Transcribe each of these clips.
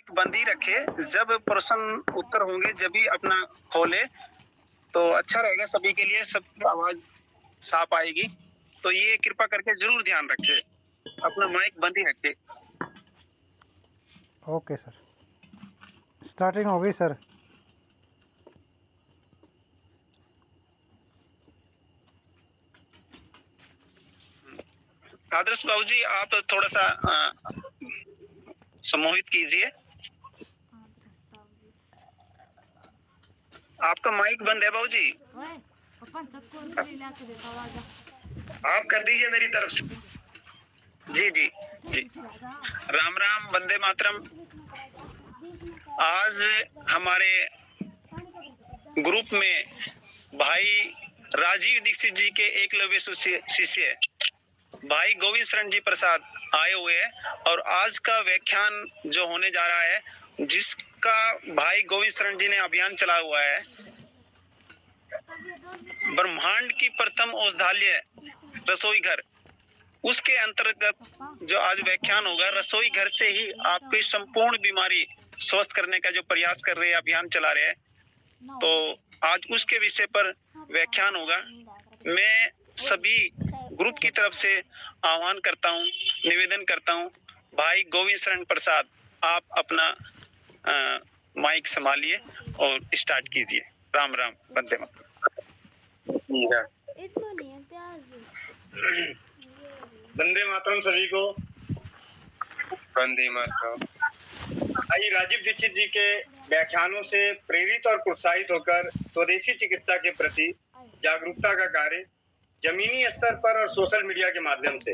बंद ही रखे, जब प्रश्न उत्तर होंगे जब ही अपना खोले तो अच्छा रहेगा सभी के लिए, सबकी आवाज साफ आएगी। तो ये कृपा करके जरूर ध्यान रखे, अपना माइक बंद ही रखे। ओके सर, स्टार्टिंग हो गई सर। आदर्श बाबू जी, आप थोड़ा सा सम्मोहित कीजिए। आपका माइक बंद है बाबू जी, आप कर दीजिए मेरी तरफ से। जी जी जी, राम राम, वंदे मातरम। आज हमारे ग्रुप में भाई राजीव दीक्षित जी के एकलव्य शिष्य भाई गोविंद शरण जी प्रसाद आए हुए हैं, और आज का व्याख्यान जो होने जा रहा है, जिसका भाई गोविंद शरण जी ने अभियान चला हुआ है, ब्रह्मांड की प्रथम औषधालय रसोई घर, उसके अंतर्गत जो आज व्याख्यान होगा, रसोई घर से ही आपकी संपूर्ण बीमारी स्वस्थ करने का जो प्रयास कर रहे हैं, अभियान चला रहे हैं, तो आज उसके विषय पर व्याख्यान होगा। मैं सभी ग्रुप की तरफ से आह्वान करता हूं, निवेदन करता हूं, भाई गोविंद शरण प्रसाद, आप अपना माइक संभालिए और स्टार्ट कीजिए। राम राम, वंदे मातरम। वंदे मातरम सभी को। वंदे मातरम। भाई राजीव दीक्षित जी के व्याख्यानों से प्रेरित और प्रोत्साहित होकर स्वदेशी चिकित्सा के प्रति जागरूकता का कार्य जमीनी स्तर पर और सोशल मीडिया के माध्यम से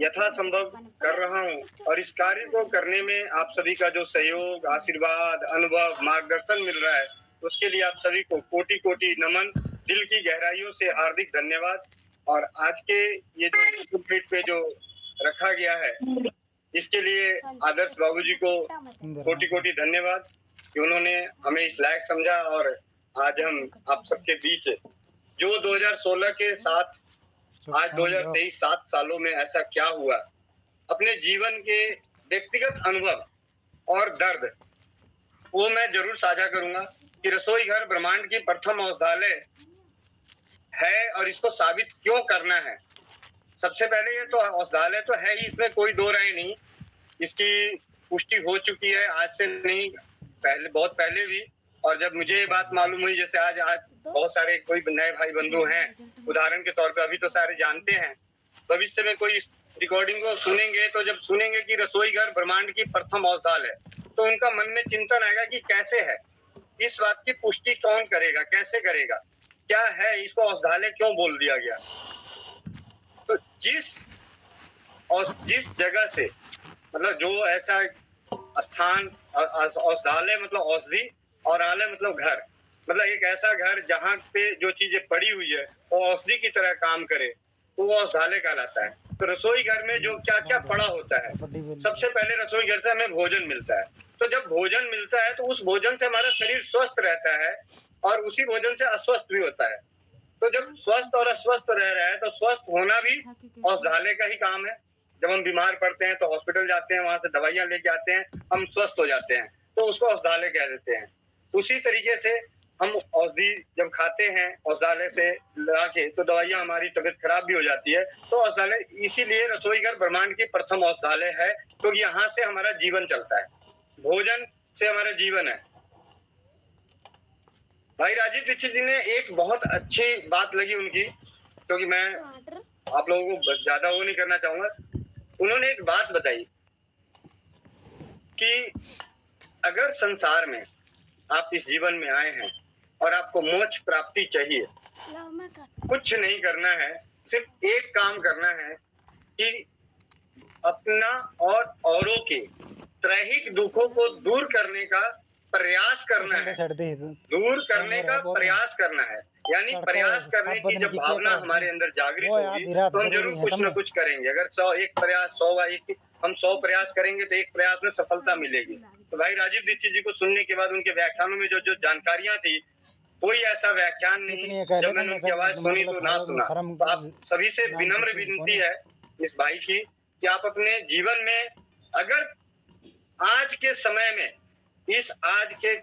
यथासंभव कर रहा हूं, और इस कार्य को करने में आप सभी का जो सहयोग, आशीर्वाद, अनुभव, मार्गदर्शन मिल रहा है, उसके लिए आप सभी को कोटि कोटि नमन, दिल की गहराइयों से हार्दिक धन्यवाद। और आज के ये जो प्लेट पे जो रखा गया है, इसके लिए आदर्श बाबूजी को कोटि कोटि धन्यवाद कि उन्होंने हमें इस लायक समझा, और आज हम आप सबके बीच जो 2016 के साथ आज 2023 7 सालों में ऐसा क्या हुआ, अपने जीवन के व्यक्तिगत अनुभव और दर्द वो मैं जरूर साझा करूंगा कि रसोई घर ब्रह्मांड की प्रथम औषधालय है और इसको साबित क्यों करना है। सबसे पहले ये तो औषधालय तो है ही, इसमें कोई दो राय नहीं, इसकी पुष्टि हो चुकी है, आज से नहीं, पहले बहुत पहले भी। और जब मुझे ये बात मालूम हुई, जैसे आज बहुत सारे कोई नए भाई बंधु हैं, उदाहरण के तौर पे अभी तो सारे जानते हैं, भविष्य में कोई रिकॉर्डिंग को सुनेंगे तो जब सुनेंगे कि रसोई घर ब्रह्मांड की प्रथम औषधालय है, तो उनका मन में चिंतन आएगा कि कैसे है, इस बात की पुष्टि कौन करेगा, कैसे करेगा, क्या है, इसको औषधालय क्यों बोल दिया गया। तो जिस जगह से मतलब जो ऐसा स्थान, औषधालय मतलब औषधि और आलय मतलब घर, मतलब एक ऐसा घर जहाँ पे जो चीजें पड़ी हुई है वो औषधि की तरह काम करे, तो वो औषधालय कहलाता है। तो रसोई घर में जो क्या क्या पड़ा होता है, सबसे पहले रसोई घर से हमें भोजन मिलता है। तो जब भोजन मिलता है तो उस भोजन से हमारा शरीर स्वस्थ रहता है, और उसी भोजन से अस्वस्थ भी होता है। तो जब स्वस्थ और अस्वस्थ रह रहा है तो स्वस्थ होना भी औषधालय का ही काम है। जब हम बीमार पड़ते हैं तो हॉस्पिटल जाते हैं, वहां से दवाइयां लेके आते हैं, हम स्वस्थ हो जाते हैं, तो उसको औषधालय कह देते हैं। उसी तरीके से हम औषधि जब खाते हैं औषधालय से लाके, तो दवाइयां हमारी तबीयत खराब भी हो जाती है, तो औषधालय, इसीलिए रसोई घर ब्रह्मांड की प्रथम औषधालय है, क्योंकि यहाँ से हमारा जीवन चलता है, भोजन से हमारा जीवन है। भाई राजीव दीक्षित जी ने एक बहुत अच्छी बात लगी उनकी, क्योंकि मैं आप लोगों को ज्यादा वो नहीं करना चाहूंगा, उन्होंने एक बात बताई कि अगर संसार में आप इस जीवन में आए हैं और आपको मोक्ष प्राप्ति चाहिए, कुछ नहीं करना है, सिर्फ एक काम करना है कि अपना और औरों के त्रैहिक दुखों को दूर करने का प्रयास करना है, दूर करने का प्रयास करना है। यानी प्रयास करने की जब भावना हमारे अंदर जागृत होगी तो हम जरूर कुछ न कुछ करेंगे। अगर 100 हम 100 प्रयास करेंगे तो एक प्रयास में सफलता मिलेगी। तो भाई राजीव दीक्षित जी को सुनने के बाद उनके व्याख्यानों में जो जो जानकारियां थी, कोई ऐसा व्याख्यान नहीं जब मैंने उनकी आवाज सुनी तो ना सुना। तो आप सभी से विनम्र विनती है इस भाई की कि आप अपने जीवन में अगर के समय में, इस आज के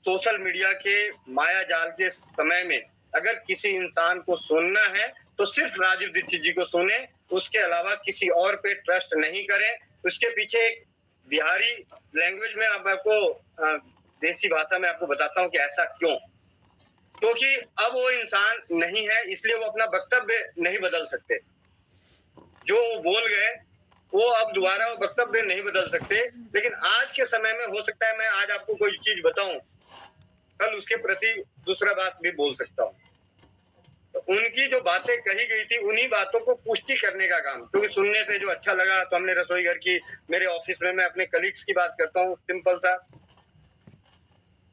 सोशल मीडिया के माया जाल के समय में अगर किसी इंसान को सुनना है तो सिर्फ राजीव दीक्षित जी को सुने, उसके अलावा किसी और पे ट्रस्ट नहीं करें। उसके पीछे एक बिहारी लैंग्वेज में आपको देसी भाषा में आपको बताता हूँ कि ऐसा क्यों। क्योंकि अब वो इंसान नहीं है, इसलिए वो अपना वक्तव्य नहीं बदल सकते। जो वो बोल गए वो अब दोबारा वो वक्तव्य नहीं बदल सकते। लेकिन आज के समय में हो सकता है मैं आज आपको कोई चीज बताऊं, कल उसके प्रति दूसरा बात भी बोल सकता हूँ। तो उनकी जो बातें कही गई थी उन्हीं बातों को पुष्टि करने का काम, क्योंकि सुनने पे जो अच्छा लगा तो हमने रसोई घर की, मेरे ऑफिस में मैं अपने कलीग्स की बात करता हूँ, सिंपल सा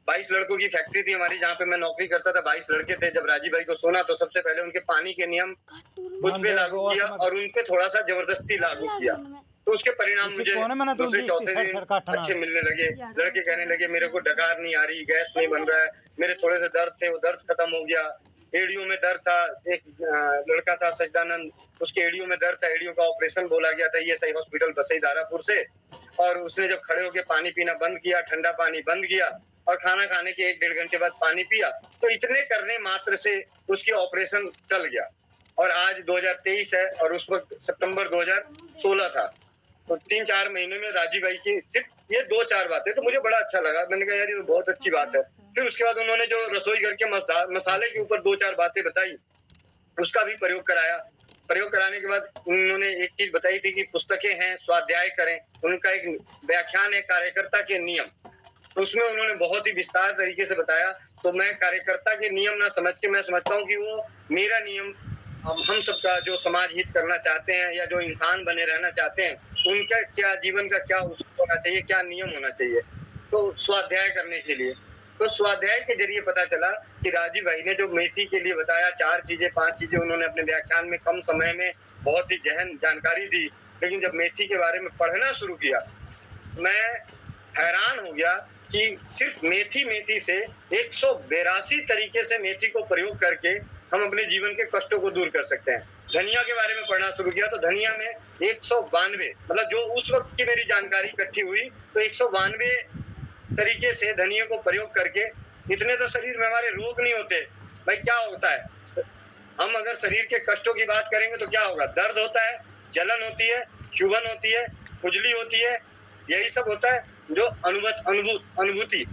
22 लड़कों की फैक्ट्री थी हमारी जहाँ पे मैं नौकरी करता था। 22 लड़के थे। जब राजीव भाई को सुना तो सबसे पहले उनके पानी के नियम खुद पे लागू किया और उन पे थोड़ा सा जबरदस्ती लागू किया। तो उसके परिणाम मुझे दूसरे चौथे दिन अच्छे मिलने लगे। लड़के कहने लगे मेरे को डकार नहीं आ रही, गैस नहीं बन रहा है, मेरे थोड़े से दर्द थे वो दर्द खत्म हो गया, एड़ियों में दर्द था। एक लड़का था सजदानंद, उसके एड़ियों में दर्द था, एड़ियों का ऑपरेशन बोला गया था ESI हॉस्पिटल बसई दारापुर से। और उसने जब खड़े होकर पानी पीना बंद किया, ठंडा पानी बंद किया और खाना खाने के 1-1.5 घंटे बाद पानी पिया, तो इतने करने मात्र से उसकी ऑपरेशन चल गया। और आज 2023 है और उस वक्त सितंबर 2016 था। तो 3-4 महीने में राजीव भाई की सिर्फ ये 2-4 बातें तो मुझे बड़ा अच्छा लगा। मैंने कहा यार ये तो बहुत अच्छी बात है। फिर उसके बाद उन्होंने जो रसोई घर के मसाले के ऊपर 2-4 बातें बताई, उसका भी प्रयोग कराया। प्रयोग कराने के बाद उन्होंने एक चीज बताई थी कि पुस्तकें हैं, स्वाध्याय करें। उनका एक व्याख्यान है कार्यकर्ता के नियम, तो उसमें उन्होंने बहुत ही विस्तार तरीके से बताया। तो मैं कार्यकर्ता के नियम ना समझ के मैं समझता हूँ कि वो मेरा नियम, हम सबका जो समाज हित करना चाहते हैं या जो इंसान बने रहना चाहते हैं, उनका क्या जीवन का क्या होना चाहिए, क्या नियम होना चाहिए। तो स्वाध्याय करने के लिए, तो स्वाध्याय के जरिए पता चला कि राजीव भाई ने जो मेथी के लिए बताया 4 चीजें 5 चीजें उन्होंने अपने व्याख्यान में कम समय में बहुत ही गहन जानकारी दी। लेकिन जब मेथी के बारे में पढ़ना शुरू किया मैं हैरान हो गया कि सिर्फ मेथी से 182 तरीके से मेथी को प्रयोग करके हम अपने जीवन के कष्टों को दूर कर सकते हैं। धनिया के बारे में पढ़ना शुरू किया तो धनिया में 192, मतलब जो उस वक्त की मेरी जानकारी इकट्ठी हुई तो 192 तरीके से धनिया को प्रयोग करके इतने तो शरीर में हमारे रोग नहीं होते। भाई क्या होता है, हम अगर शरीर के कष्टों की बात करेंगे तो क्या होगा, दर्द होता है, जलन होती है, चुभन होती है, खुजली होती है, यही सब होता है जो अनुभूति।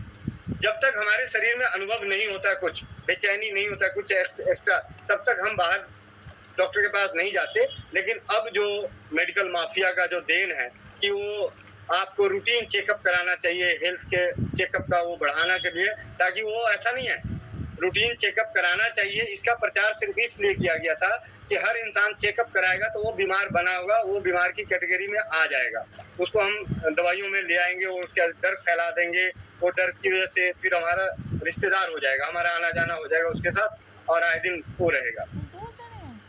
जब तक हमारे शरीर में अनुभव नहीं होता, कुछ बेचैनी नहीं होता, कुछ एक्स्ट्रा, तब तक हम बाहर डॉक्टर के पास नहीं जाते। लेकिन अब जो मेडिकल माफिया का जो देन है कि वो आपको रूटीन चेकअप कराना चाहिए, हेल्थ के चेकअप का वो बढ़ाना के लिए, ताकि वो ऐसा नहीं है, रूटीन चेकअप कराना चाहिए। इसका प्रचार सिर्फ इसलिए किया गया था कि हर इंसान चेकअप कराएगा तो वो बीमार बना होगा, वो बीमार की कैटेगरी में आ जाएगा, उसको हम दवाइयों में ले आएंगे, वो उसका डर फैला देंगे, वो डर की वजह से फिर हमारा रिश्तेदार हो जाएगा, हमारा आना जाना हो जाएगा उसके साथ और आए दिन वो रहेगा।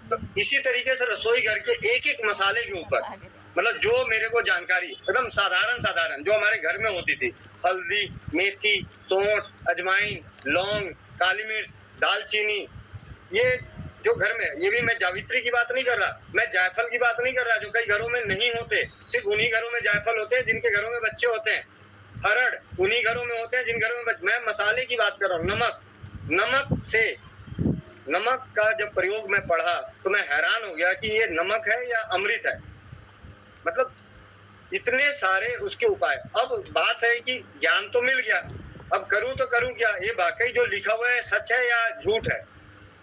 तो इसी तरीके से रसोई घर के एक मसाले के ऊपर, मतलब जो मेरे को जानकारी एकदम साधारण जो हमारे घर में होती थी, हल्दी, मेथी, सौंठ, अजवाइन, लौंग, काली मिर्च, दालचीनी, ये जो घर में, ये भी मैं जावित्री की बात नहीं कर रहा, मैं जायफल की बात नहीं कर रहा, जो कई घरों में नहीं होते, सिर्फ उन्हीं घरों में जायफल होते हैं जिनके घरों में बच्चे होते हैं। हरड़ उन्हीं घरों में होते हैं जिन घरों में मैं मसाले की बात कर रहा हूँ। नमक का जब प्रयोग मैं पढ़ा तो मैं हैरान हो गया कि ये नमक है या अमृत है, मतलब इतने सारे उसके उपाय। अब बात है कि ज्ञान तो मिल गया, अब करूं तो करूं क्या, ये वाकई जो लिखा हुआ है सच है या झूठ है।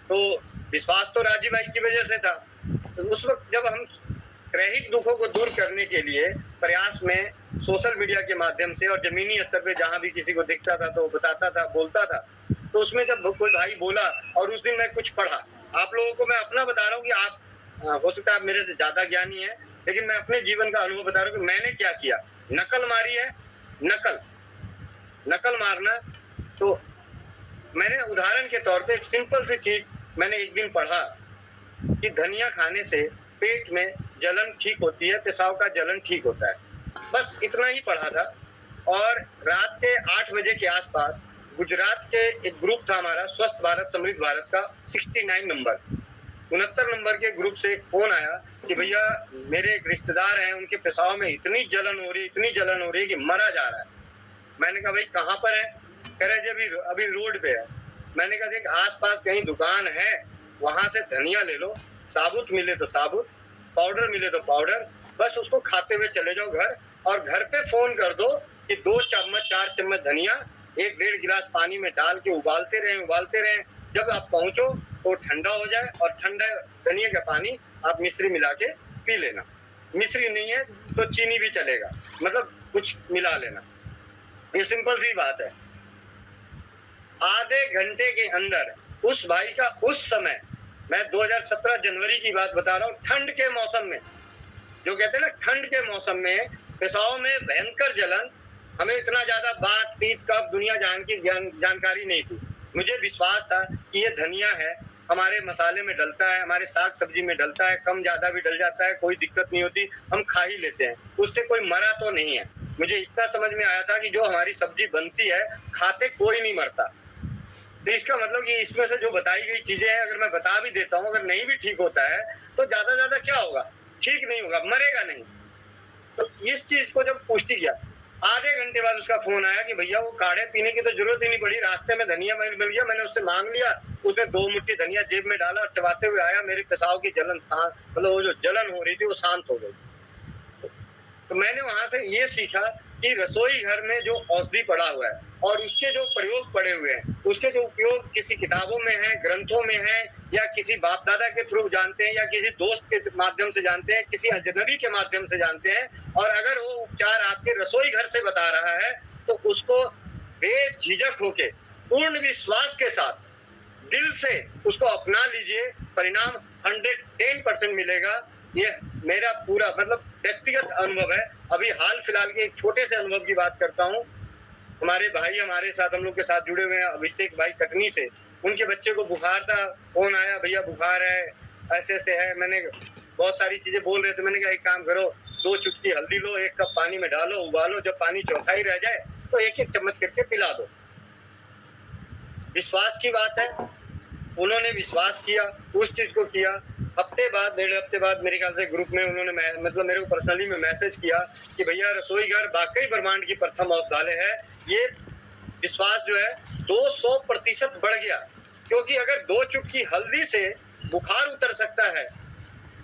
तो विश्वास तो राजीव भाई की वजह से था। तो उस वक्त जब हम क्रैहिक दुखों को दूर करने के लिए प्रयास में सोशल मीडिया के माध्यम से और जमीनी स्तर पे जहां भी किसी को दिखता था तो बताता था, बोलता था, तो उसमें जब कोई भाई बोला और उस दिन मैं कुछ पढ़ा, आप लोगों को मैं अपना बता रहा हूँ कि आप हो सकता है आप मेरे से ज्यादा ज्ञानी है, लेकिन मैं अपने जीवन का अनुभव बता रहा हूँ कि मैंने क्या किया। नकल मारी है, नकल मारना। तो मैंने उदाहरण के तौर पे एक सिंपल सी चीज मैंने एक दिन पढ़ा कि धनिया खाने से पेट में जलन ठीक होती है, पेशाब का जलन ठीक होता है, बस इतना ही पढ़ा था। और रात के 8 बजे के आसपास गुजरात के एक ग्रुप था हमारा, स्वस्थ भारत समृद्ध भारत का 69 नंबर 69 नंबर के ग्रुप से एक फोन आया कि भैया मेरे एक रिश्तेदार हैं, उनके पेशाब में इतनी जलन हो रही है कि मरा जा रहा है। मैंने कहा भाई कहाँ पर है? कह रहे जी अभी अभी रोड पे है। मैंने कहा देख आसपास कहीं दुकान है, वहां से धनिया ले लो, साबुत मिले तो साबुत, पाउडर मिले तो पाउडर, बस उसको खाते हुए चले जाओ घर, और घर पे फोन कर दो कि 2 चम्मच 4 चम्मच धनिया 1-1.5 गिलास पानी में डाल के उबालते रहें। जब आप पहुंचो तो ठंडा हो जाए, और ठंडा धनिया का पानी आप मिश्री मिला के पी लेना। मिश्री नहीं है तो चीनी भी चलेगा, मतलब कुछ मिला लेना। ये सिंपल सी बात है। आधे घंटे के अंदर उस भाई का, उस समय मैं 2017 जनवरी की बात बता रहा हूँ, ठंड के मौसम में, जो कहते हैं ना ठंड के मौसम में पेशाब में भयंकर जलन, हमें इतना ज्यादा बात पीत कब दुनिया जानकारी नहीं थी। मुझे विश्वास था कि ये धनिया है, हमारे मसाले में डलता है, हमारे साग सब्जी में डलता है, कम ज्यादा भी डल जाता है, कोई दिक्कत नहीं होती, हम खा ही लेते हैं, उससे कोई मरा तो नहीं है। मुझे इतना समझ में आया था कि जो हमारी सब्जी बनती है खाते कोई नहीं मरता। तो इसका मतलब कि इसमें से जो बताई गई चीजें हैं, अगर मैं बता भी देता हूँ, अगर नहीं भी ठीक होता है तो ज्यादा क्या होगा, ठीक नहीं होगा, मरेगा नहीं। तो इस चीज को जब पुष्टि किया, आधे घंटे बाद उसका फोन आया कि भैया वो काढ़े पीने की तो जरूरत ही नहीं पड़ी, रास्ते में धनिया मिल गया, मैंने उससे मांग लिया, उसने 2 मुट्ठी धनिया जेब में डाला और चबाते हुए आया, मेरे पेशाब की जलन मतलब वो जो जलन हो रही थी वो शांत हो गई। तो मैंने वहां से ये सीखा कि रसोई घर में जो औषधि पड़ा हुआ है और उसके जो प्रयोग पड़े हुए हैं, उसके जो उपयोग किसी किताबों में है, ग्रंथों में है, या किसी बाप दादा के थ्रू जानते हैं, या किसी दोस्त के माध्यम से जानते हैं, किसी अजनबी के माध्यम से जानते हैं, और अगर वो उपचार आपके रसोई घर से बता रहा है तो उसको बेझिझक होके पूर्ण विश्वास के साथ दिल से उसको अपना लीजिए, परिणाम 110% मिलेगा। ये मेरा पूरा मतलब व्यक्तिगत अनुभव है। अभी हाल फिलहाल के एक छोटे से अनुभव की बात करता हूँ। हमारे भाई हमारे साथ, हम लोग के साथ जुड़े हुए हैं, अभिषेक भाई कटनी से, उनके बच्चे को बुखार था, फोन आया भैया बुखार है, ऐसे है। मैंने बहुत सारी चीजें बोल रहे थे, मैंने कहा एक काम करो, 2 चुटकी हल्दी लो, 1 कप पानी में डालो, उबालो, जब पानी चौथाई रह जाए तो 1-1 चम्मच करके पिला दो। विश्वास की बात है, उन्होंने विश्वास किया, उस चीज को किया। हफ्ते बाद, 1.5 हफ्ते बाद मेरे ख्याल से ग्रुप में उन्होंने मतलब मेरे को पर्सनली में मैसेज किया कि भैया रसोई घर वाकई ब्रह्मांड की प्रथम औषधालय है। ये विश्वास जो है 200% बढ़ गया, क्योंकि अगर 2 चुटकी हल्दी से बुखार उतर सकता है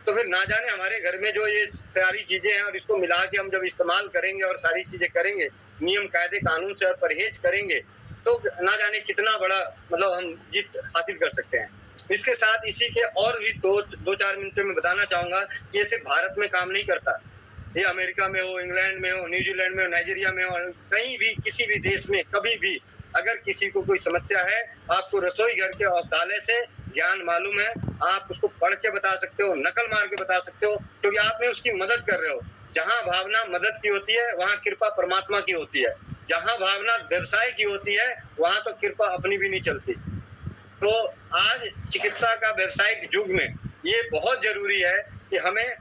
तो फिर ना जाने हमारे घर में जो ये सारी चीजें हैं, और इसको मिला के हम जब इस्तेमाल करेंगे और सारी चीजें करेंगे नियम कायदे कानून से और परहेज करेंगे तो ना जाने कितना बड़ा मतलब हम जीत हासिल कर सकते हैं। इसके साथ इसी के और भी 2-4 मिनटों में बताना चाहूंगा कि ये सिर्फ भारत में काम नहीं करता, ये अमेरिका में हो, इंग्लैंड में हो, न्यूजीलैंड में हो, नाइजीरिया में हो, कहीं भी किसी भी देश में कभी भी अगर किसी को कोई समस्या है, आपको रसोई घर के औषधालय से ज्ञान मालूम है, आप उसको पढ़ के बता सकते हो, नकल मार के बता सकते हो, क्योंकि आपने उसकी मदद कर रहे हो। जहाँ भावना मदद की होती है वहाँ कृपा परमात्मा की होती है, जहाँ भावना व्यवसाय की होती है वहाँ तो कृपा अपनी भी नहीं चलती। तो आज चिकित्सा का व्यावसायिक युग में ये बहुत जरूरी है कि हमें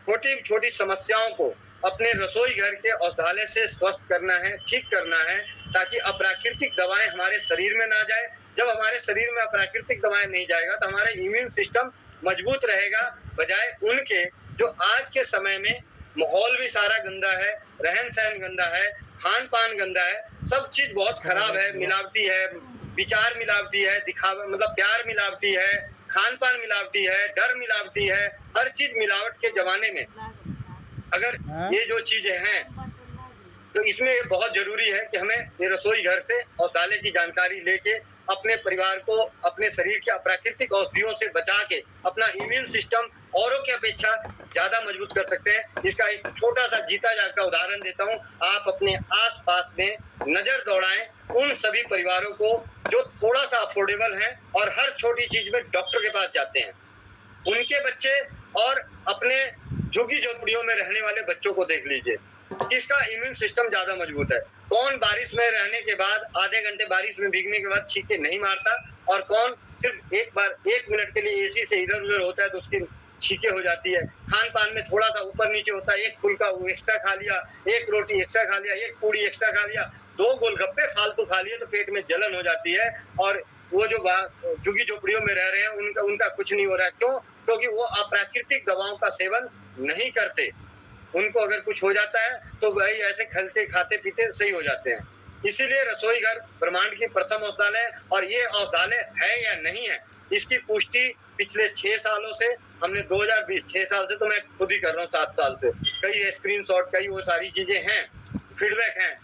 छोटी छोटी समस्याओं को अपने रसोई घर के औषधालय से स्वस्थ करना है, ठीक करना है, ताकि अप्राकृतिक दवाएं हमारे शरीर में ना जाए। जब हमारे शरीर में अप्राकृतिक दवाएं नहीं जाएगा तो हमारा इम्यून सिस्टम मजबूत रहेगा, बजाय उनके जो आज के समय में माहौल भी सारा गंदा है, रहन सहन गंदा है, खान पान गंदा है, सब चीज बहुत खराब है, मिलावटी है, विचार मिलावटी है, दिखावा मतलब प्यार मिलावटी है, खान पान मिलावटी है, डर मिलावटी है, हर चीज मिलावट के जमाने में अगर ये जो चीजें हैं तो इसमें ये बहुत जरूरी है कि हमें ये रसोई घर से औषधालय की जानकारी लेके अपने परिवार को अपने शरीर के अप्राकृतिक औषधियों से बचा के अपना इम्यून सिस्टम औरों की अपेक्षा ज्यादा मजबूत कर सकते हैं। इसका एक छोटा सा जीता जागता उदाहरण देता हूँ। आप अपने आसपास में नजर दौड़ाएं उन सभी परिवारों को जो थोड़ा सा अफोर्डेबल हैं और हर छोटी चीज में डॉक्टर के पास जाते हैं, उनके बच्चे और अपने झुग्गी झोपड़ियों में रहने वाले बच्चों को देख लीजिए, किसका इम्यून सिस्टम ज्यादा मजबूत है। कौन बारिश में रहने के बाद आधे घंटे बारिश में भीगने के बाद छींके नहीं मारता, और कौन सिर्फ एक बार 1 मिनट के लिए एसी से इधर उधर होता है तो उसकी छींके हो जाती है। खान पान में थोड़ा सा ऊपर नीचे होता है, एक फुल्का एक्स्ट्रा खा लिया, 1 रोटी एक्स्ट्रा खा लिया, 1 पूड़ी एक्स्ट्रा खा लिया, 2 गोलगप्पे फालतू खा लिए तो पेट में जलन हो जाती है। और वो जो झुग्गी झोपड़ियों में रह रहे हैं उनका कुछ नहीं हो रहा है। क्यों? क्योंकि वो अप्राकृतिक दवाओं का सेवन नहीं करते। उनको अगर कुछ हो जाता है तो वही ऐसे खलते खाते पीते सही हो जाते हैं। इसीलिए रसोई घर ब्रह्मांड की प्रथम औषधालय, और ये औषधालय है या नहीं है इसकी पुष्टि पिछले 6 सालों से हमने 2020 6 साल से तो मैं खुद ही कर रहा हूँ, 7 साल से कई स्क्रीनशॉट, कई वो सारी चीजें हैं, फीडबैक हैं।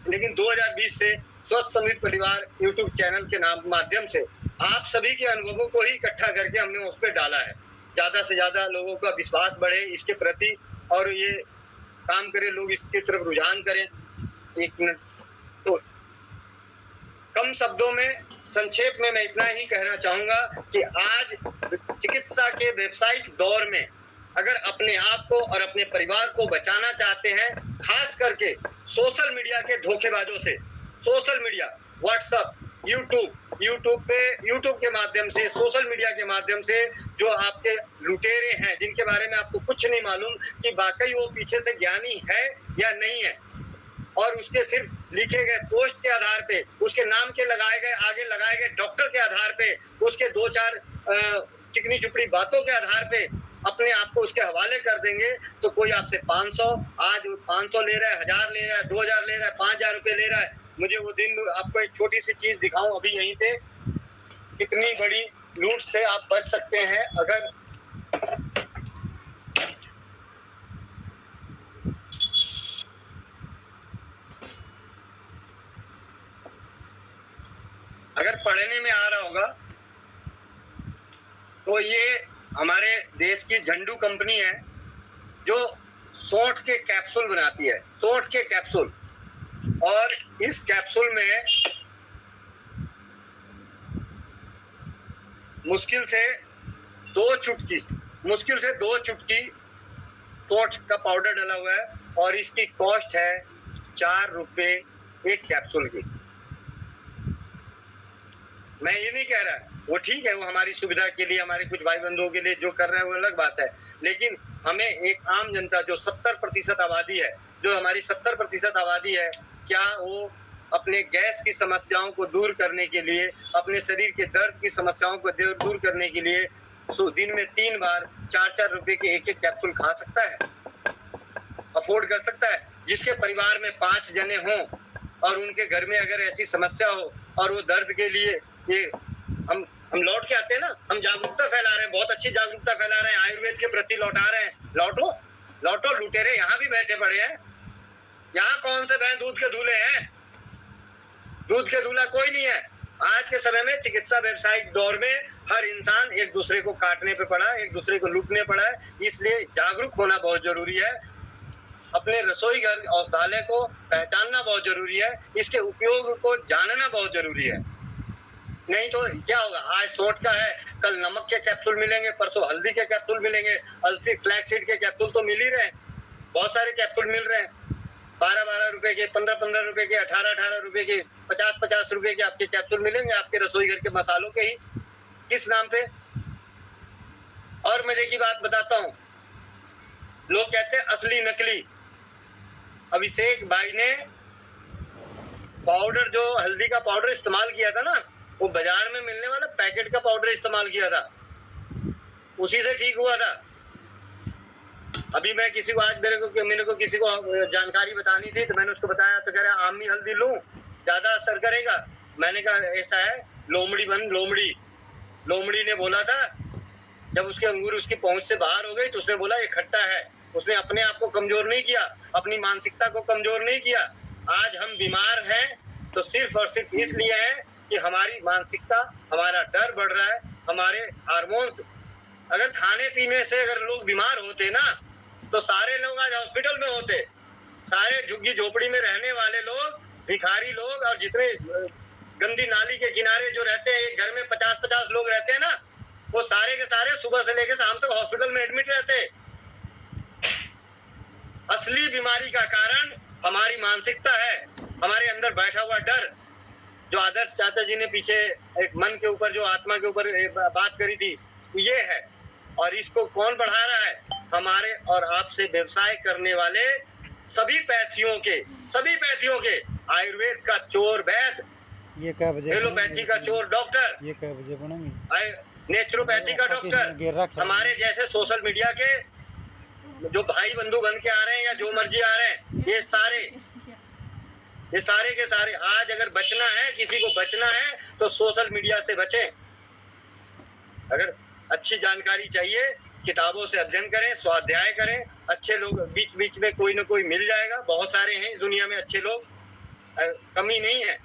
लेकिन 2020 से स्वस्थ समृद्ध परिवार यूट्यूब चैनल के माध्यम से आप सभी के अनुभवों को ही इकट्ठा करके हमने उस पर डाला है। ज्यादा से ज्यादा लोगों का विश्वास बढ़े इसके प्रति और ये काम करे, लोग इसकी तरफ रुझान करें। 1 मिनट। तो कम शब्दों में संक्षेप में मैं इतना ही कहना चाहूंगा कि आज चिकित्सा के व्यावसायिक दौर में अगर अपने आप को और अपने परिवार को बचाना चाहते हैं, खास करके सोशल मीडिया के धोखेबाजों से, सोशल मीडिया, व्हाट्सएप, यूट्यूब के माध्यम से, सोशल मीडिया के माध्यम से जो आपके लुटेरे हैं जिनके बारे में आपको कुछ नहीं मालूम कि वाकई वो पीछे से ज्ञानी है या नहीं है, और उसके सिर्फ लिखे गए पोस्ट के आधार पे, उसके नाम के लगाए गए आगे लगाए गए डॉक्टर के आधार पे, उसके 2-4 चिकनी चुपड़ी बातों के आधार पे अपने आप को उसके हवाले कर देंगे, तो कोई आपसे 500 आज 500 ले रहा है, 1000 ले रहा है, 2000 ले रहा है, 5000 रुपए ले रहा है। मुझे वो दिन आपको एक छोटी सी चीज दिखाऊं अभी यहीं पे, कितनी बड़ी लूट से आप बच सकते हैं अगर पढ़ने में आ रहा होगा तो ये हमारे देश की झंडू कंपनी है जो सौंठ के कैप्सूल बनाती है, सौंठ के कैप्सूल। और इस कैप्सूल में मुश्किल से 2 चुटकी सौंठ का पाउडर डाला हुआ है और इसकी कॉस्ट है 4 रुपए एक कैप्सूल की। मैं ये नहीं कह रहा, वो ठीक है, वो हमारी सुविधा के लिए, हमारे कुछ भाई बंधुओं के लिए जो कर रहे हैं वो अलग बात है, लेकिन हमें एक आम जनता जो 70% आबादी है, जो हमारी 70% आबादी है, क्या वो अपने गैस की समस्याओं को दूर करने के लिए, अपने शरीर के दर्द की समस्याओं को दूर करने के लिए दिन में 3 बार 4-4 रुपए के एक कैप्सूल खा सकता है, अफोर्ड कर सकता है? जिसके परिवार में 5 जने हों और उनके घर में अगर ऐसी समस्या हो और वो दर्द के लिए ये हम लौट के आते हैं ना, हम जागरूकता फैला रहे हैं, बहुत अच्छी जागरूकता फैला रहे हैं, आयुर्वेद के प्रति लौटा रहे हैं। लौटो लुटेरे यहाँ भी बैठे पड़े हैं। यहाँ कौन से बहन दूध के दूल्हे हैं? दूध के दूल्हा कोई नहीं है। आज के समय में चिकित्सा व्यवसायिक दौर में हर इंसान एक दूसरे को काटने पे पड़ा है, एक दूसरे को लूटने पड़ा है, इसलिए जागरूक होना बहुत जरूरी है। अपने रसोई घर औषधालय को पहचानना बहुत जरूरी है, इसके उपयोग को जानना बहुत जरूरी है। नहीं तो क्या होगा, आज सौंठ का है, कल नमक के कैप्सूल मिलेंगे, परसों हल्दी के कैप्सूल मिलेंगे, अलसी फ्लैक्सीड के कैप्सूल तो मिल ही रहे हैं, बहुत सारे कैप्सूल मिल रहे हैं, 12-12 रुपए के, 15-15 रुपए के, 18-18 रुपए के, 50-50 रुपए के आपके कैप्सूल मिलेंगे आपके रसोई घर के मसालों के ही। किस नाम पे? और मजे की बात बताता हूँ, लोग कहते हैं असली नकली। अभिषेक भाई ने पाउडर, जो हल्दी का पाउडर इस्तेमाल किया था ना, वो बाजार में मिलने वाला पैकेट का पाउडर इस्तेमाल किया था, उसी से ठीक हुआ था। अभी मैं किसी को, आज मेरे को किसी को जानकारी बतानी थी तो मैंने उसको बताया, तो कह रहा आमी हल्दी लूं ज्यादा असर करेगा। मैंने कहा ऐसा है, लोमड़ी ने बोला था, जब उसके अंगूर उसकी पहुंच से बाहर हो गई तो उसने बोला ये खट्टा है। उसने अपने आप को कमजोर नहीं किया, अपनी मानसिकता को कमजोर नहीं किया। आज हम बीमार हैं तो सिर्फ और सिर्फ इसलिए है कि हमारी मानसिकता, हमारा डर बढ़ रहा है, हमारे हार्मोन्स। अगर खाने पीने से अगर लोग बीमार होते ना तो सारे लोग आज हॉस्पिटल में होते। सारे झुग्गी झोपड़ी में रहने वाले लोग, भिखारी लोग, और जितने गंदी नाली के किनारे जो रहते हैं, एक घर में 50-50 लोग रहते हैं ना, वो सारे के सारे सुबह से लेकर शाम तक हॉस्पिटल में एडमिट रहते। असली बीमारी का कारण हमारी मानसिकता है, हमारे अंदर बैठा हुआ डर। जो आदर्श चाचा जी ने पीछे एक मन के ऊपर, जो आत्मा के ऊपर बात करी थी, ये है। और इसको कौन बढ़ा रहा है? हमारे और आपसे व्यवसाय करने वाले सभी पैथियों के, आयुर्वेद का चोर वैद्य, ये क्या बजे, एलोपैथी का चोर डॉक्टर, ये क्या बजे बनेंगे, नेचुरोपैथी का डॉक्टर, हमारे जैसे सोशल मीडिया के जो भाई बंधु बन के आ रहे हैं या जो मर्जी आ रहे हैं, ये सारे ये सारे के सारे आज अगर बचना है, किसी को बचना है तो सोशल मीडिया से बचें। अगर अच्छी जानकारी चाहिए, किताबों से अध्ययन करें, स्वाध्याय करें। अच्छे लोग बीच बीच में कोई ना कोई मिल जाएगा, बहुत सारे हैं इस दुनिया में अच्छे लोग, कमी नहीं है।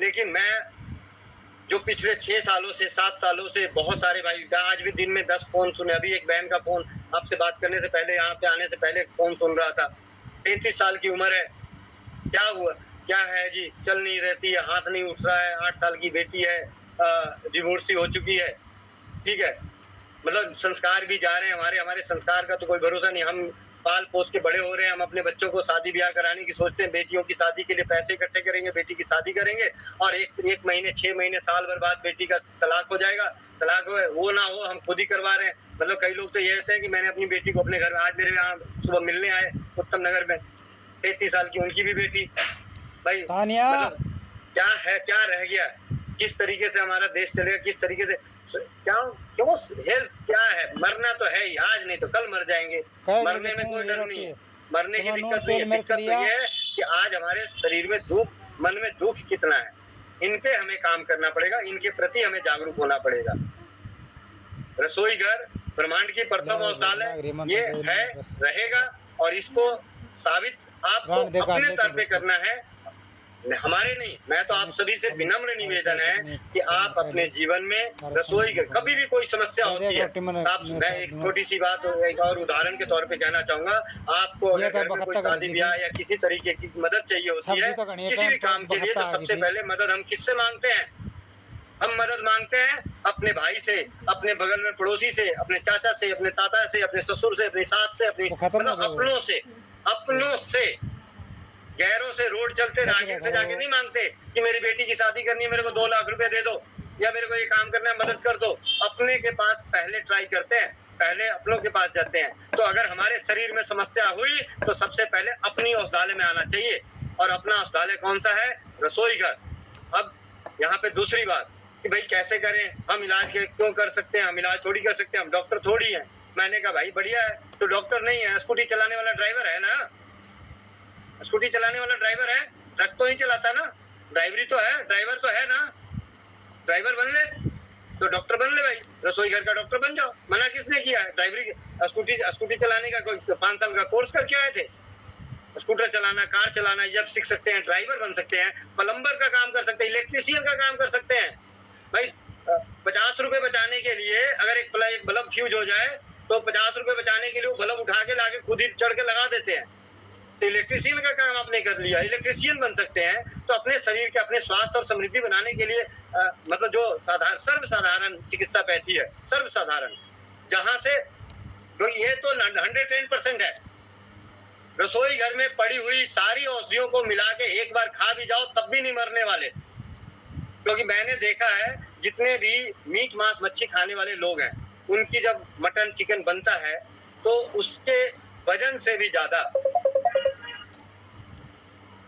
लेकिन मैं जो पिछले 6 सालों से 7 सालों से बहुत सारे भाई, आज भी दिन में 10 फोन सुने। अभी एक बहन का फोन आपसे बात करने से पहले, यहाँ पे आने से पहले फोन सुन रहा था। 33 साल की उम्र है, क्या हुआ, क्या है जी, चल नहीं रहती है, हाथ नहीं उठ रहा है, 8 साल की बेटी है, डिवोर्सी हो चुकी है, ठीक है। मतलब संस्कार भी जा रहे हैं हमारे संस्कार का तो कोई भरोसा नहीं। हम पाल पोस के बड़े हो रहे हैं, हम अपने बच्चों को शादी ब्याह कराने की सोचते हैं, बेटियों की शादी के लिए पैसे इकट्ठे करेंगे, बेटी की शादी करेंगे, और एक महीने 6 महीने साल भर बाद बेटी का तलाक हो जाएगा। तलाक हो वो ना हो, हम खुद ही करवा रहे हैं। मतलब कई लोग तो ये कहते हैं कि मैंने अपनी बेटी को अपने घर में, आज मेरे यहाँ सुबह मिलने आए उत्तम नगर में, 33 साल की उनकी भी बेटी। भाई मतलब क्या है, क्या रह गया, किस तरीके से हमारा देश चलेगा, किस तरीके से, क्यों हेल्थ क्या है, मरना तो है ही, आज नहीं तो कल मर जाएंगे, मरने में कोई डर नहीं है, मरने की दिक्कत नहीं है। दिक्कत तो ये है कि आज हमारे शरीर में दुख, मन में दुख कितना है, इन पे हमें काम करना पड़ेगा, इनके प्रति हमें जागरूक होना पड़ेगा। रसोई घर ब्रह्मांड की प्रथम औषधालय ये है, रहेगा, और इसको साबित आपको अपने तौर पे करना है, हमारे नहीं। मैं तो आप सभी से विनम्र निवेदन है कि आप अपने जीवन में रसोई घर, कभी भी कोई समस्या होती है, साफ, मैं एक छोटी सी बात, एक और उदाहरण के तौर पे कहना चाहूंगा। आपको अगर घर में कोई शादी ब्याह या किसी तरीके की मदद चाहिए होती है किसी भी काम के लिए, तो सबसे पहले मदद हम किससे मांगते हैं? हम मदद मांगते हैं अपने भाई से, अपने बगल में पड़ोसी से, अपने चाचा से, अपने ताता से, अपने ससुर से, अपनी सास से, अपनी मतलब अपनों से। गैरों से, रोड चलते राहगीर से जाके नहीं मांगते कि मेरी बेटी की शादी करनी है, मेरे को 2 लाख रुपए दे दो, या मेरे को ये काम करना है, मदद कर दो। अपने के पास पहले ट्राई करते हैं, पहले अपनों के पास जाते हैं। तो अगर हमारे शरीर में समस्या हुई तो सबसे पहले अपनी औषधालय में आना चाहिए, और अपना औषधालय कौन सा है? रसोई घर। अब यहाँ पे दूसरी बात कि भाई कैसे करें, हम इलाज क्यों कर सकते हैं, हम इलाज थोड़ी कर सकते हैं, हम डॉक्टर थोड़ी हैं। मैंने कहा भाई बढ़िया है, तो डॉक्टर नहीं है, स्कूटी चलाने वाला ड्राइवर है ना, स्कूटी चलाने वाला ड्राइवर है, ट्रक तो नहीं चलाता ना, ड्राइवरी तो है, ड्राइवर तो है ना, ड्राइवर बन ले तो डॉक्टर बन ले भाई, रसोई घर का डॉक्टर बन जाओ। मना किसने किया है? ड्राइवरी, स्कूटी चलाने का कोई 5 साल का कोर्स करके आए थे, स्कूटर चलाना, कार चलाना जब सीख सकते हैं, ड्राइवर बन सकते हैं, प्लम्बर का काम कर सकते हैं, इलेक्ट्रीशियन का काम कर सकते हैं। भाई 50 रुपए बचाने के लिए अगर एक बल्ब फ्यूज हो जाए तो 50 रुपए बचाने के लिए वो बल्ब उठा के लाके खुद ही चढ़ के लगा देते हैं। तो इलेक्ट्रीशियन का काम आपने कर लिया, इलेक्ट्रीशियन बन सकते हैं। तो अपने शरीर के, अपने स्वास्थ्य और समृद्धि बनाने के लिए मतलब जो सर्वसाधारण चिकित्सा पैथी है, सर्वसाधारण, जहां से तो ये तो 110% है। रसोई घर में पड़ी हुई सारी औषधियों को मिला के एक बार खा भी जाओ तब भी नहीं मरने वाले, क्योंकि मैंने देखा है जितने भी मीट मांस मच्छी खाने वाले लोग हैं, उनकी जब मटन चिकन बनता है तो उसके वजन से भी ज्यादा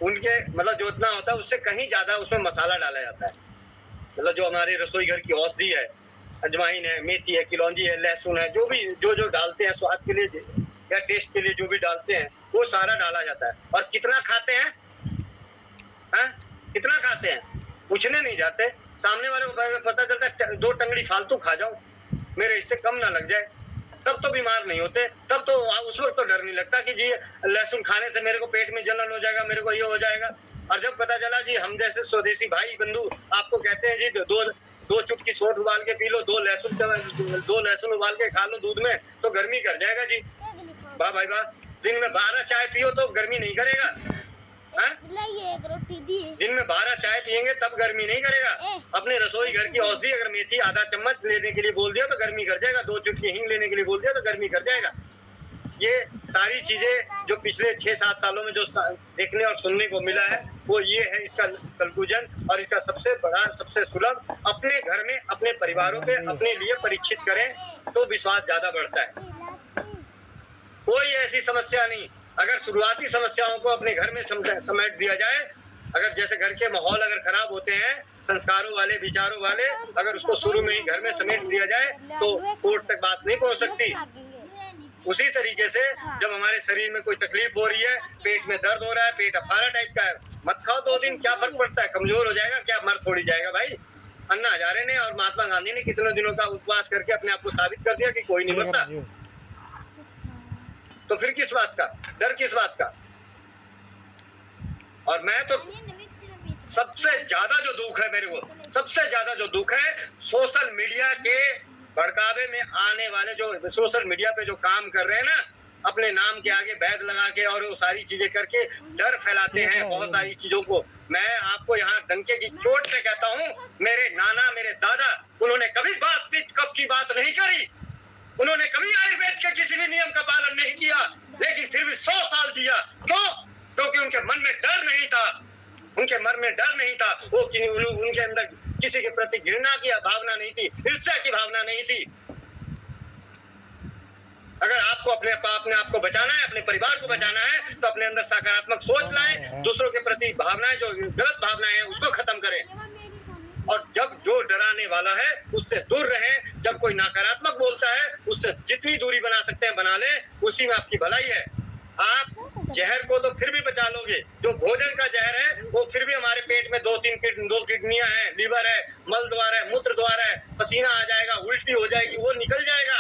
उनके मतलब जो इतना होता है उससे कहीं ज्यादा उसमें मसाला डाला जाता है। मतलब जो हमारे रसोई घर की औषधि है, अजवाइन है, मेथी है, किलौंजी है, लहसुन है, जो भी जो डालते हैं स्वाद के लिए या टेस्ट के लिए जो भी डालते हैं वो सारा डाला जाता है। और कितना खाते हैं, कितना खाते हैं, पूछने नहीं जाते। सामने वाले को पता चलता है 2 टंगड़ी फालतू खा जाऊं, मेरे इससे कम ना लग जाए, तब तो बीमार नहीं होते। तब तो उस वक्त तो डर नहीं लगता कि जी लहसुन खाने से मेरे को पेट में जलन हो जाएगा, मेरे को ये हो जाएगा। और जब पता चला जी हम जैसे स्वदेशी भाई बंधु आपको कहते हैं जी 2 चुटकी सोंठ उबाल के पी लो, 2 लहसुन उबाल के खा लो दूध में, तो गर्मी कर जाएगा जी। वाह भाई वाह। दिन में 12 चाय पियो तो गर्मी नहीं करेगा, दिन में 12 चाय पियेंगे तब गर्मी नहीं करेगा। अपने रसोई घर की औषधि अगर मेथी आधा चम्मच लेने के लिए बोल दिया तो गर्मी कर जाएगा, 2 चुटकी हींग लेने के लिए बोल दिया तो गर्मी कर जाएगा। ये सारी चीजें जो पिछले 6-7 सालों में जो देखने और सुनने को मिला है वो ये है इसका कंक्लूजन। और इसका सबसे बड़ा, सबसे सुलभ, अपने घर में अपने परिवारों पे अपने लिए परीक्षित करें तो विश्वास ज्यादा बढ़ता है। कोई ऐसी समस्या नहीं, अगर शुरुआती समस्याओं को अपने घर में समेट दिया जाए, अगर जैसे घर के माहौल अगर खराब होते हैं संस्कारों वाले, विचारों वाले, अगर उसको शुरू में ही घर में समेट दिया जाए तो कोर्ट तक बात नहीं पहुंच सकती। उसी तरीके से जब हमारे शरीर में कोई तकलीफ हो रही है, पेट में दर्द हो रहा है, पेट अफारा टाइप का है, मत खाओ 2 दिन, क्या फर्क पड़ता है, कमजोर हो जाएगा, क्या मर थोड़ी जाएगा भाई। अन्ना हजारे ने और महात्मा गांधी ने कितने दिनों का उपवास करके अपने आप को साबित कर दिया कि कोई नहीं मरता। तो फिर किस बात का डर, किस बात का। और मैं तो सबसे ज्यादा जो दुख है मेरे को, सबसे ज्यादा जो दुख है सोशल मीडिया के भड़कावे में आने वाले, जो सोशल मीडिया पे जो काम कर रहे हैं ना, अपने नाम के आगे बैद लगा के और वो सारी चीजें करके डर फैलाते हैं बहुत सारी चीजों को। मैं आपको यहाँ डंके की चोट पे कहता हूँ, मेरे नाना, मेरे दादा, उन्होंने कभी बात पित्त कफ की बात नहीं करी, उन्होंने कभी आयुर्वेद के किसी भी नियम का पालन नहीं किया, लेकिन फिर भी 100 साल जिया। क्यों? क्योंकि उनके मन में डर नहीं था, उनके मन में डर नहीं था, वो उनके अंदर किसी के प्रति घृणा की भावना नहीं थी, ईर्ष्या की भावना नहीं थी। अगर आपको अपने आप को बचाना है, अपने परिवार को बचाना है, तो अपने अंदर सकारात्मक सोच लाएं, दूसरों के प्रति भावनाएं, जो गलत भावनाएं हैं उसको खत्म करें। और जब जो डराने वाला है उससे दूर रहें, जब कोई नकारात्मक बोलता है उससे जितनी दूरी बना सकते हैं बना लें, उसी में आपकी भलाई है। आप जहर को तो फिर भी बचा लोगे, जो भोजन का जहर है वो फिर भी हमारे पेट में 2 किडनियां हैं, लीवर है, मल द्वार है, मूत्र द्वार है, पसीना आ जाएगा, उल्टी हो जाएगी, वो निकल जाएगा।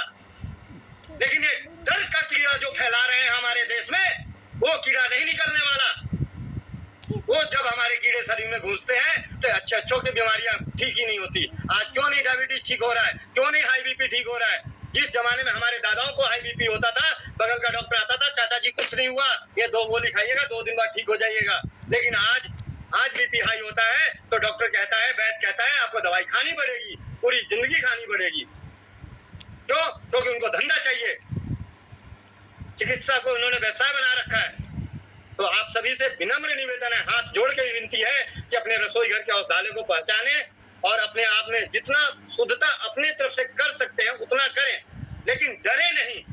लेकिन ये डर का कीड़ा जो फैला रहे हैं हमारे देश में, वो कीड़ा नहीं निकलने वाला। वो जब हमारे कीड़े शरीर में घुसते हैं तो अच्छों की बीमारियां ठीक ही नहीं होती। आज क्यों नहीं डायबिटीज ठीक हो रहा है, क्यों नहीं हाई बीपी ठीक हो रहा है? जिस जमाने में हमारे दादाओं को हाई बीपी होता था, बगल का डॉक्टर आता था, चाचा जी कुछ नहीं हुआ, ये 2 गोली खाइएगा, 2 दिन बाद ठीक हो जाइएगा। लेकिन आज बीपी हाई होता है तो डॉक्टर कहता है, वैद्य कहता है आपको दवाई खानी पड़ेगी, पूरी जिंदगी खानी पड़ेगी। क्यों? क्योंकि उनको धंधा चाहिए, चिकित्सा को उन्होंने व्यवसाय बना रखा है। तो आप सभी से विनम्र निवेदन है, हाथ जोड़ के विनती है कि अपने रसोई घर के औषधालय को पहचाने और अपने आप में जितना शुद्धता अपने तरफ से कर सकते हैं उतना करें, लेकिन डरे नहीं।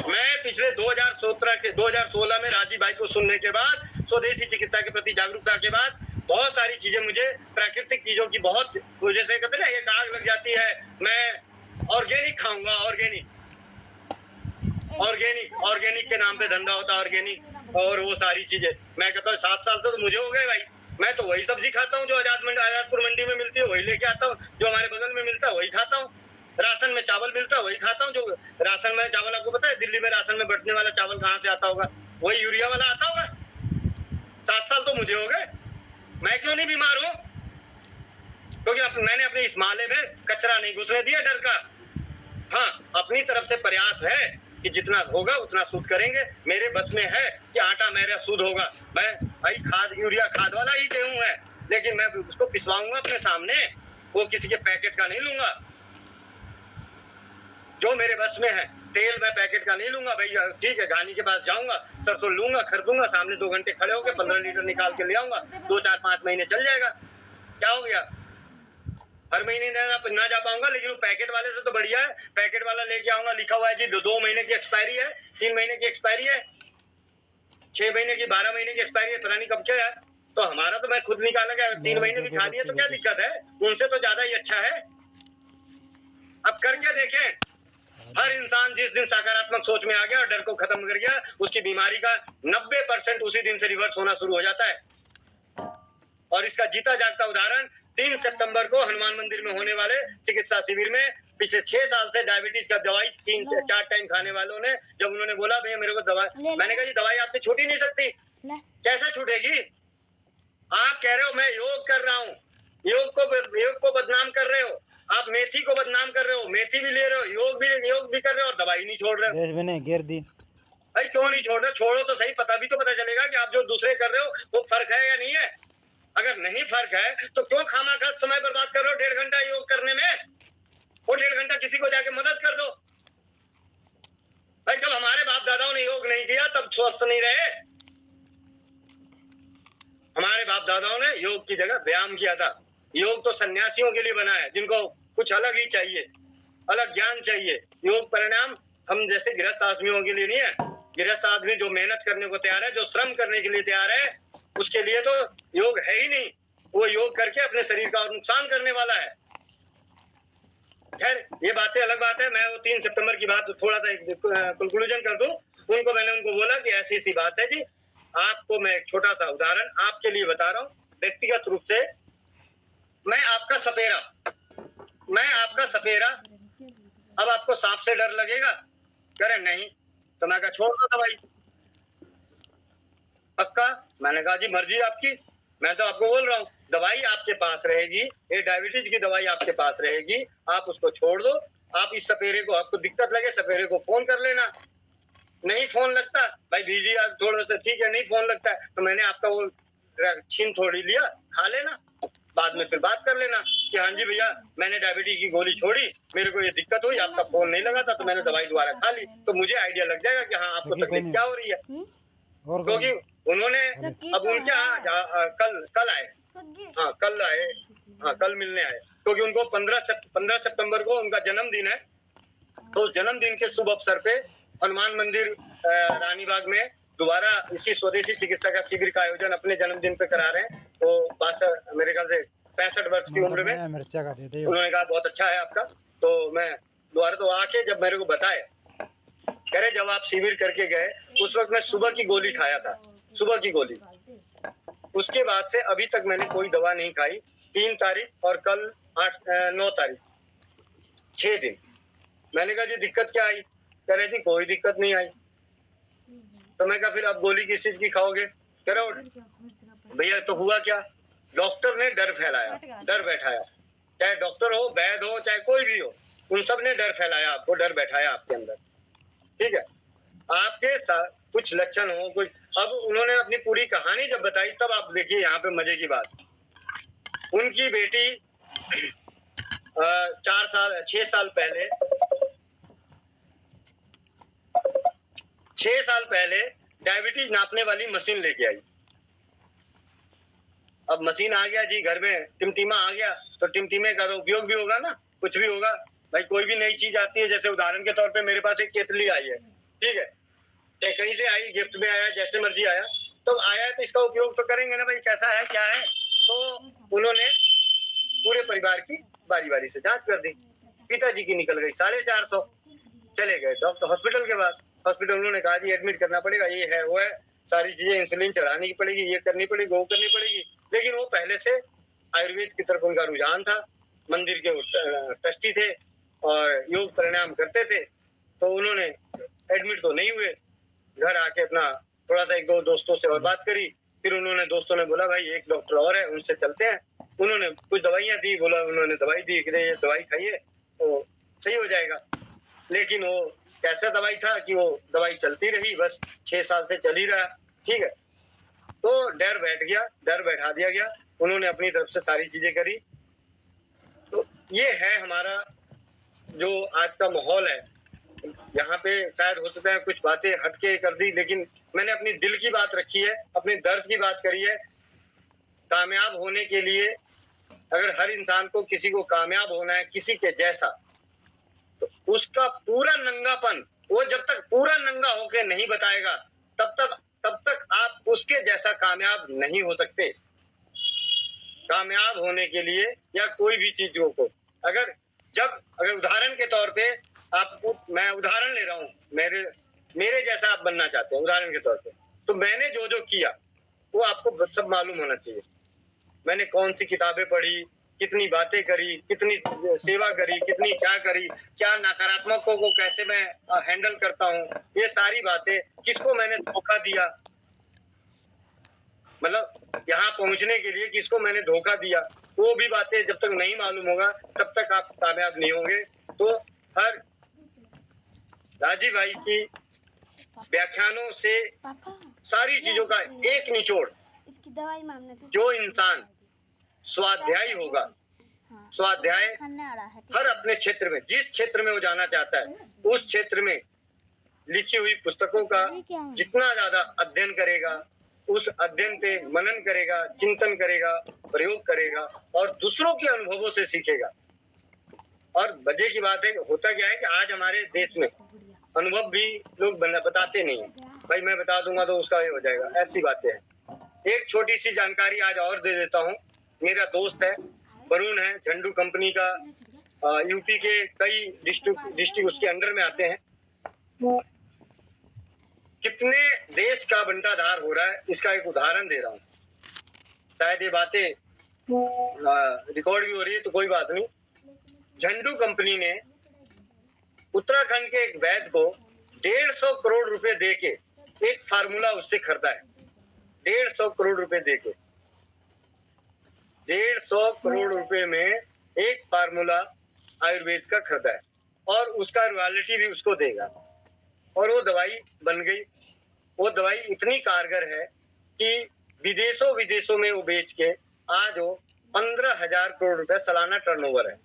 मैं पिछले 2016 में राजीव भाई को सुनने के बाद, स्वदेशी चिकित्सा के प्रति जागरूकता के बाद, बहुत सारी चीजें मुझे प्राकृतिक चीजों की बहुत, जैसे कहते हैं एक आग लग जाती है, मैं ऑर्गेनिक खाऊंगा, ऑर्गेनिक के नाम पे धंधा होता है, ऑर्गेनिक और वो सारी चीजें। मैं कहता हूँ 7 साल तो मुझे हो गए भाई, मैं तो वही सब्जी खाता हूँ जो आजादपुर मंडी में मिलती है, वही लेके आता हूँ, जो हमारे बगल में मिलता है वही खाता हूँ, राशन में चावल मिलता है वही खाता हूँ। जो राशन में चावल, आपको पता है दिल्ली में राशन में बटने वाला चावल कहाँ से आता होगा? वही यूरिया वाला आता होगा। 7 साल तो मुझे हो गए, मैं क्यों नहीं बीमार हूँ? क्योंकि मैंने अपने इस माले में कचरा नहीं घुसने दिया डर का। हाँ, अपनी तरफ से प्रयास है कि जितना होगा उतना शुद्ध करेंगे। मेरे बस में है कि आटा मेरा शुद्ध होगा, मैं भाई यूरिया खाद वाला ही गेहूं है, लेकिन मैं उसको पिसवाऊंगा अपने सामने, वो किसी के पैकेट का नहीं लूंगा। जो मेरे बस में है, तेल मैं पैकेट का नहीं लूंगा भाई। ठीक है, घानी के पास जाऊंगा, सरसों लूंगा, खरीदूंगा, सामने 2 घंटे खड़े होकर 15 लीटर निकाल के ले आऊंगा, 2, 4, 5 महीने चल जाएगा। क्या हो गया? हर महीने ना जा पाऊंगा, लेकिन वो पैकेट वाले से तो बढ़िया है। पैकेट वाला लेके आऊंगा, लिखा हुआ है जी 2 महीने की एक्सपायरी है, 3 महीने की एक्सपायरी है, 6 महीने की, 12 महीने की एक्सपायरी है, पता नहीं कब क्या है। तो हमारा तो मैं खुद निकाला गया, 3 महीने भी खा लिया तो क्या दिक्कत है? उनसे तो ज्यादा ही अच्छा है। अब करके देखें, हर इंसान जिस दिन सकारात्मक सोच में आ गया और डर को खत्म कर गया, उसकी बीमारी का 90% उसी दिन से रिवर्स होना शुरू हो जाता है। और इसका जीता जागता उदाहरण 3 सितंबर को हनुमान मंदिर में होने वाले चिकित्सा शिविर में पिछले 6 साल से डायबिटीज का दवाई 3 से 4 टाइम खाने वालों ने, जब उन्होंने बोला भैया मेरे को दवाई, मैंने कहा जी दवाई आपकी छूट ही नहीं सकती। कैसे छूटेगी? आप कह रहे हो मैं योग कर रहा हूँ, योग को बदनाम कर रहे हो, आप मेथी को बदनाम कर रहे हो, मेथी भी ले रहे हो, योग भी कर रहे हो और दवाई नहीं छोड़ रहे हो। भाई क्यों नहीं छोड़ रहे? छोड़ो तो सही, पता चलेगा कि आप जो दूसरे कर रहे हो वो फर्क है या नहीं है। अगर नहीं फर्क है तो क्यों खामाखा समय बर्बाद कर रहे हो 1.5 घंटा योग करने में? वो 1.5 घंटा किसी को जाके मदद कर दो भाई। जब हमारे बाप दादाओं ने योग नहीं किया तब स्वस्थ नहीं रहे। हमारे बाप दादाओं ने योग की जगह व्यायाम किया था। योग तो सन्यासियों के लिए बना है, जिनको कुछ अलग ही चाहिए, अलग ज्ञान चाहिए। योग परिणाम हम जैसे गृहस्थ आदमियों के लिए नहीं है। गृहस्थ आदमी जो मेहनत करने को तैयार है, जो श्रम करने के लिए तैयार है, उसके लिए तो योग है ही नहीं। वो योग करके अपने शरीर का नुकसान करने वाला है। खैर ये बातें अलग बात है। मैं वो 3 सितंबर की बात थोड़ा सा कंक्लूजन कर दूं। मैंने उनको बोला कि ऐसी सी बात है जी, आपको मैं एक छोटा सा उदाहरण आपके लिए बता रहा हूँ। व्यक्तिगत रूप से मैं आपका सपेरा, अब आपको सांप से डर लगेगा? कह रहे नहीं। तो मैं कहा छोड़ दो दवाई। पक्का? मैंने कहा जी मर्जी आपकी, मैं तो आपको बोल रहा हूँ दवाई आपके पास रहेगी, ये डायबिटीज की दवाई आपके पास रहेगी, आप उसको छोड़ दो। आप इस सपेरे को, आपको दिक्कत लगे सपेरे को फोन कर लेना। नहीं फोन लगता भाई बीजी आज थोड़ा सा, ठीक है नहीं फोन लगता है तो मैंने आपका वो छीन थोड़ी लिया, खा लेना, बाद में फिर बात कर लेना कि हाँ जी भैया मैंने डायबिटीज की गोली छोड़ी, मेरे को ये दिक्कत हुई, आपका फोन नहीं लगा था तो मैंने दवाई दोबारा खा ली, तो मुझे आइडिया लग जाएगा कि हाँ आपको तकलीफ क्या हो रही है। क्योंकि उन्होंने अब उनके यहाँ कल आए, कल मिलने आए, क्योंकि उनको 15 सितंबर को उनका जन्मदिन है। तो उस जन्मदिन के शुभ अवसर पे हनुमान मंदिर रानीबाग में दोबारा इसी स्वदेशी चिकित्सा का शिविर का आयोजन अपने जन्मदिन पे करा रहे हैं। तो 62 मेरे ख्याल से 65 वर्ष की उम्र में उन्होंने कहा बहुत अच्छा है आपका। तो मैं दोबारा तो आके जब मेरे को बताए, कह रहे जब आप शिविर करके गए उस वक्त मैं सुबह की गोली खाया था, सुबह की गोली, उसके बाद से अभी तक मैंने कोई दवा नहीं खाई। 3 तारीख और कल 9 तारीख, 6 दिन। मैंने कहा जी दिक्कत क्या आई? कह रहे जी कोई दिक्कत नहीं आई। तो मैं कहा फिर आप गोली किस चीज की खाओगे? कह रहे भैया तो हुआ क्या, डॉक्टर ने डर फैलाया, डर बैठाया, चाहे डॉक्टर हो, वैद हो, चाहे कोई भी हो, उन सब ने डर फैलाया, आपको डर बैठाया आपके अंदर। ठीक है, आपके साथ कुछ लक्षण हो कुछ। अब उन्होंने अपनी पूरी कहानी जब बताई तब आप देखिए यहाँ पे मजे की बात, उनकी बेटी 6 साल पहले डायबिटीज नापने वाली मशीन लेके आई। अब मशीन आ गया जी घर में, टिमटिमा आ गया, तो टिमटिमे का तो उपयोग भी होगा ना, कुछ भी होगा भाई। कोई भी नई चीज आती है, जैसे उदाहरण के तौर पे मेरे पास एक केतली आई है, ठीक है, चाहे कहीं से आई, गिफ्ट में आया, जैसे मर्जी आया, तो आया तो इसका उपयोग तो करेंगे ना भाई, कैसा है क्या है। तो उन्होंने पूरे परिवार की बारी बारी से जांच कर दी। पिताजी की निकल गई 450, चले गए डॉक्टर हॉस्पिटल के बाद, हॉस्पिटल उन्होंने कहा जी एडमिट करना पड़ेगा, ये है वो है, सारी चीजें इंसुलिन चढ़ानी पड़ेगी, ये करनी पड़ेगी, वो करनी पड़ेगी। लेकिन वो पहले से आयुर्वेद की तरफ उनका रुझान था, मंदिर के ट्रस्टी थे और योग प्राणायाम करते थे, तो उन्होंने एडमिट तो नहीं हुए। घर आके अपना थोड़ा सा 1-2 दोस्तों से और बात करी, फिर उन्होंने दोस्तों ने बोला भाई एक डॉक्टर और है उनसे चलते हैं। उन्होंने कुछ दवाइयां दी, बोला उन्होंने दवाई दी कि ये दवाई खाइए तो सही हो जाएगा। लेकिन वो कैसा दवाई था कि वो दवाई चलती रही, बस 6 साल से चल ही रहा, ठीक है। तो डर बैठ गया, डर बैठा दिया गया, उन्होंने अपनी तरफ से सारी चीजें करी। तो ये है हमारा जो आज का माहौल है। यहाँ पे शायद हो सकता है कुछ बातें हटके कर दी, लेकिन मैंने अपनी दिल की बात रखी है, अपने दर्द की बात करी है। कामयाब होने के लिए अगर हर इंसान को, किसी को कामयाब होना है किसी के जैसा, तो उसका पूरा नंगापन, वो जब तक पूरा नंगा होके नहीं बताएगा तब तक आप उसके जैसा कामयाब नहीं हो सकते। कामयाब होने के लिए या कोई भी चीजों को अगर उदाहरण के तौर पे आपको मैं उदाहरण ले रहा हूँ, मेरे जैसा आप बनना चाहते हैं उदाहरण के तौर पे, तो मैंने जो जो किया वो आपको सब मालूम होना चाहिए। मैंने कौन सी किताबें पढ़ी, कितनी बातें करी, कितनी सेवा करी, कितनी क्या करी, क्या नकारात्मकों को कैसे मैं हैंडल करता हूँ, ये सारी बातें, किसको मैंने धोखा दिया, मतलब यहाँ पहुंचने के लिए किसको मैंने धोखा दिया, वो भी बातें जब तक नहीं मालूम होगा तब तक आप कामयाब नहीं होंगे। तो हर राजीव भाई की व्याख्यानों से सारी चीजों का एक निचोड़, जो इंसान स्वाध्यायी होगा, स्वाध्याय हर अपने क्षेत्र में, जिस क्षेत्र में वो जाना चाहता है उस क्षेत्र में लिखी हुई पुस्तकों का जितना ज्यादा अध्ययन करेगा, उस अध्ययन पे मनन करेगा, चिंतन करेगा, प्रयोग करेगा और दूसरों के अनुभवों से सीखेगा। और मजे की बात है, होता क्या है कि आज हमारे देश में अनुभव भी लोग बताते नहीं है, भाई मैं बता दूंगा तो उसका ये हो जाएगा, ऐसी बातें हैं। एक छोटी सी जानकारी आज और दे देता हूँ। मेरा दोस्त है, वरुण है, झंडू कंपनी का यूपी के कई डिस्ट्रिक्ट उसके अंडर में आते हैं। कितने देश का बंटाधार हो रहा है, इसका एक उदाहरण दे रहा हूँ। शायद ये बातें रिकॉर्ड भी हो रही है तो कोई बात नहीं। झंडू कंपनी ने उत्तराखंड के एक वैद्य को 150 करोड़ रुपए देके एक फार्मूला उससे खरीदा है। 150 करोड़ रुपए देके 150 करोड़ रुपए में एक फार्मूला आयुर्वेद का खरीदा है और उसका रॉयल्टी भी उसको देगा और वो दवाई बन गई। वो दवाई इतनी कारगर है कि विदेशों में वो बेच के आज वो 15,000 करोड़ रुपए सालाना टर्नओवर है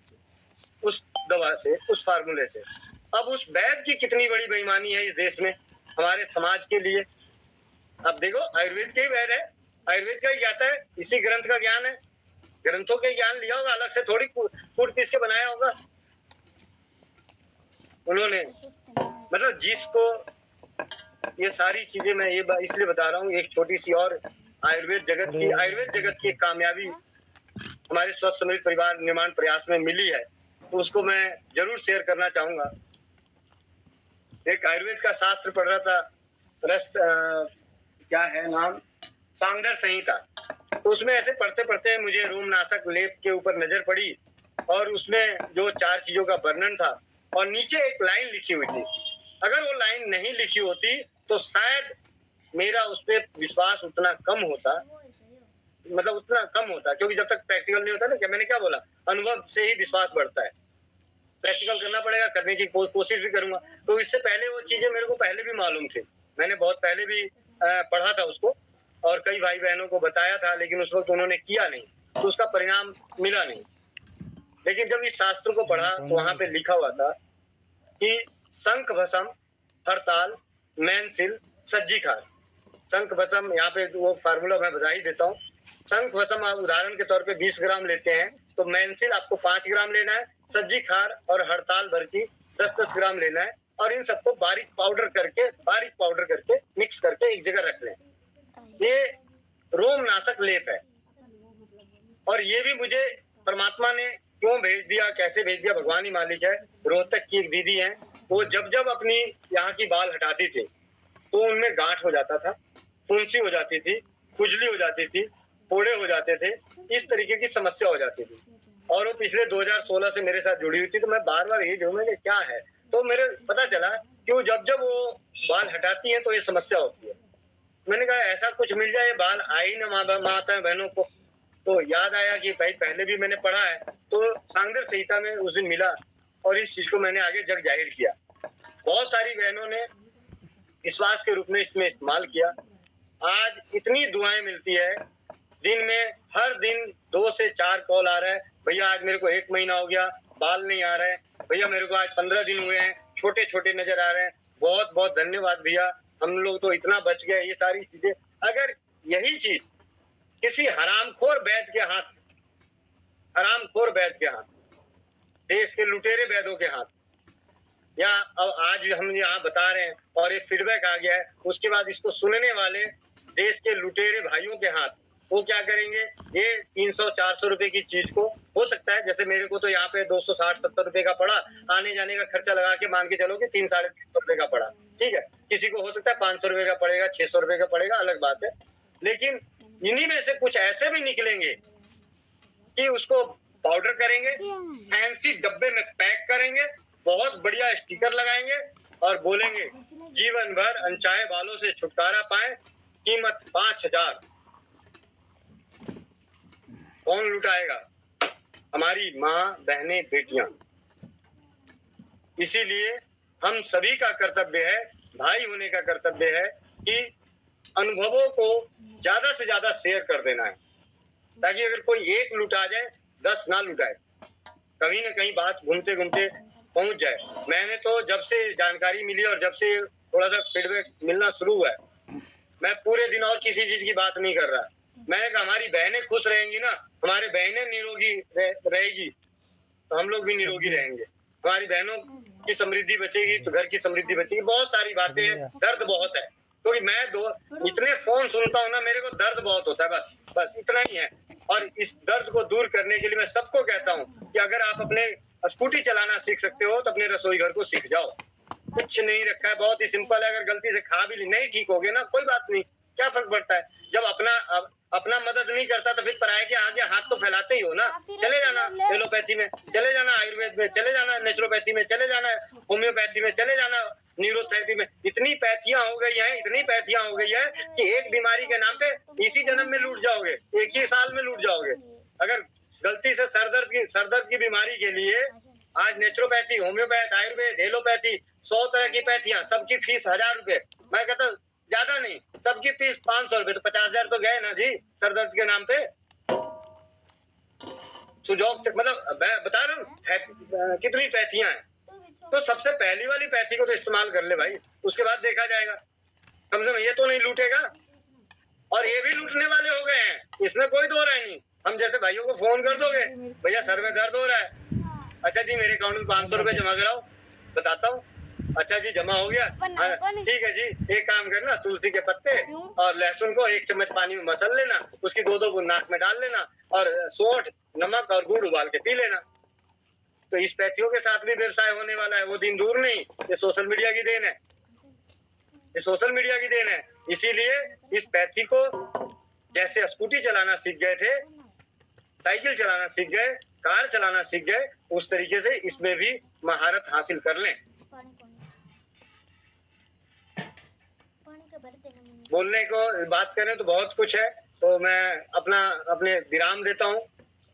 उस दवा से, उस फार्मूले से। अब उस वैद्य की कितनी बड़ी बेईमानी है इस देश में हमारे समाज के लिए। अब देखो आयुर्वेद के ही वैद्य है, आयुर्वेद का ही ज्ञाता है, इसी ग्रंथ का ज्ञान है, ग्रंथों के ज्ञान लिया होगा, अलग से थोड़ी कूट पीस के बनाया होगा उन्होंने। मतलब जिसको ये सारी चीजें मैं ये इसलिए बता रहा हूँ, एक छोटी सी और आयुर्वेद जगत की कामयाबी हमारे स्वस्थ समृद्ध परिवार निर्माण प्रयास में मिली है तो उसको मैं जरूर शेयर करना चाहूंगा। एक आयुर्वेद का शास्त्र पढ़ रहा था, क्या है नाम, सांगधर संहिता। तो उसमें ऐसे पढ़ते पढ़ते मुझे रोमनाशक लेप के ऊपर नजर पड़ी और उसमें जो 4 चीजों का वर्णन था और नीचे एक लाइन लिखी हुई थी। अगर वो लाइन नहीं लिखी होती तो शायद मेरा उस पर विश्वास उतना कम होता, मतलब उतना कम होता, क्योंकि जब तक प्रैक्टिकल नहीं होता ना, क्या मैंने क्या बोला, अनुभव से ही विश्वास बढ़ता है। प्रैक्टिकल करना पड़ेगा, करने की कोशिश भी करूंगा। तो इससे पहले वो चीजें मेरे को पहले भी मालूम थी, मैंने बहुत पहले भी पढ़ा था उसको और कई भाई बहनों को बताया था, लेकिन उस वक्त उन्होंने किया नहीं तो उसका परिणाम मिला नहीं। लेकिन जब इस शास्त्र को पढ़ा तो वहां पे लिखा हुआ था कि शंख भस्म, हड़ताल, मैनसिल, सज्जी खार। शंख भस्म, यहाँ पे वो फार्मूला मैं बता ही देता हूँ। शंख भस्म आप उदाहरण के तौर पे 20 ग्राम लेते हैं तो मैनसिल आपको 5 ग्राम लेना है, सज्जी खार और हड़ताल भर की 10-10 ग्राम लेना है और इन सबको बारीक पाउडर करके मिक्स करके एक जगह रख लें। ये रोमनाशक लेप है और ये भी मुझे परमात्मा ने क्यों भेज दिया, कैसे भेज दिया, भगवान ही मालिक है। रोहतक की एक दीदी है, वो जब अपनी यहाँ की बाल हटाती थी तो उनमें गांठ हो जाता था, फुंसी हो जाती थी, खुजली हो जाती थी, फोड़े हो जाते थे, इस तरीके की समस्या हो जाती थी। और वो पिछले 2016 से मेरे साथ जुड़ी हुई थी तो मैं बार बार यही ढूंढूंगा कि क्या है, तो मेरे पता चला कि वो जब वो बाल हटाती हैं तो ये समस्या होती है। मैंने कहा ऐसा कुछ मिल जाए, बाल आई ना माता बहनों को। तो याद आया कि भाई पहले भी मैंने पढ़ा है, तो सांगधर संहिता में उस दिन मिला और इस चीज को मैंने आगे जग जाहिर किया। बहुत सारी बहनों ने विश्वास के रूप में इसमें इस्तेमाल किया। आज इतनी दुआएं मिलती है, दिन में हर दिन 2 से 4 कॉल आ रहा है, भैया आज मेरे को 1 महीना हो गया, बाल नहीं आ रहे हैं, भैया मेरे को आज 15 दिन हुए हैं, छोटे छोटे नजर आ रहे हैं, बहुत बहुत धन्यवाद भैया, हम लोग तो इतना बच गए। ये सारी चीजें अगर यही चीज किसी हरामखोर वैद्य के हाथ, देश के लुटेरे वैद्यों के हाथ, या अब आज हम यहाँ बता रहे हैं और एक फीडबैक आ गया है, उसके बाद इसको सुनने वाले देश के लुटेरे भाइयों के हाथ, वो क्या करेंगे, ये 300-400 रुपए की चीज को, हो सकता है जैसे मेरे को तो यहाँ पे 260-70 रुपए का पड़ा, आने जाने का खर्चा लगा के मान के चलो कि 300-350 रुपए का पड़ा, ठीक है। किसी को हो सकता है 500 रुपए का पड़ेगा, 600 रुपए का पड़ेगा, अलग बात है। लेकिन इन्हीं में से कुछ ऐसे भी निकलेंगे कि उसको पाउडर करेंगे, फैंसी डब्बे में पैक करेंगे, बहुत बढ़िया स्टिकर लगाएंगे और बोलेंगे जीवन भर अनचाहे बालों से छुटकारा पाए, कीमत 5,000। कौन लुटाएगा? हमारी माँ, बहनें, बेटियां। इसीलिए हम सभी का कर्तव्य है, भाई होने का कर्तव्य है कि अनुभवों को ज्यादा से ज्यादा शेयर कर देना है, ताकि अगर कोई एक लुटा जाए 10 ना लुटाए, कहीं ना कहीं बात घूमते घूमते पहुंच जाए। मैंने तो जब से जानकारी मिली और जब से थोड़ा सा फीडबैक मिलना शुरू हुआ है, मैं पूरे दिन और किसी चीज की बात नहीं कर रहा। मैंने कहा हमारी बहनें खुश रहेंगी ना, हमारे बहनें निरोगी रहेगी तो हम लोग भी निरोगी रहेंगे, हमारी बहनों की समृद्धि बचेगी तो घर की समृद्धि बचेगी। बहुत सारी बातें हैं, दर्द बहुत है, क्योंकि मैं इतने फोन सुनता हूँ ना, मेरे को दर्द बहुत होता है, बस इतना ही है। और इस दर्द को दूर करने के लिए मैं सबको कहता हूँ कि अगर आप अपने स्कूटी चलाना सीख सकते हो तो अपने रसोई घर को सीख जाओ। कुछ नहीं रखा है, बहुत ही सिंपल है। अगर गलती से खा भी नहीं ठीक हो गए ना, कोई बात नहीं, क्या फर्क पड़ता है। जब अपना मदद नहीं करता तो फिर पराये के आगे हाथ तो फैलाते ही हो ना। चले जाना एलोपैथी में, चले जाना आयुर्वेद में, चले जाना नेचुरोपैथी में, चले जाना होम्योपैथी में, चले जाना न्यूरोथेरेपी में। इतनी पैथियां हो गई हैं, इतनी पैथियां हो गई है कि एक बीमारी के नाम पे इसी जन्म में लूट जाओगे, एक ही साल में लूट जाओगे। अगर गलती से सरदर्द की बीमारी के लिए आज नेचुरोपैथी, होम्योपैथ, आयुर्वेद, एलोपैथी, 100 तरह की पैथियां, सबकी फीस 1000 रुपए। मैं कहता हूँ ज्यादा नहीं, सबकी फीस 500 रुपए, तो 50,000 तो गए ना जी सरदर्द के नाम पे। सुजोग मतलब मैं बता रहा हूँ कितनी पैथियां हैं। तो सबसे पहली वाली पैथी को तो इस्तेमाल कर ले भाई, उसके बाद देखा जाएगा। कम से कम ये तो नहीं लूटेगा, और ये भी लूटने वाले हो गए हैं, इसमें कोई दो राय नहीं। हम जैसे भाइयों को फोन कर दोगे, भैया सर में दर्द हो रहा है, अच्छा जी मेरे अकाउंट में 500 रुपए जमा कराओ, बताता हूँ। अच्छा जी जमा हो गया, ठीक है जी, एक काम करना, तुलसी के पत्ते और लहसुन को 1 चम्मच पानी में मसल लेना, उसकी 2-2 बूंद नाक में डाल लेना, और सौंठ, नमक और गुड़ उबाल के पी लेना। तो इस पैथियों के साथ भी व्यवसाय होने वाला है, वो दिन दूर नहीं। ये सोशल मीडिया की देन है, ये सोशल मीडिया की देन है। इसीलिए इस पैथी को जैसे स्कूटी चलाना सीख गए थे, साइकिल चलाना सीख गए, कार चलाना सीख गए, उस तरीके से इसमें भी महारत हासिल कर लें। बोलने को बात करें तो बहुत कुछ है, तो मैं अपने विराम देता हूँ,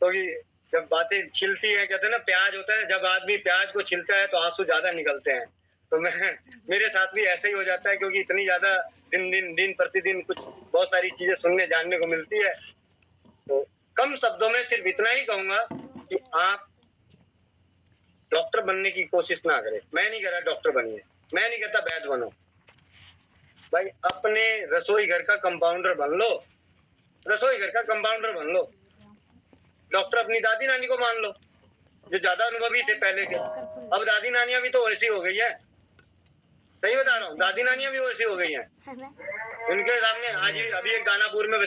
क्योंकि जब बातें छिलती है, कहते हैं ना प्याज होता है, जब आदमी प्याज को छिलता है तो आंसू ज्यादा निकलते हैं। तो मेरे साथ भी ऐसे ही हो जाता है, क्योंकि इतनी ज्यादा दिन प्रतिदिन कुछ बहुत सारी चीजें सुनने जानने को मिलती है। तो कम शब्दों में सिर्फ इतना ही कहूंगा कि आप डॉक्टर बनने की कोशिश ना करें। मैं नहीं कह रहा डॉक्टर बनिए, मैं नहीं कहता वैद्य बनो भाई, अपने रसोई घर का कंपाउंडर बन लो, रसोई घर का कंपाउंडर बन लो। डॉक्टर अपनी दादी नानी को मान लो, जो ज्यादा अनुभवी थे पहले के। अब दादी नानियां भी तो वैसी हो गई है, सही बता रहा हूँ, दादी नानियां भी वैसी हो गई हैं। उनके सामने आज अभी एक दानापुर में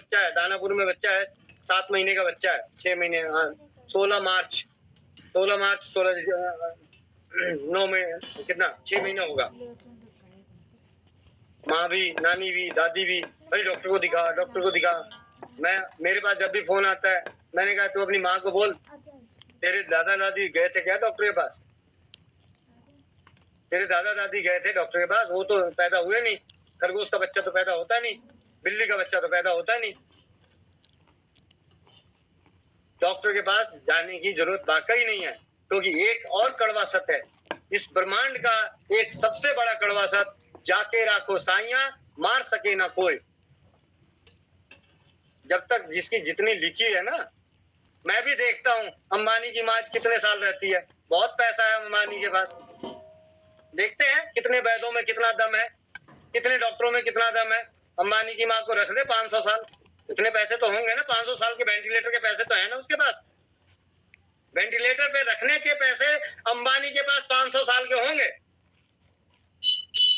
बच्चा है, 7 महीने का बच्चा है, 6 महीने, हाँ 16 मार्च 9 में कितना 6 महीना होगा। माँ भी, नानी भी, दादी भी, भाई डॉक्टर को दिखा। मेरे पास जब भी फोन आता है, मैंने कहा तू अपनी माँ को बोल, तेरे दादा दादी गए थे क्या डॉक्टर के पास? तेरे दादा दादी गए थे डॉक्टर के पास, वो तो पैदा हुए नहीं। खरगोश का बच्चा तो पैदा होता नहीं, बिल्ली का बच्चा तो पैदा होता नहीं। डॉक्टर के पास जाने की जरूरत वाकई नहीं है, क्योंकि एक और कड़वा सत्य है इस ब्रह्मांड का, एक सबसे बड़ा कड़वा सत्य, जाके राखो साइयां, मार सके ना कोई। जब तक जिसकी जितनी लिखी है ना, मैं भी देखता हूँ अंबानी की माँ कितने साल रहती है, बहुत पैसा है अंबानी के पास। देखते हैं कितने वैद्यों में कितना दम है, कितने डॉक्टरों में कितना दम है। अंबानी की माँ को रख दे 500 साल, इतने पैसे तो होंगे ना, 500 साल के वेंटिलेटर के पैसे तो है ना उसके पास। वेंटिलेटर पे रखने के पैसे अंबानी के पास 500 साल के होंगे,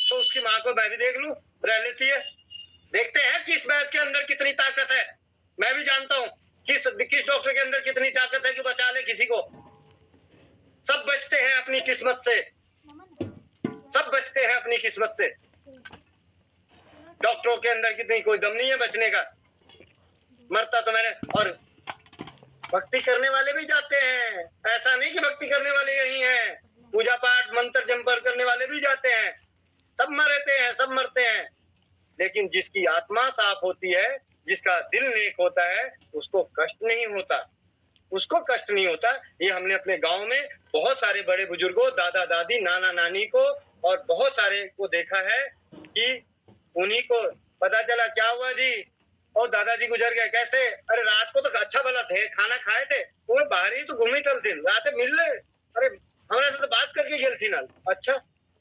तो उसकी माँ को मैं भी देख लूं, रह लेती है। देखते हैं किस वैद्य के अंदर कितनी ताकत है। मैं भी जानता हूँ किस डॉक्टर के अंदर कितनी ताकत है कि बचा ले किसी को। सब बचते हैं अपनी किस्मत से, सब बचते हैं अपनी किस्मत से। डॉक्टरों के अंदर कितनी कोई दम नहीं है बचने का, मरता तो मैंने। और भक्ति करने वाले भी जाते हैं, ऐसा नहीं कि भक्ति करने वाले यही हैं, पूजा पाठ मंत्र जंपर करने वाले भी जाते हैं। सब मरते हैं, सब मरते हैं, लेकिन जिसकी आत्मा साफ होती है, जिसका दिल नेक होता है, उसको कष्ट नहीं होता, उसको कष्ट नहीं होता। ये हमने अपने गांव में बहुत सारे बड़े बुजुर्गों, दादा दादी, नाना नानी को और बहुत सारे को देखा है कि उन्हीं को पता चला क्या हुआ जी, और दादाजी गुजर गए कैसे? अरे रात को तो अच्छा भला थे, खाना खाए थे, वो बाहर ही तो घूमी चलते, रात मिल रहे, अरे हमारे से तो बात करके चलती ना। अच्छा,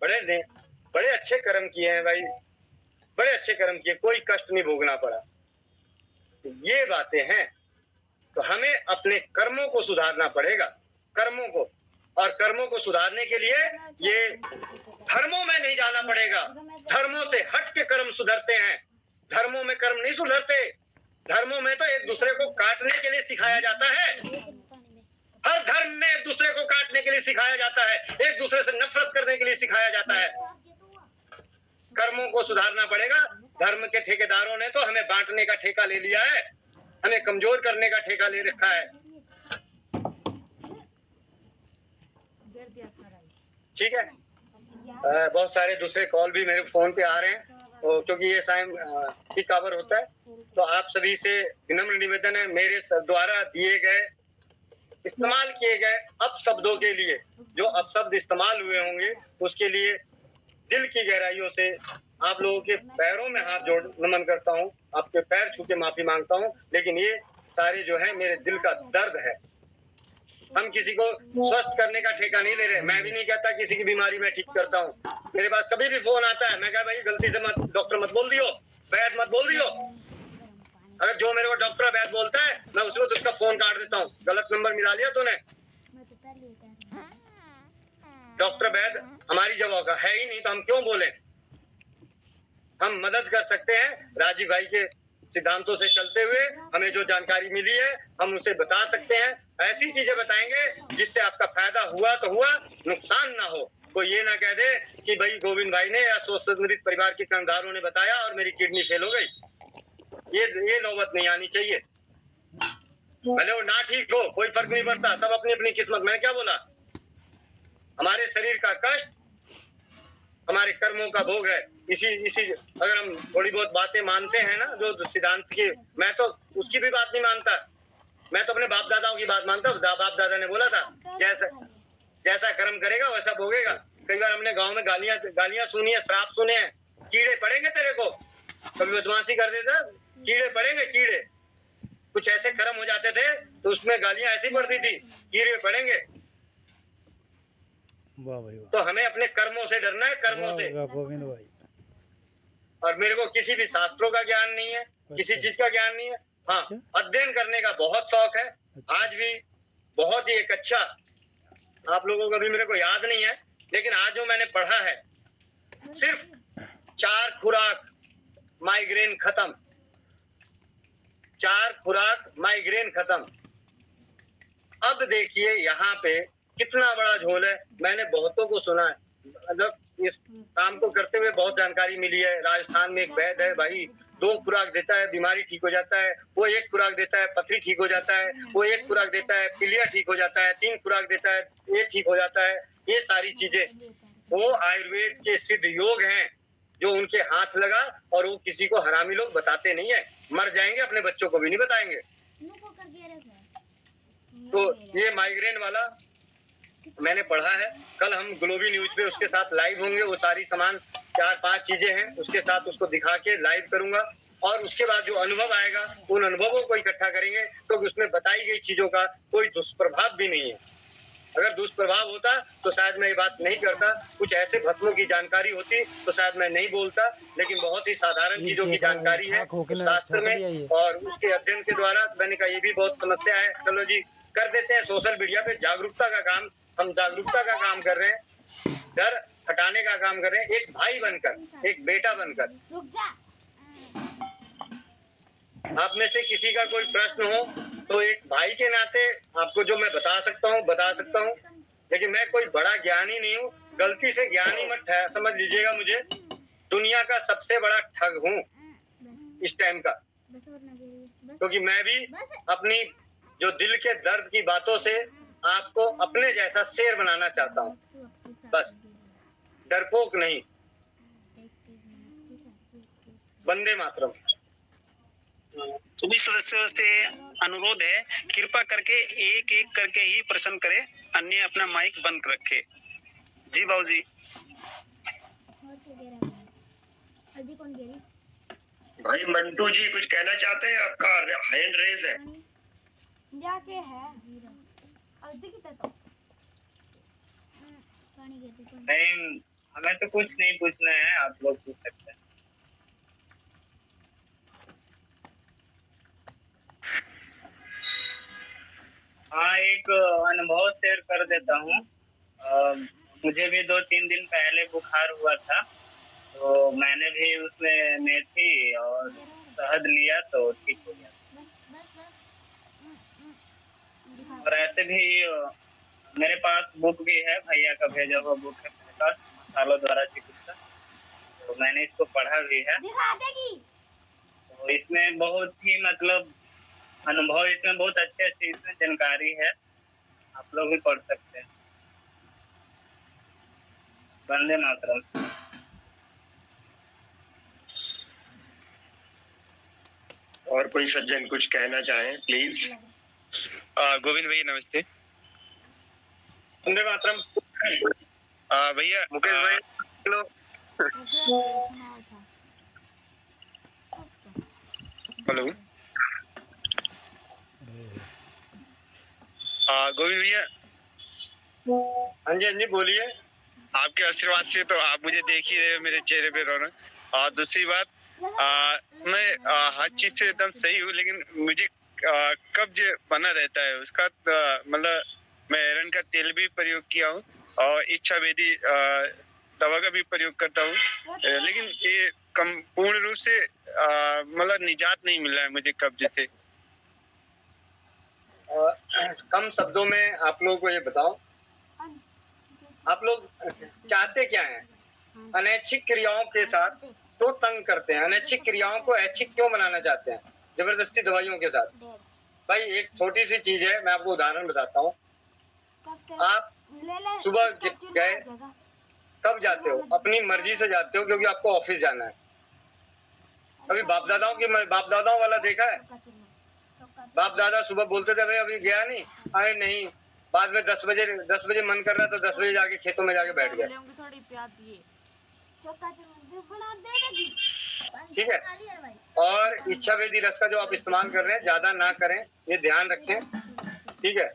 बड़े अच्छे कर्म किए हैं भाई, बड़े अच्छे कर्म किए, कोई कष्ट नहीं भोगना पड़ा। ये बातें हैं, तो हमें अपने कर्मों को सुधारना पड़ेगा, कर्मों को। और कर्मों को सुधारने के लिए ये धर्मों में नहीं जाना पड़ेगा, धर्मों से हट के कर्म सुधरते हैं। धर्मों में कर्म नहीं सुधरते, धर्मों में तो एक दूसरे को काटने के लिए सिखाया जाता है। हर धर्म में एक दूसरे को काटने के लिए सिखाया जाता है, एक दूसरे से नफरत करने के लिए सिखाया जाता है। कर्मों को सुधारना पड़ेगा। धर्म के ठेकेदारों ने तो हमें बांटने का ठेका ले लिया है, हमें कमजोर करने का ठेका ले रखा है। ठीक है, बहुत सारे दूसरे कॉल भी मेरे फोन पे आ रहे हैं, क्योंकि ये टाइम की कवर होता है। तो आप सभी से विनम्र निवेदन है, मेरे द्वारा दिए गए इस्तेमाल किए गए अपशब्दों के लिए, जो अपशब्द इस्तेमाल हुए होंगे उसके लिए दिल की गहराइयों से आप लोगों के पैरों में हाथ जोड़ नमन करता हूँ, आपके पैर छू के माफी मांगता हूँ। लेकिन ये सारे जो है मेरे दिल का दर्द है। हम किसी को स्वस्थ करने का ठेका नहीं ले रहे। मैं भी नहीं कहता किसी की बीमारी मैं ठीक करता हूँ। मेरे पास कभी भी फोन आता है, मैं कहा भाई गलती से मत डॉक्टर मत बोल दियो, वैद मत बोल दियो। अगर जो मेरे को डॉक्टर वैद बोलता है मैं उसको तो उसका फोन काट देता हूँ। गलत नंबर मिला लिया तूने। डॉक्टर वैद हमारी जगह का है ही नहीं तो हम क्यों बोले। हम मदद कर सकते हैं राजीव भाई के सिद्धांतों से चलते हुए। हमें जो जानकारी मिली है हम उसे बता सकते हैं। ऐसी चीजें बताएंगे जिससे आपका फायदा हुआ तो हुआ, नुकसान ना हो। कोई ये ना कह दे कि भाई गोविंद भाई ने या शोषित परिवार के कर्णधारों ने बताया और मेरी किडनी फेल हो गई। ये नौबत नहीं आनी चाहिए। भले वो ना ठीक हो, कोई फर्क नहीं पड़ता, सब अपनी अपनी किस्मत। मैंने क्या बोला? हमारे शरीर का कष्ट हमारे कर्मों का भोग है। इसी अगर हम थोड़ी बहुत बातें मानते हैं ना, जो सिद्धांत की, मैं तो उसकी भी बात नहीं मानता। मैं तो अपने बाप दादाओं की बात मानता हूँ। बाप दादा ने बोला था जैसा कर्म करेगा वैसा भोगेगा। कई बार हमने गांव में गालियां सुनी है, श्राप सुने हैं। कीड़े पड़ेंगे तेरे को, कभी बदमाशी कर देता, कीड़े पड़ेंगे कीड़े। कुछ ऐसे कर्म हो जाते थे तो उसमें गालियां ऐसी पड़ती थी, कीड़े पड़ेंगे। वाह भाई वाह। तो हमें अपने कर्मों से डरना है, कर्मों से। गोविंद भाई, और मेरे को किसी भी शास्त्रों का ज्ञान नहीं है, किसी चीज का ज्ञान नहीं है। हाँ, अध्ययन करने का बहुत शौक है। आज भी बहुत ही एक अच्छा, आप लोगों को भी मेरे को याद नहीं है, लेकिन आज जो मैंने पढ़ा है, सिर्फ 4 खुराक माइग्रेन खत्म। 4 खुराक माइग्रेन खत्म। अब देखिए यहाँ पे कितना बड़ा झोल है। मैंने बहुतों को सुना है, मतलब इस काम को करते हुए बहुत जानकारी मिली है। राजस्थान में एक वैद्य है भाई, 2 खुराक देता है, बीमारी ठीक हो जाता है। वो 1 खुराक देता है, पथरी ठीक हो जाता है। वो 1 खुराक देता है, पीलिया ठीक हो जाता है। 3 खुराक देता है, ये ठीक हो जाता है। ये सारी चीजें वो आयुर्वेद के सिद्ध योग हैं जो उनके हाथ लगा, और वो किसी को हरामी लोग बताते नहीं है। मर जाएंगे, अपने बच्चों को भी नहीं बताएंगे। तो ये माइग्रेन वाला मैंने पढ़ा है। कल हम ग्लोबी न्यूज पे उसके साथ लाइव होंगे। वो सारी सामान 4-5 चीजें हैं, उसके साथ उसको दिखा के लाइव करूंगा। और उसके बाद जो अनुभव आएगा उन अनुभवों को इकट्ठा करेंगे, क्योंकि उसमें बताई गई चीजों का कोई दुष्प्रभाव भी नहीं है। अगर दुष्प्रभाव होता तो शायद मैं ये बात नहीं करता। कुछ ऐसे भस्मों की जानकारी होती तो शायद मैं नहीं बोलता। लेकिन बहुत ही साधारण चीजों की जानकारी है शास्त्र में, और उसके अध्ययन के द्वारा मैंने कहा ये भी बहुत समस्या है। चलो जी, कर देते हैं सोशल मीडिया पे जागरूकता का काम। हम जागरूकता का काम कर रहे हैं, डर हटाने का काम कर रहे हैं, एक भाई बनकर, एक बेटा बनकर। आप में से किसी का कोई प्रश्न हो तो एक भाई के नाते आपको जो मैं बता सकता हूँ। लेकिन मैं कोई बड़ा ज्ञानी नहीं हूँ। गलती से ज्ञानी मत समझ लीजिएगा मुझे। दुनिया का सबसे बड़ा ठग हूँ इस टाइम का, क्योंकि मैं भी अपनी जो दिल के दर्द की बातों से आपको अपने जैसा शेर बनाना चाहता हूँ, बस डरपोक नहीं। वंदे मातरम। सभी सदस्यों से अनुरोध है, कृपा करके एक एक करके ही प्रश्न करें, अन्य अपना माइक बंद रखे। जी बाबूजी। भाई मंटू जी कुछ कहना चाहते हैं? आपका हैंड रेज है। नहीं, हमें तो कुछ नहीं पूछना है, आप लोग पूछ सकते हैं। हाँ, एक अनुभव शेयर कर देता हूँ। मुझे भी 2-3 दिन पहले बुखार हुआ था, तो मैंने भी उसमें मेथी और शहद लिया तो ठीक हो गया। और ऐसे भी मेरे पास बुक भी है, भैया का भेजा हुआ बुक है मेरे पास, मसालों द्वारा चिकित्सा। तो मैंने इसको पढ़ा भी है। तो इसमें बहुत ही मतलब अनुभव, इसमें बहुत अच्छे अच्छे इसमें जानकारी है, आप लोग भी पढ़ सकते हैं। वंदे मातरम। और कोई सज्जन कुछ कहना चाहें प्लीज। गोविंद भैया नमस्ते। वंदे मातरम। भैया मुकेश भाई हेलो। हेलो। गोविंद भैया, हाँ जी बोलिए। आपके आशीर्वाद से तो आप मुझे देख ही रहे हो, मेरे चेहरे पे रौनक। और दूसरी बात, मैं हर चीज से एकदम सही हूँ, लेकिन मुझे कब्ज बना रहता है उसका। मतलब मैं एरन का तेल भी प्रयोग किया हूँ और इच्छा वेदी दवा का भी प्रयोग करता हूँ, लेकिन ये पूर्ण रूप से मतलब निजात नहीं मिला है मुझे कब्ज से। कम शब्दों में आप लोगों को ये बताओ, आप लोग चाहते क्या हैं? अनैच्छिक क्रियाओं के साथ तो तंग करते हैं, अनैच्छिक क्रियाओं को ऐच्छिक क्यों बनाना चाहते हैं जबरदस्ती दवाइयों के साथ? भाई एक छोटी सी चीज है, मैं आपको उदाहरण बताता हूँ। आप सुबह गए, कब जाते हो? अपनी मर्जी से जाते हो क्योंकि आपको ऑफिस जाना है। अभी बाप दादाओं वाला देखा है? बाप दादा सुबह बोलते थे भाई अभी गया नहीं, अरे नहीं, बाद में 10 बजे मन कर रहा तो 10 बजे जाके खेतों में जाके बैठ गया। ठीक है। और इच्छा वेदी रस का जो आप इस्तेमाल कर रहे हैं ज्यादा ना करें, ये ध्यान रखें। ठीक है,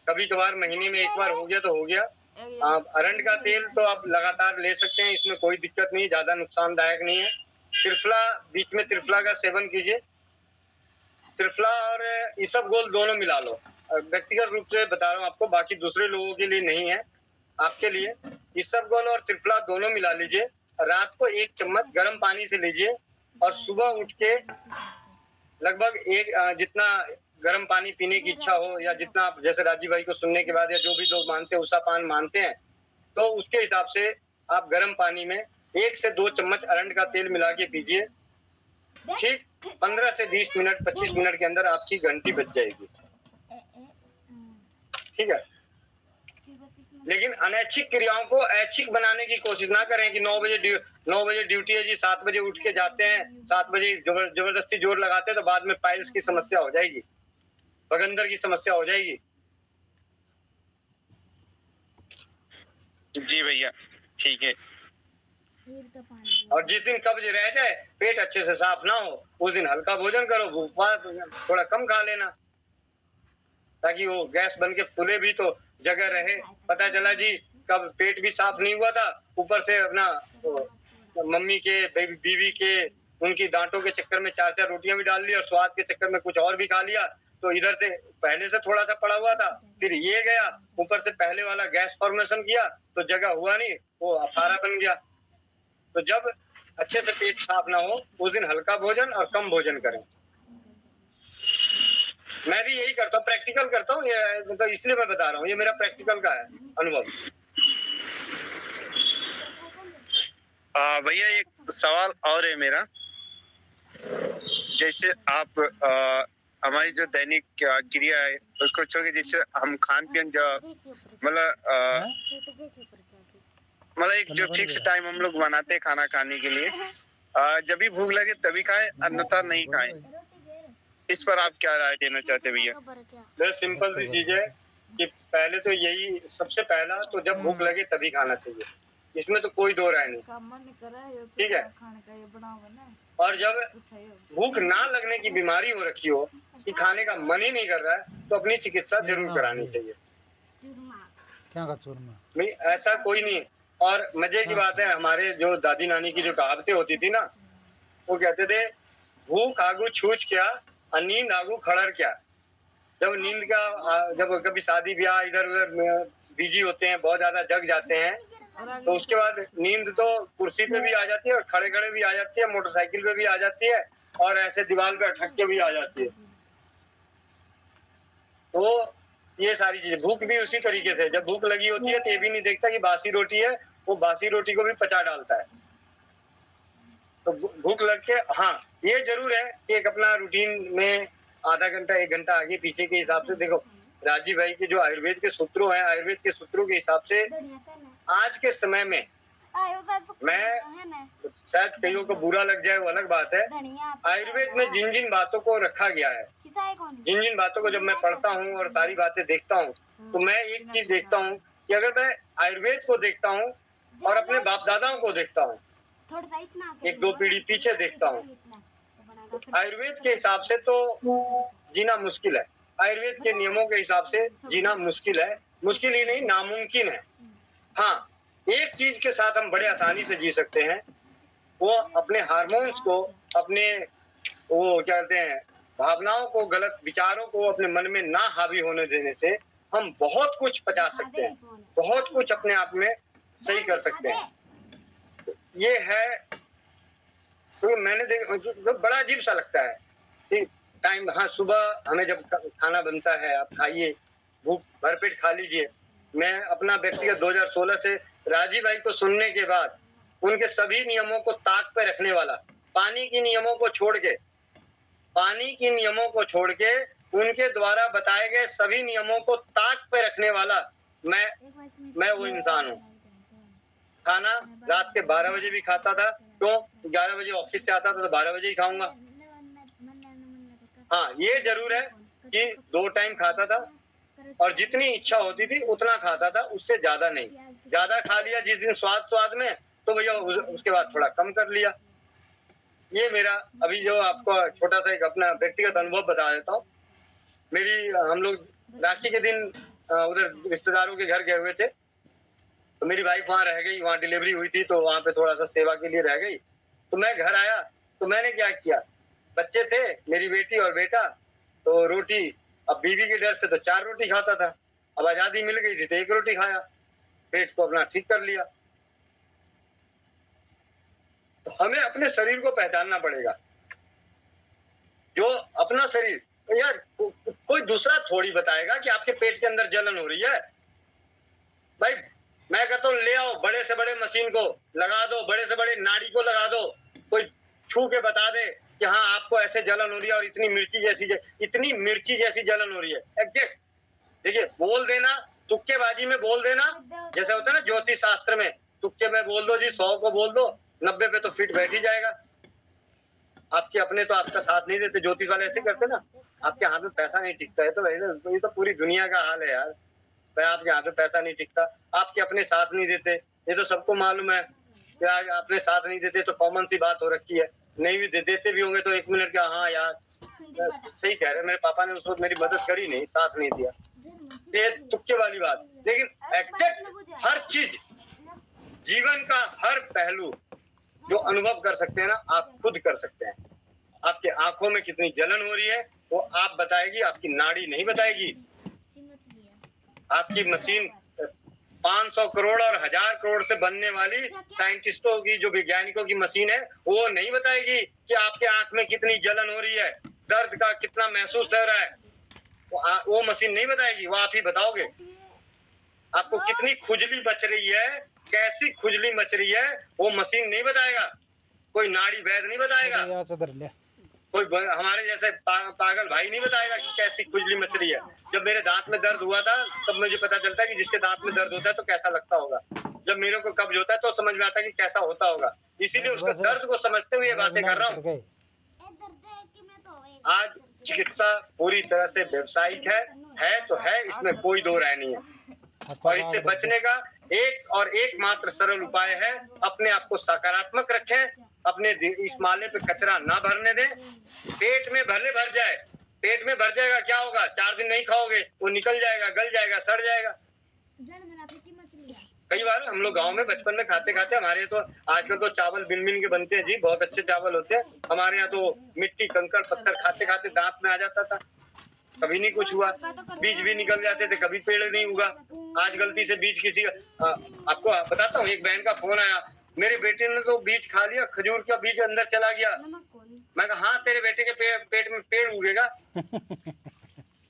कभी कभार महीने में एक बार हो गया तो हो गया। अरंड का तेल तो आप लगातार ले सकते हैं, इसमें कोई दिक्कत नहीं, ज्यादा नुकसानदायक नहीं है। त्रिफला, बीच में त्रिफला का सेवन कीजिए। त्रिफला और इसबगोल दोनों मिला लो। व्यक्तिगत रूप से बता रहा हूँ आपको, बाकी दूसरे लोगों के लिए नहीं है, आपके लिए। इसबगोल और त्रिफला दोनों मिला लीजिए, रात को 1 चम्मच गर्म पानी से लीजिए और सुबह उठ के लगभग जितना गर्म पानी पीने की इच्छा हो, या जितना आप जैसे राजीव भाई को सुनने के बाद या जो भी लोग मानते हैं उषापान मानते हैं, तो उसके हिसाब से आप गर्म पानी में 1 से 2 चम्मच अरंड का तेल मिला के पीजिए। ठीक 15 से 20 मिनट 25 मिनट के अंदर आपकी घंटी बज जाएगी। ठीक है, लेकिन अनैच्छिक क्रियाओं को ऐच्छिक बनाने की कोशिश ना करें कि 9 बजे ड्यूटी है जी, 7 बजे उठ के जाते हैं, 7 बजे जबरदस्ती जोर लगाते हैं तो बाद में पाइल्स की समस्या हो जाएगी, बगंदर की समस्या हो जाएगी। जी भैया ठीक है। और जिस दिन कब्ज रह जाए, पेट अच्छे से साफ ना हो, उस दिन हल्का भोजन करो, थोड़ा कम खा लेना, ताकि वो गैस बन के फूले भी तो जगह रहे। पता चला जी कब पेट भी साफ नहीं हुआ था, ऊपर से अपना मम्मी के बीवी के उनकी डांटों के चक्कर में 4-4 रोटियां भी डाल ली और स्वाद के चक्कर में कुछ और भी खा लिया, तो इधर से पहले से थोड़ा सा पड़ा हुआ था, फिर ये गया, ऊपर से पहले वाला गैस फॉर्मेशन किया तो जगह हुआ नहीं, वो अफारा बन गया। तो जब अच्छे से पेट साफ ना हो उस दिन हल्का भोजन और कम भोजन करें। मैं भी यही करता हूँ, प्रैक्टिकल करता हूँ, ये मतलब इसलिए मैं बता रहा हूँ, ये मेरा प्रैक्टिकल का है अनुभव। भैया एक सवाल और है मेरा, जैसे आप हमारी जो दैनिक क्रिया है उसको छोड़ के, जैसे हम खान पीन जो मतलब एक जो फिक्स टाइम हम लोग बनाते हैं खाना खाने के लिए, जब भी भूख लगे तभी खाएं, अन्यथा नहीं खाएं, इस पर आप क्या राय देना चाहते हैं भैया? बहुत सिंपल सी चीज है कि पहले तो यही सबसे पहला तो जब भूख लगे तभी खाना चाहिए, इसमें तो कोई दो राय नहीं। ठीक है, और जब भूख ना लगने की बीमारी हो रखी हो कि खाने का मन ही नहीं कर रहा है, तो अपनी चिकित्सा जरूर करानी चाहिए। क्या का चूरमा? नहीं ऐसा कोई नहीं। और मजे की बात है, हमारे जो दादी नानी की जो कहावतें होती थी ना, वो कहते थे भूख आगू छूछ क्या और नींद आगू खड़र क्या। जब नींद का जब कभी शादी ब्याह इधर उधर बिजी होते हैं, बहुत ज्यादा जग जाते हैं, तो उसके बाद नींद तो कुर्सी पे भी आ जाती है और खड़े खड़े भी आ जाती है, मोटरसाइकिल पे भी आ जाती है और ऐसे दीवार पे अटक के भी आ जाती है। तो ये सारी चीजें। भूख भी उसी तरीके से, जब भूख लगी होती है तो ये भी नहीं देखता कि बासी रोटी है, वो बासी रोटी को भी पचा डालता है। तो भूख लग के, हाँ ये जरूर है कि एक अपना रूटीन में आधा घंटा 1 घंटा आगे पीछे के हिसाब से। देखो राजीव भाई के जो आयुर्वेद के सूत्रों हैं, आयुर्वेद के सूत्रों के हिसाब से आज के समय में, मैं शायद कईयों को बुरा लग जाए वो अलग बात है, आयुर्वेद में जिन जिन बातों को रखा गया है, जिन जिन बातों को जब मैं पढ़ता हूँ और सारी बातें देखता हूँ, तो मैं एक चीज देखता हूँ कि अगर मैं आयुर्वेद को देखता हूँ और अपने बाप दादाओं को देखता हूँ, 1-2 पीढ़ी पीछे देखता हूँ, आयुर्वेद के हिसाब से तो जीना मुश्किल है। आयुर्वेद के नियमों के हिसाब से जीना मुश्किल है, मुश्किल ही नहीं नामुमकिन है। हाँ एक चीज के साथ हम बड़े आसानी से जी सकते हैं, वो अपने हार्मोन्स को, अपने वो क्या कहते हैं भावनाओं को, गलत विचारों को अपने मन में ना हावी होने देने से हम बहुत कुछ पचा सकते हैं, बहुत कुछ अपने आप में सही कर सकते हैं। ये है तो मैंने देखा बड़ा अजीब सा लगता है कि टाइम, हाँ सुबह हमें जब खाना बनता है, आप खाइए, भूख भरपेट खा लीजिए। मैं अपना व्यक्तिगत 2016 से राजीव भाई को सुनने के बाद उनके सभी नियमों को ताक पे रखने वाला, पानी की नियमों को छोड़ के, पानी की नियमों को छोड़ के उनके द्वारा बताए गए सभी नियमों को ताक पे रखने वाला मैं वो इंसान हूँ। खाना रात के 12 बजे भी खाता था, क्यों? 11 बजे ऑफिस से आता था तो 12 बजे ही खाऊंगा। हाँ ये जरूर है कि 2 टाइम खाता था और जितनी इच्छा होती थी उतना खाता था, उससे ज्यादा नहीं। ज्यादा खा लिया जिस दिन स्वाद में तो भैया उसके बाद थोड़ा कम कर लिया। ये मेरा अभी जो आपको छोटा सा एक अपना व्यक्तिगत अनुभव बता देता हूँ। हम लोग राखी के दिन उधर रिश्तेदारों के घर गए हुए थे, तो मेरी वाइफ वहाँ रह गई, वहाँ डिलीवरी हुई थी तो वहाँ पे थोड़ा सा सेवा के लिए रह गई। तो मैं घर आया तो मैंने क्या किया, बच्चे थे मेरी बेटी और बेटा, तो रोटी, अब बीवी के डर से तो 4 रोटी खाता था, अब आजादी मिल गई थी तो 1 रोटी खाया, पेट को अपना ठीक कर लिया। तो हमें अपने शरीर को पहचानना पड़ेगा, जो अपना शरीर, यार कोई दूसरा थोड़ी बताएगा कि आपके पेट के अंदर जलन हो रही है। भाई मैं कहता हूँ ले आओ बड़े से बड़े मशीन को लगा दो, बड़े से बड़े नाड़ी को लगा दो, कोई छू के बता दे कि हाँ आपको ऐसे जलन हो रही है और इतनी मिर्ची जैसी जलन हो रही है, एग्जैक्ट। देखिए बोल देना, तुक्केबाजी में बोल देना, जैसे होता है ना ज्योतिष शास्त्र में, तुक्के में बोल दो जी, 100 को बोल दो, 90 पे तो फिट बैठ ही जाएगा। आपके अपने तो आपका साथ नहीं देते, ज्योतिष वाले ऐसे करते ना, आपके हाथ में पैसा नहीं टिकता है। तो ये तो पूरी दुनिया का हाल है यार, भाई आपके हाथ में पैसा नहीं टिकता, आपके अपने साथ नहीं देते, ये तो सबको मालूम है कि अपने साथ नहीं देते तो कॉमन सी बात हो रखी है। नहीं भी देते भी होंगे तो 1 मिनट का, हाँ यार सही कह रहे, मेरे पापा ने उस वक्त मेरी मदद करी नहीं, साथ नहीं दिया, ये तुक्के वाली बात। लेकिन एग्जैक्ट हर चीज, जीवन का हर पहलू जो अनुभव कर सकते हैं ना, आप खुद कर सकते हैं। आपके आंखों में कितनी जलन हो रही है वो आप बताएगी, आपकी नाड़ी नहीं बताएगी। आपकी मशीन 500 करोड़ और 1000 करोड़ से बनने वाली साइंटिस्टों की, जो वैज्ञानिकों की मशीन है, वो नहीं बताएगी कि आपके आंख में कितनी जलन हो रही है, दर्द का कितना महसूस हो रहा है। वो मशीन नहीं बताएगी, वो आप ही बताओगे। आपको कितनी खुजली बच रही है, कैसी खुजली मच रही है, वो मशीन नहीं बताएगा, कोई नाड़ी वैद्य नहीं बताएगा, कोई हमारे जैसे पागल भाई नहीं बताएगा कि कैसी खुजली मच रही है। जब मेरे दांत में दर्द हुआ था तब मुझे पता चलता है कि जिसके दांत में दर्द होता है तो कैसा लगता होगा। जब मेरे को कब्ज होता है तो समझ में आता है कि कैसा होता होगा। इसीलिए उसका दर्द को समझते हुए ये बातें कर रहा हूँ। आज चिकित्सा पूरी तरह से व्यवसायिक है तो है, इसमें कोई दो राय नहीं है। और इससे बचने का एकमात्र सरल उपाय है, अपने आप को सकारात्मक रखें, अपने इस माले पे कचरा ना भरने दें। पेट में भले भर जाए, पेट में भर जाएगा, क्या होगा, 4 दिन नहीं खाओगे, वो निकल जाएगा, गल जाएगा, सड़ जाएगा। कई बार हम लोग गांव में बचपन में खाते खाते, हमारे तो आजकल तो चावल बिन बिन के बनते हैं जी, बहुत अच्छे चावल होते हैं। हमारे यहाँ तो मिट्टी कंकड़ पत्थर खाते खाते दांत में आ जाता था, कभी नहीं कुछ हुआ। बीज भी निकल जाते थे, कभी पेड़ नहीं उगा। आज गलती से बीज किसी आपको बताता हूँ, एक बहन का फोन आया, मेरे बेटे ने तो बीज खा लिया, खजूर का बीज अंदर चला गया। मैं कहा हाँ तेरे बेटे के पेट में पेड़ उगेगा।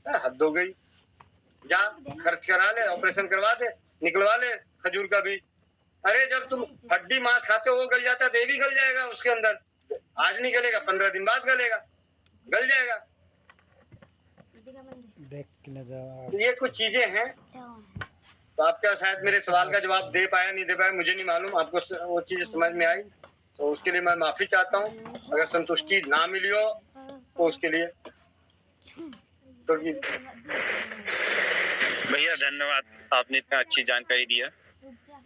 हद हो गई। जा खर्च करा ले, ऑपरेशन करवा दे, निकलवा ले खजूर का बीज। अरे जब तुम हड्डी मांस खाते हो वो गल जाता है तो ये भी गल जाएगा उसके अंदर। आज नहीं गलेगा, 15 दिन बाद गलेगा, गल जाएगा। देख के न जाओ। ये कुछ चीजें हैं। तो आपका शायद मेरे सवाल का जवाब दे पाया नहीं दे पाया मुझे नहीं मालूम, आपको वो चीजें समझ में आई तो उसके लिए मैं माफी चाहता हूँ। अगर संतुष्टि ना मिली हो तो उसके लिए तो भैया धन्यवाद, आपने इतना अच्छी जानकारी दिया,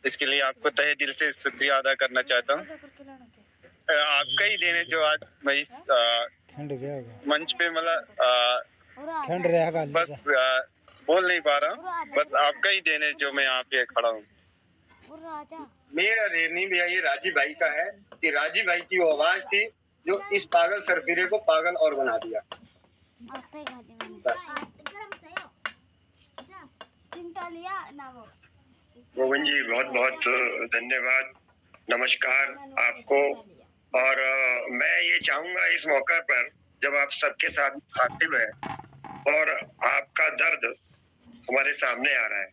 इसके लिए आपको तहे दिल से शुक्रिया अदा करना चाहता हूँ। आपका ही देने जो आज मैं इस ठंड गया मंच पे मतलब ठंड रहेगा बस बोल नहीं पा रहा हूँ, बस आपका ही देने जो मैं यहाँ पे खड़ा हूँ। मेरा नहीं भैया, ये राजीव भाई का है कि राजीव भाई की वो आवाज थी जो इस पागल सरफिरे को पागल और बना दिया। बस गोविंद जी बहुत बहुत धन्यवाद, नमस्कार आपको। और मैं ये चाहूंगा इस मौके पर जब आप सबके साथ खाते हुए और आपका दर्द हमारे सामने आ रहा है,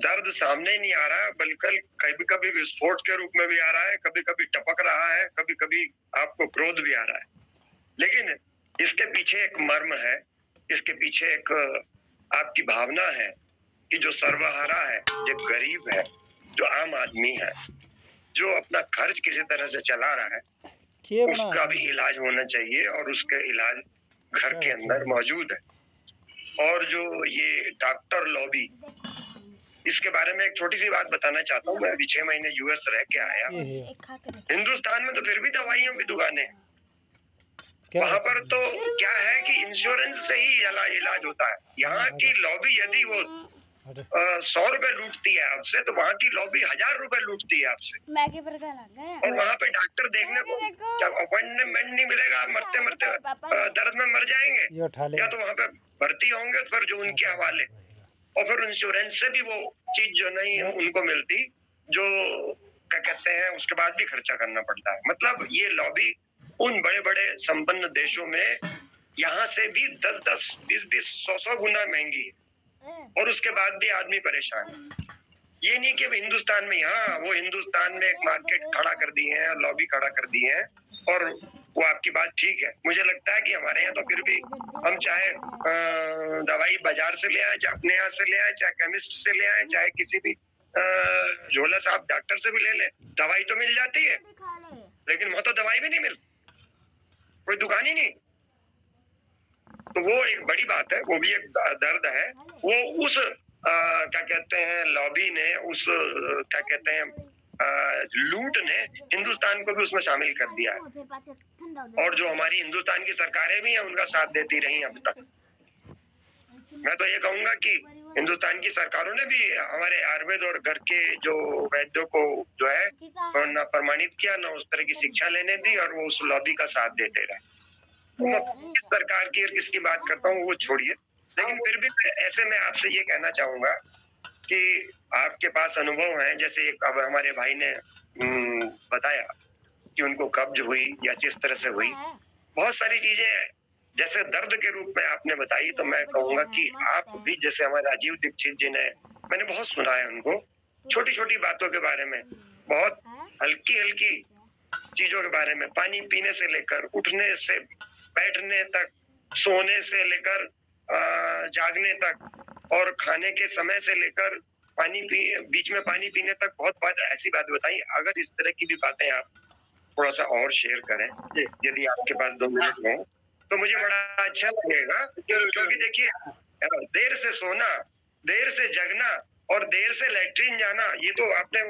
दर्द सामने नहीं आ रहा है बल्कि कभी कभी विस्फोट के रूप में भी आ रहा है, कभी कभी टपक रहा है, कभी कभी आपको क्रोध भी आ रहा है, लेकिन इसके पीछे एक मर्म है, इसके पीछे एक आपकी भावना है कि जो सर्वहारा है, जो गरीब है, जो आम आदमी है, जो अपना खर्च किसी तरह से चला रहा है, उसका भी इलाज होना चाहिए और उसका इलाज घर के अंदर मौजूद है। और जो ये डॉक्टर लॉबी, इसके बारे में एक छोटी सी बात बताना चाहता हूँ। मैं अभी 6 महीने यूएस रह के आया। हिंदुस्तान में तो फिर भी दवाइयों की दुकानें, वहाँ पर तो क्या है कि इंश्योरेंस से ही इलाज होता है। यहाँ की लॉबी यदि वो 100 रुपए लूटती है आपसे, तो वहाँ की लॉबी 1000 रुपए लूटती है आपसे। और वहाँ पे डॉक्टर देखने को जब अपॉइंटमेंट नहीं मिलेगा, मरते मरते दर्द में मर जाएंगे, या तो वहाँ पे भर्ती होंगे फिर जो उनके हवाले, और फिर इंश्योरेंस से भी वो चीज जो नहीं उनको मिलती, जो क्या कहते हैं, उसके बाद भी खर्चा करना पड़ता है। मतलब ये लॉबी उन बड़े बड़े संपन्न देशों में यहाँ से भी 10-10, 20-20, 100-100 गुना महंगी है, और उसके बाद भी आदमी परेशान है। ये नहीं कि हिंदुस्तान में, हाँ वो हिंदुस्तान में एक मार्केट खड़ा कर दिए हैं, लॉबी खड़ा कर दिए हैं, और वो आपकी बात ठीक है। मुझे लगता है कि हमारे यहाँ तो फिर भी हम चाहे दवाई बाजार से ले आए, चाहे अपने यहाँ से ले आए, चाहे केमिस्ट से ले आए, चाहे किसी भी झोला साहब डॉक्टर से भी ले लें, दवाई तो मिल जाती है, लेकिन वहाँ तो दवाई भी नहीं मिलती, कोई दुकान ही नहीं। तो वो एक बड़ी बात है, वो भी एक दर्द है। वो उस क्या कहते हैं लॉबी ने, उस क्या कहते हैं लूट ने हिंदुस्तान को भी उसमें शामिल कर दिया है, और जो हमारी हिंदुस्तान की सरकारें भी हैं उनका साथ देती रही अब तक। मैं तो ये कहूंगा कि हिंदुस्तान की सरकारों ने भी हमारे आयुर्वेद और घर के जो वैद्यों को जो है न प्रमाणित किया, न उस तरह की शिक्षा लेने दी, और वो उस लॉबी का साथ देते रहे। मैं किस सरकार की और किसकी बात करता हूँ वो छोड़िए, लेकिन फिर भी ऐसे में आपसे ये कहना चाहूंगा कि आपके पास अनुभव है, जैसे अब हमारे भाई ने बताया कि उनको कब्ज हुई या जिस तरह से हुई, बहुत सारी चीजें जैसे दर्द के रूप में आपने बताई, तो मैं कहूंगा कि आप भी, जैसे हमारे राजीव दीक्षित जी ने, मैंने बहुत सुना है उनको, छोटी छोटी बातों के बारे में, बहुत हल्की हल्की चीजों के बारे में, पानी पीने से लेकर उठने से बैठने तक, सोने से लेकर जागने तक, और खाने के समय से लेकर बीच में पानी पीने तक, बहुत बात ऐसी बात बताई। अगर इस तरह की भी बातें आप थोड़ा सा और शेयर करें, यदि आपके पास 2 मिनट हो, तो मुझे बड़ा अच्छा लगेगा। क्योंकि देखिए, देर से सोना, देर से जगना और देर से लैट्रिन जाना, ये तो आपने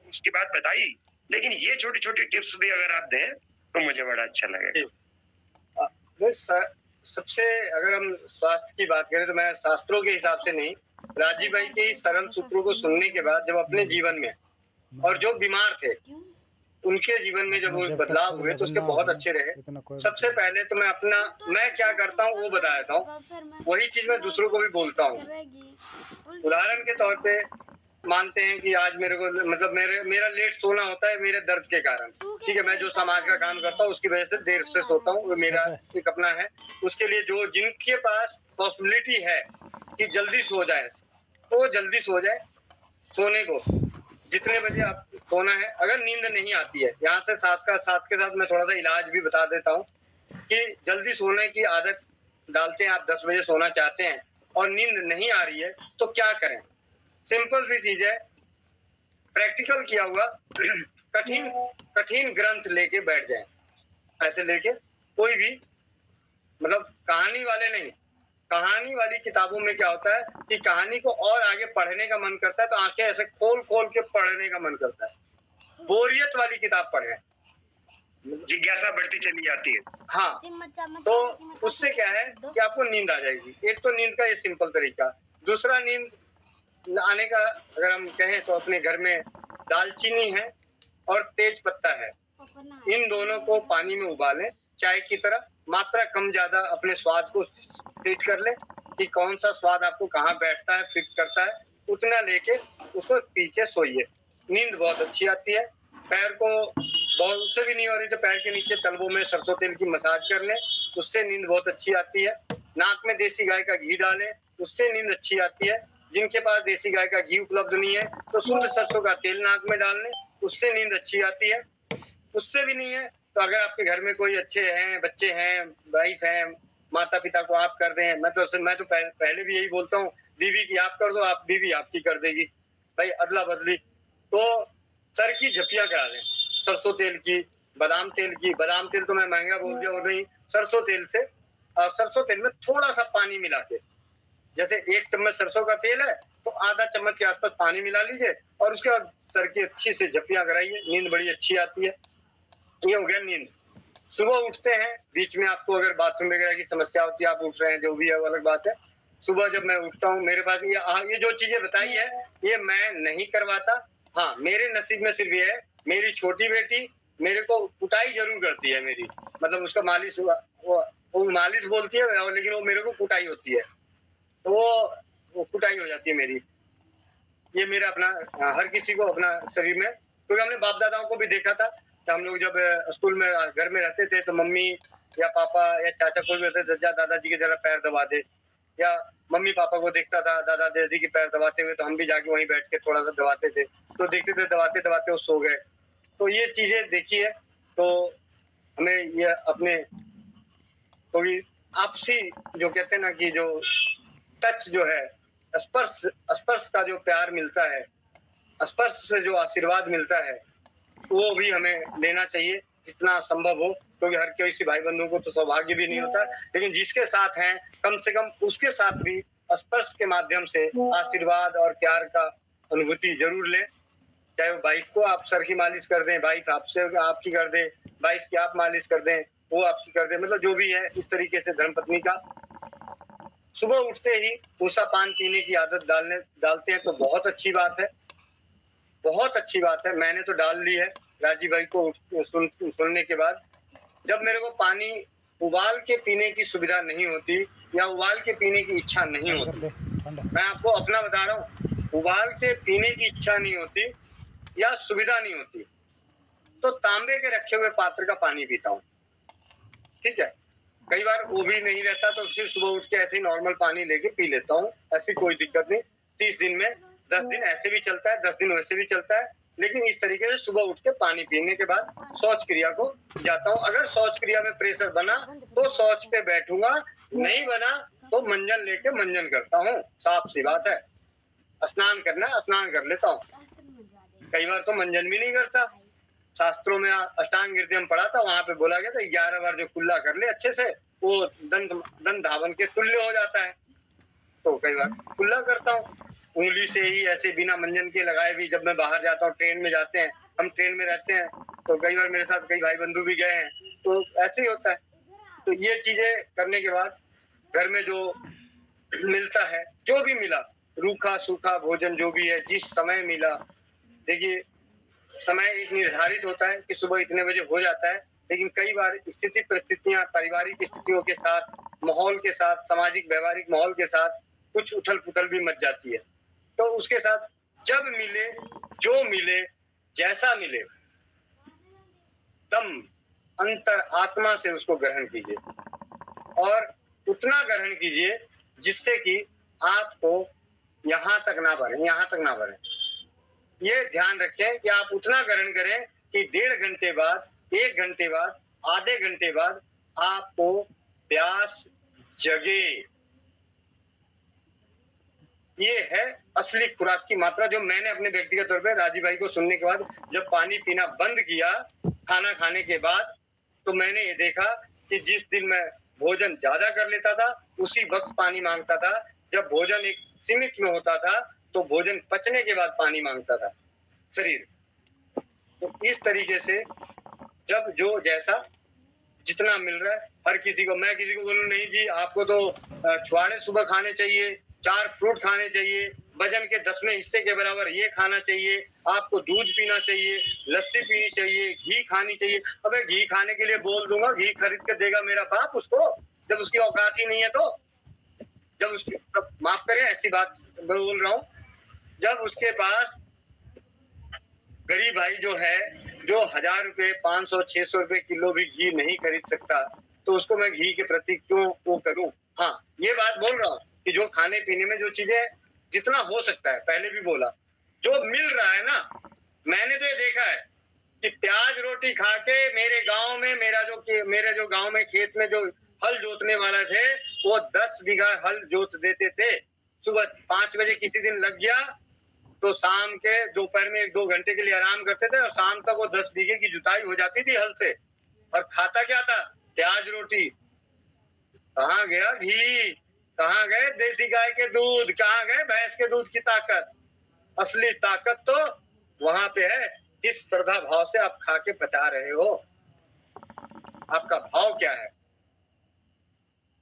उसकी बात बताई, लेकिन ये छोटी छोटी टिप्स भी अगर आप दें तो मुझे बड़ा अच्छा लगेगा। सबसे अगर हम स्वास्थ्य की बात करें तो मैं शास्त्रों के हिसाब से नहीं, राजीव भाई के सरल सूत्रों को सुनने के बाद जब अपने जीवन में और जो बीमार थे उनके जीवन में जब वो बदलाव हुए तो उसके बहुत अच्छे रहे। सबसे पहले तो मैं क्या करता हूँ वो बता देता हूँ, वही चीज मैं दूसरों को भी बोलता हूँ। उदाहरण के तौर पे मानते हैं कि आज मेरे को मतलब मेरा लेट सोना होता है मेरे दर्द के कारण, ठीक है, मैं जो समाज का काम करता हूँ उसकी वजह से देर से सोता हूँ, वो मेरा एक अपना है। उसके लिए जो जिनके पास पॉसिबिलिटी है कि जल्दी सो जाए, तो जल्दी सो जाए। सोने को जितने बजे आप सोना है, अगर नींद नहीं आती है, यहाँ से साथ के साथ मैं थोड़ा सा इलाज भी बता देता हूँ कि जल्दी सोने की आदत डालते हैं, आप 10 बजे सोना चाहते हैं और नींद नहीं आ रही है तो क्या करें? सिंपल सी चीज है, प्रैक्टिकल किया हुआ कठिन कठिन ग्रंथ लेके बैठ जाएं। ऐसे लेके कोई भी, मतलब कहानी वाले नहीं, कहानी वाली किताबों में क्या होता है कि कहानी को और आगे पढ़ने का मन करता है तो आंखें ऐसे खोल खोल के पढ़ने का मन करता है। बोरियत वाली किताब पढ़ें, जिज्ञासा बढ़ती चली जाती है। हाँ, तो उससे क्या है कि आपको नींद आ जाएगी। एक तो नींद का ये सिंपल तरीका। दूसरा, नींद आने का अगर हम कहें तो अपने घर में दालचीनी है और तेज पत्ता है, इन दोनों को पानी में उबालें चाय की तरह। मात्रा कम ज्यादा अपने स्वाद को फिट कर ले कि कौन सा स्वाद आपको कहाँ बैठता है, फिट करता है, उतना लेके उसको पी के सोइए। नींद बहुत अच्छी आती है। पैर को बहुत, उससे भी नहीं हो रही तो पैर के नीचे तलवों में सरसों तेल की मसाज कर ले, उससे नींद बहुत अच्छी आती है। नाक में देसी गाय का घी डालें, उससे नींद अच्छी आती है। जिनके पास देसी गाय का घी उपलब्ध नहीं है तो शुद्ध सरसों का तेल नाक में डाल लें, उससे नींद अच्छी आती है। उससे भी नहीं है तो अगर आपके घर में कोई अच्छे हैं, बच्चे हैं, वाइफ हैं, माता पिता को आप कर दें। मैं तो पहले भी यही बोलता हूँ, बीवी की आप कर दो, आप बीवी आपकी कर देगी भाई, अदला बदली। तो सर की झपिया करा दें सरसों तेल की, बादाम तेल की। बादाम तेल तो मैं महंगा बोल दिया और नहीं, सरसों तेल से, और सरसों तेल में थोड़ा सा पानी मिला के, जैसे 1 चम्मच सरसों का तेल है तो आधा चम्मच के आसपास पानी मिला लीजिए और उसके बाद सर की अच्छी से झपिया कराइए, नींद बड़ी अच्छी आती है। ये हो गया नींद। सुबह उठते हैं, बीच में आपको अगर बाथरूम वगैरह की समस्या होती है, आप उठ रहे हैं, जो भी है अलग बात है। सुबह जब मैं उठता हूँ, मेरे पास ये जो चीजें बताई है ये मैं नहीं करवाता। हाँ, मेरे नसीब में सिर्फ ये है, मेरी छोटी बेटी मेरे को कुटाई जरूर करती है मेरी, मतलब उसका मालिश, वो मालिश बोलती है लेकिन वो मेरे को कुटाई होती है, तो वो कुटाई हो जाती है मेरी। ये मेरा अपना, हर किसी को अपना शरीर में, क्योंकि हमने बाप दादाओं को भी देखा था कि हम लोग जब स्कूल में घर में रहते थे तो मम्मी या पापा या चाचा कोई भी होते थे, दादाजी के जरा पैर दबा दे, या मम्मी पापा को देखता था दादा दादी के पैर दबाते हुए तो हम भी जाके वहीं बैठ के थोड़ा सा दबाते थे, तो देखते थे दबाते दबाते वो सो गए। तो ये चीजें देखी है, तो हमें ये अपने, क्योंकि आपसी जो कहते हैं ना कि जो टच जो है, स्पर्श का जो प्यार मिलता है, स्पर्श से जो आशीर्वाद मिलता है, वो भी हमें लेना चाहिए जितना संभव हो, क्योंकि हर किसी भाई बंधु को तो सौभाग्य भी नहीं होता, लेकिन जिसके साथ हैं कम से कम उसके साथ भी स्पर्श के माध्यम से आशीर्वाद और प्यार का अनुभूति जरूर लें। चाहे वो वाइफ को आप सर की मालिश कर दें, वाइफ आपसे आपकी कर दे, वाइफ की आप मालिश कर दें, वो आपकी कर दे, मतलब जो भी है इस तरीके से धर्मपत्नी का। सुबह उठते ही ऊषा पान पीने की आदत डालते हैं तो बहुत अच्छी बात है, बहुत अच्छी बात है। मैंने तो डाल ली है राजीव भाई को सुनने के बाद। जब मेरे को पानी उबाल के पीने की सुविधा नहीं होती या उबाल के पीने की इच्छा नहीं होती, मैं आपको अपना बता रहा हूँ, उबाल के पीने की इच्छा नहीं होती या सुविधा नहीं होती तो तांबे के रखे हुए पात्र का पानी पीता हूँ, ठीक है। कई बार वो भी नहीं रहता तो फिर सुबह उठ के ऐसे ही नॉर्मल पानी लेके पी लेता हूँ, ऐसी कोई दिक्कत नहीं। 30 दिन में 10 दिन ऐसे भी चलता है, 10 दिन वैसे भी चलता है, लेकिन इस तरीके से सुबह उठ के पानी पीने के बाद शौच क्रिया को जाता हूँ। अगर शौच क्रिया में प्रेशर बना तो शौच पे बैठूंगा, नहीं बना तो मंजन लेके मंजन करता हूँ, साफ सी बात है। स्नान करना है स्नान कर लेता हूँ, कई बार तो मंजन भी नहीं करता। शास्त्रों में अष्टांग हृदय पढ़ा था, वहां पे बोला गया था 11 बार जो कुल्ला कर ले अच्छे से वो दंत धावन के तुल्य हो जाता है, तो कई बार कुल्ला करता हूँ उंगली से ही ऐसे बिना मंजन के लगाए भी। जब मैं बाहर जाता हूँ, ट्रेन में जाते हैं, हम ट्रेन में रहते हैं तो कई बार मेरे साथ कई भाई बंधु भी गए हैं, तो ऐसे ही होता है। तो ये चीजें करने के बाद घर में जो मिलता है, जो भी मिला, रूखा सूखा भोजन जो भी है, जिस समय मिला, देखिए समय एक निर्धारित होता है कि सुबह इतने बजे हो जाता है, लेकिन कई बार स्थिति परिस्थितियां, पारिवारिक स्थितियों के साथ, माहौल के साथ, सामाजिक व्यवहारिक माहौल के साथ कुछ उथल पुथल भी मच जाती है, तो उसके साथ जब मिले, जो मिले, जैसा मिले, दम अंतर आत्मा से उसको ग्रहण कीजिए और उतना ग्रहण कीजिए जिससे कि आपको यहाँ तक ना भरें। ये ध्यान रखें कि आप उतना ग्रहण करें कि 1.5 घंटे बाद, 1 घंटे बाद, आधे घंटे बाद आपको प्यास जगे। ये है असली खुराक की मात्रा, जो मैंने अपने व्यक्तिगत तौर पे राजीव भाई को सुनने के बाद जब पानी पीना बंद किया खाना खाने के बाद, तो मैंने ये देखा कि जिस दिन मैं भोजन ज्यादा कर लेता था उसी वक्त पानी मांगता था। जब भोजन एक सीमित में होता था तो भोजन पचने के बाद पानी मांगता था शरीर। तो इस तरीके से जब जो जैसा जितना मिल रहा है हर किसी को, मैं किसी को बोलूं नहीं जी आपको तो छुआड़े सुबह खाने चाहिए, 4 फ्रूट खाने चाहिए, वजन के 10वें हिस्से के बराबर ये खाना चाहिए, आपको दूध पीना चाहिए, लस्सी पीनी चाहिए, घी खानी चाहिए। अबे घी खाने के लिए बोल दूंगा, घी खरीद के देगा मेरा बाप उसको, जब उसकी औकात ही नहीं है तो? जब उसकी, माफ करें ऐसी बात बोल रहा हूँ, जब उसके पास गरीब भाई जो है, जो 1000 रुपए 500 600 रुपए किलो भी घी नहीं खरीद सकता, तो उसको मैं घी के प्रति क्यों वो करूं? हाँ, ये बात बोल रहा हूँ कि जो खाने पीने में जो चीजें जितना हो सकता है, पहले भी बोला, जो मिल रहा है ना, मैंने तो ये देखा है कि प्याज रोटी खा के मेरे गांव में मेरे जो गांव में खेत में जो हल जोतने वाला थे वो 10 बीघा हल जोत देते थे। सुबह 5 बजे किसी दिन लग गया तो शाम के दोपहर में 1-2 घंटे के लिए आराम करते थे और शाम तक वो 10 बीघे की जुताई हो जाती थी हल से। और खाता क्या था? प्याज रोटी। कहाँ गया घी? कहाँ गए देसी गाय के दूध? कहाँ गए भैंस के दूध की ताकत? असली ताकत तो वहां पे है। किस श्रद्धा भाव से आप खा के पचा रहे हो, आपका भाव क्या है?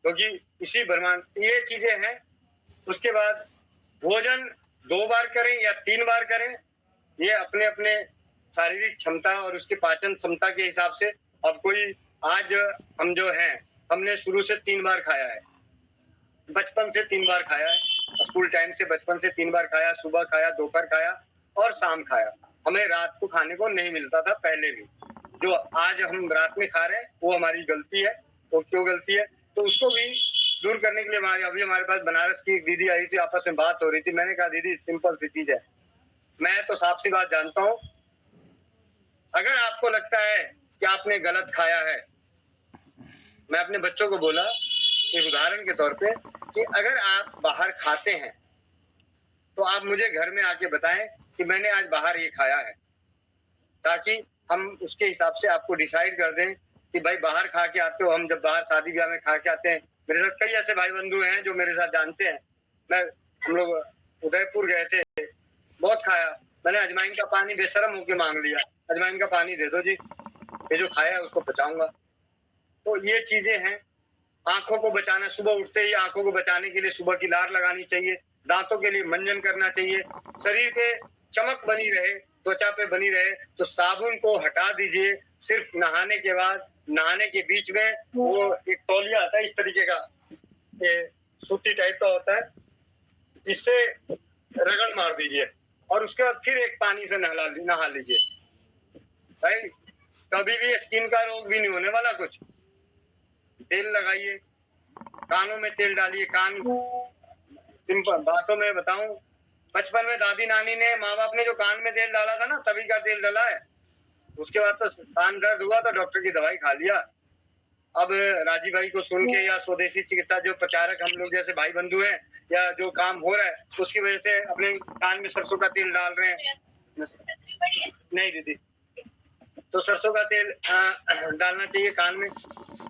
क्योंकि इसी ब्रह्मांड ये चीजें हैं। उसके बाद भोजन 2 बार करें या 3 बार करें, ये अपने अपने शारीरिक क्षमता और उसकी पाचन क्षमता के हिसाब से। अब कोई आज हम जो हैं, हमने शुरू से 3 बार खाया है, बचपन से 3 बार खाया है, स्कूल टाइम से बचपन से 3 बार खाया, सुबह खाया, दोपहर खाया और शाम खाया। हमें रात को खाने को नहीं मिलता था पहले भी। जो आज हम रात में खा रहे हैं वो हमारी गलती है। वो क्यों गलती है? तो उसको भी दूर करने के लिए अभी हमारे पास बनारस की एक दीदी आई थी, आपस में बात हो रही थी। मैंने कहा दीदी सिंपल सी चीज है, मैं तो साफ सी बात जानता हूँ, अगर आपको लगता है कि आपने गलत खाया है, मैं अपने बच्चों को बोला एक उदाहरण के तौर पे कि अगर आप बाहर खाते हैं तो आप मुझे घर में आके बताएं कि मैंने आज बाहर ये खाया है, ताकि हम उसके हिसाब से आपको डिसाइड कर दें कि भाई बाहर खा के आते हो। हम जब बाहर शादी ब्याह में खा के आते हैं, मेरे साथ कई ऐसे भाई बंधु हैं जो मेरे साथ जानते हैं, हम लोग उदयपुर गए थे, बहुत खाया, मैंने अजवाइन का पानी बेशरम होके मांग लिया, अजवाइन का पानी दे दो जी, ये जो खाया है उसको पचाऊंगा। तो ये चीजें हैं। आंखों को बचाना, सुबह उठते ही आंखों को बचाने के लिए सुबह की लार लगानी चाहिए, दांतों के लिए मंजन करना चाहिए, शरीर पे चमक बनी रहे, त्वचा पे बनी रहे तो साबुन को हटा दीजिए। सिर्फ नहाने के बाद, नहाने के बीच में वो एक तौलिया आता है इस तरीके का, ये सूती टाइप का होता है, इससे रगड़ मार दीजिए और उसके बाद फिर एक पानी से नहा लीजिए। भाई कभी भी स्किन का रोग भी नहीं होने वाला। कुछ तेल लगाइए, कानों में तेल डालिए, कान सिंपल बातों में बताऊं, बचपन में दादी नानी ने, माँ बाप ने जो कान में तेल डाला था ना, तभी का तेल डाला है। उसके बाद तो कान दर्द हुआ तो डॉक्टर की दवाई खा लिया। अब राजीव भाई को सुन के या स्वदेशी चिकित्सा जो प्रचारक हम लोग जैसे भाई बंधु हैं या जो काम हो रहा है उसकी वजह से अपने कान में सरसों का तेल डाल रहे हैं। नहीं दीदी, तो सरसों का तेल डालना चाहिए कान में।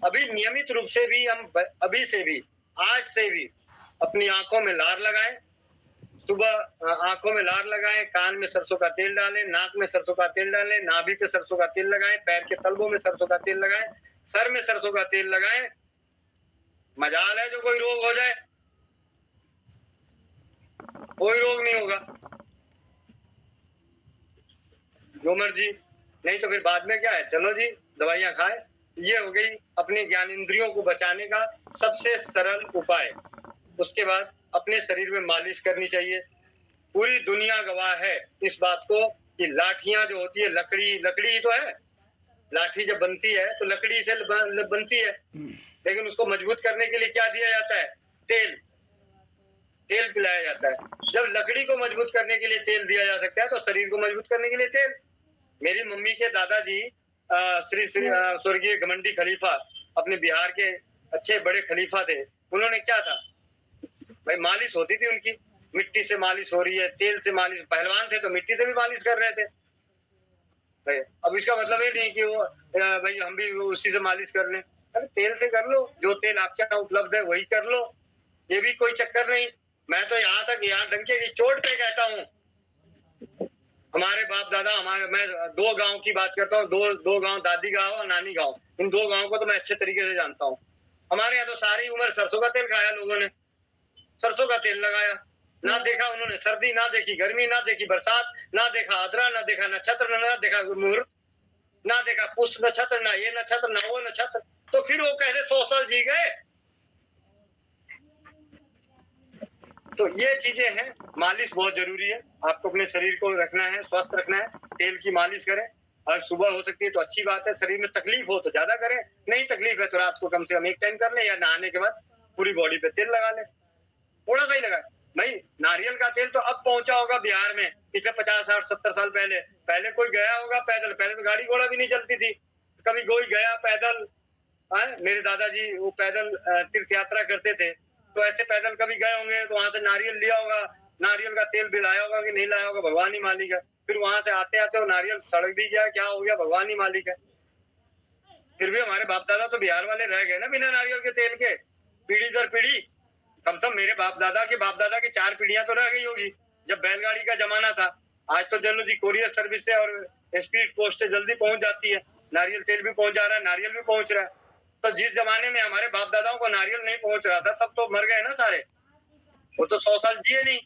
अभी नियमित रूप से भी हम अभी से भी, आज से भी अपनी आंखों में लार लगाएं, सुबह आंखों में लार लगाएं, कान में सरसों का तेल डालें, नाक में सरसों का तेल डालें, नाभि पे सरसों का तेल लगाएं, पैर के तलवों में सरसों का तेल लगाएं, सर में सरसों का तेल लगाएं। मजाल है जो कोई रोग हो जाए, कोई रोग नहीं होगा, जो मर्जी। नहीं तो फिर बाद में क्या है, चलो जी दवाइयां खाए। ये हो गई अपने ज्ञानेंद्रियों को बचाने का सबसे सरल उपाय। उसके बाद अपने शरीर में मालिश करनी चाहिए। पूरी दुनिया गवाह है इस बात को कि लाठियां जो होती है, लकड़ी ही तो है, लाठी जब बनती है तो लकड़ी से बनती है, लेकिन उसको मजबूत करने के लिए क्या दिया जाता है? तेल। तेल पिलाया जाता है। जब लकड़ी को मजबूत करने के लिए तेल दिया जा सकता है तो शरीर को मजबूत करने के लिए तेल। मेरी मम्मी के दादाजी श्री श्री स्वर्गीय घमंडी खलीफा, अपने बिहार के अच्छे बड़े खलीफा थे। उन्होंने क्या था भाई, मालिश होती थी उनकी, मिट्टी से मालिश हो रही है, तेल से मालिश, पहलवान थे तो मिट्टी से भी मालिश कर रहे थे भाई। अब इसका मतलब ये नहीं कि वो भाई हम भी उसी से मालिश कर लें। अरे तेल से कर लो, जो तेल आपके यहाँ उपलब्ध है वही कर लो, ये भी कोई चक्कर नहीं। मैं तो यहाँ तक यहाँ डंके की चोट पे कहता हूँ, हमारे बाप दादा, मैं 2 गांव की बात करता हूँ, दो गांव, दादी गांव और नानी गांव, इन 2 गांव को तो मैं अच्छे तरीके से जानता हूँ। हमारे यहाँ तो सारी उम्र सरसों का तेल खाया लोगों ने, सरसों का तेल लगाया, ना देखा उन्होंने सर्दी, ना देखी गर्मी, ना देखी बरसात, ना देखा आद्रा, ना देखा नक्षत्र, ना देखा मुहूर्त, ना देखा पुष्प नक्षत्र, ना ये नक्षत्र, ना वो नक्षत्र, तो फिर वो कैसे 100 साल जी गए? तो ये चीजें हैं। मालिश बहुत जरूरी है, आपको अपने शरीर को रखना है, स्वस्थ रखना है, तेल की मालिश करें। और सुबह हो सकती है तो अच्छी बात है, शरीर में तकलीफ हो तो ज्यादा करें, नहीं तकलीफ है तो रात को कम से कम 1 टाइम कर ले, या नहाने के बाद पूरी बॉडी पे तेल लगा ले, थोड़ा सा ही लगाए भाई। नारियल का तेल तो अब पहुंचा होगा बिहार में, पिछले 50, 60, 70 साल पहले कोई गया होगा पैदल, पहले तो गाड़ी घोड़ा भी नहीं चलती थी, कभी कोई गया पैदल? मेरे दादाजी वो पैदल तीर्थ यात्रा करते थे, तो ऐसे पैदल कभी गए होंगे तो वहां से नारियल लिया होगा, नारियल का तेल भी लाया होगा कि नहीं लाया होगा, भगवान ही मालिक है। फिर वहां से आते आते वो नारियल सड़क भी गया, क्या हो गया, भगवान ही मालिक है। फिर भी हमारे बाप दादा तो बिहार वाले रह गए ना बिना नारियल के तेल के, पीढ़ी दर पीढ़ी। कम से कम मेरे बाप दादा की 4 पीढ़ियां तो रह गई होगी, जब बैलगाड़ी का जमाना था। आज तो चलो जी कोरियर सर्विस से और स्पीड पोस्ट से जल्दी पहुंच जाती है, नारियल तेल भी पहुंच जा रहा है, नारियल भी पहुंच रहा है। तो जिस जमाने में हमारे बाप दादाओं को नारियल नहीं पहुंच रहा था, तब तो मर गए ना सारे, वो तो 100 साल जिए नहीं।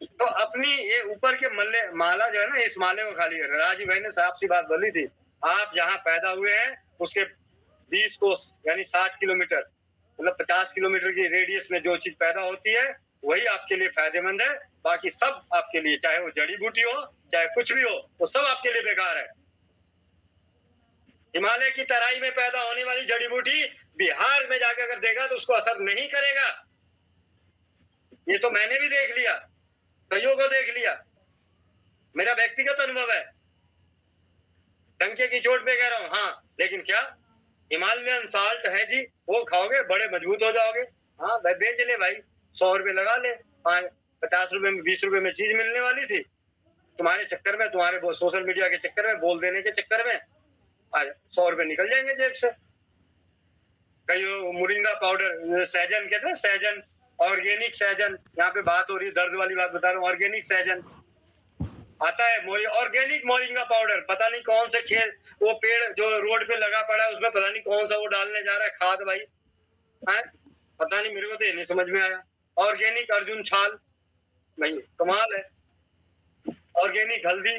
तो अपनी ये ऊपर के माला जो है ना, इस माले को खाली कर। राजीव भाई ने साफ सी बात बोली थी, आप जहाँ पैदा हुए हैं उसके 20 कोस यानी 60 किलोमीटर, मतलब 50 किलोमीटर की रेडियस में जो चीज पैदा होती है वही आपके लिए फायदेमंद है, बाकी सब आपके लिए, चाहे वो जड़ी बूटी हो चाहे कुछ भी हो, वो सब आपके लिए बेकार है। हिमालय की तराई में पैदा होने वाली जड़ी बूटी बिहार में जाकर अगर देगा तो उसको असर नहीं करेगा। ये तो मैंने भी देख लिया, कईयों को देख लिया, मेरा व्यक्तिगत अनुभव है, डंके की चोट पे कह रहा हूँ। हाँ, लेकिन क्या हिमालयन साल्ट है जी, वो खाओगे बड़े मजबूत हो जाओगे। हाँ भाई, बेच ले भाई, 100 रुपए लगा ले, 50 रुपए में 20 रुपए में चीज मिलने वाली थी, तुम्हारे चक्कर में, तुम्हारे सोशल मीडिया के चक्कर में, बोल देने के चक्कर में 100 रुपए निकल जाएंगे जेब से। कई मोरिंगा पाउडर, सहजन कहते हैं, सहजन, ऑर्गेनिक सहजन, यहाँ पे बात हो रही है, दर्द वाली बात बता रहा हूँ, ऑर्गेनिक सहजन आता है, ऑर्गेनिक मोरिंगा पाउडर, पता नहीं कौन से खेत, वो पेड़ जो रोड पे लगा पड़ा है उसमें पता नहीं कौन सा वो डालने जा रहा है खाद भाई, है पता नहीं, मेरे को तो ये नहीं समझ में आया। ऑर्गेनिक अर्जुन छाल, भाई कमाल है, ऑर्गेनिक हल्दी,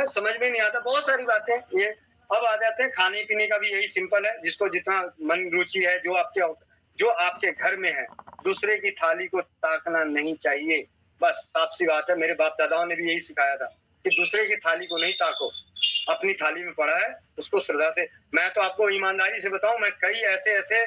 समझ में नहीं आता, बहुत सारी बातें ये। अब आ जाते हैं खाने पीने का भी यही सिंपल है, जिसको जितना मन रुचि है, जो आपके घर में है, दूसरे की थाली को ताकना नहीं चाहिए, बस साफ सी बात है। मेरे बाप दादाओं ने भी यही सिखाया था कि दूसरे की थाली को नहीं ताको, अपनी थाली में पड़ा है उसको श्रद्धा से। मैं तो आपको ईमानदारी से बताऊं, मैं कई ऐसे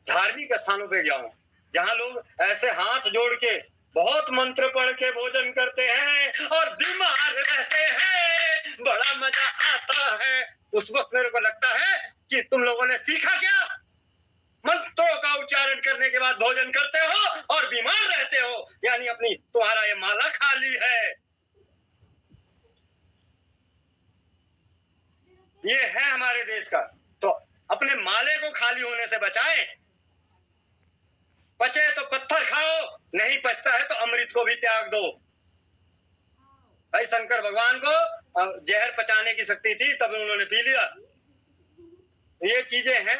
धार्मिक स्थानों पे गया हूं जहां लोग ऐसे हाथ जोड़ के बहुत मंत्र पढ़ के भोजन करते हैं और बीमार रहते हैं, बड़ा मजा आता है। उस वक्त मेरे को लगता है कि तुम लोगों ने सीखा क्या? मंत्रों का उच्चारण करने के बाद भोजन करते हो और बीमार रहते हो, यानी अपनी तुम्हारा ये माला खाली है। ये है हमारे देश का, तो अपने माले को खाली होने से बचाएं। पचे तो पत्थर खाओ, नहीं पचता है तो अमृत को भी त्याग दो। भाई शंकर भगवान को जहर पचाने की शक्ति थी, तब उन्होंने पी लिया। ये चीजें हैं।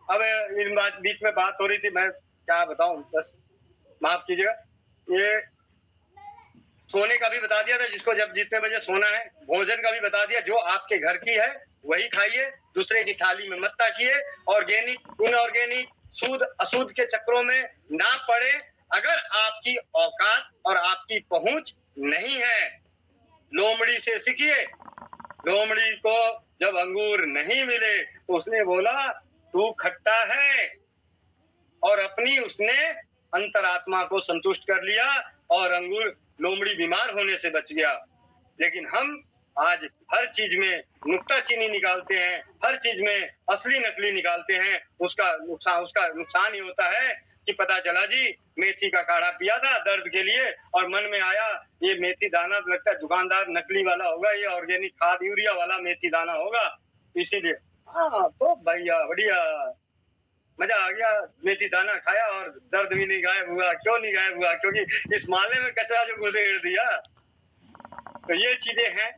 अब इन बीच में बात हो रही थी, मैं क्या बताऊं, बस माफ कीजिएगा। ये सोने का भी बता दिया था, जिसको जब जितने बजे सोना है। भोजन का भी बता दिया, जो आपके घर की है वही खाइए, दूसरे की थाली में मत ताकिए। ऑर्गेनिक, इनऑर्गेनिक, शुद्ध अशुद्ध के चक्रों में ना पड़े। अगर आपकी औकात और आपकी पहुंच नहीं है, लोमड़ी से सीखिए। लोमड़ी को जब अंगूर नहीं मिले तो उसने बोला तू खट्टा है, और अपनी उसने अंतरात्मा को संतुष्ट कर लिया और अंगूर लोमड़ी बीमार होने से बच गया। लेकिन हम आज हर चीज में नुक्ताचीनी निकालते हैं, हर चीज में असली नकली निकालते हैं। उसका नुकसान ही होता है कि पता चला जी मेथी का काढ़ा पिया था दर्द के लिए और मन में आया ये मेथी दाना लगता है दुकानदार नकली वाला होगा, ये ऑर्गेनिक खाद यूरिया वाला मेथी दाना होगा, इसीलिए हाँ तो भैया बढ़िया मजा आ गया, मेथी दाना खाया और दर्द भी नहीं गायब हुआ। क्यों नहीं गायब हुआ? क्योंकि इस माले में कचरा जो घुसेड़ दिया। तो ये चीजें हैं,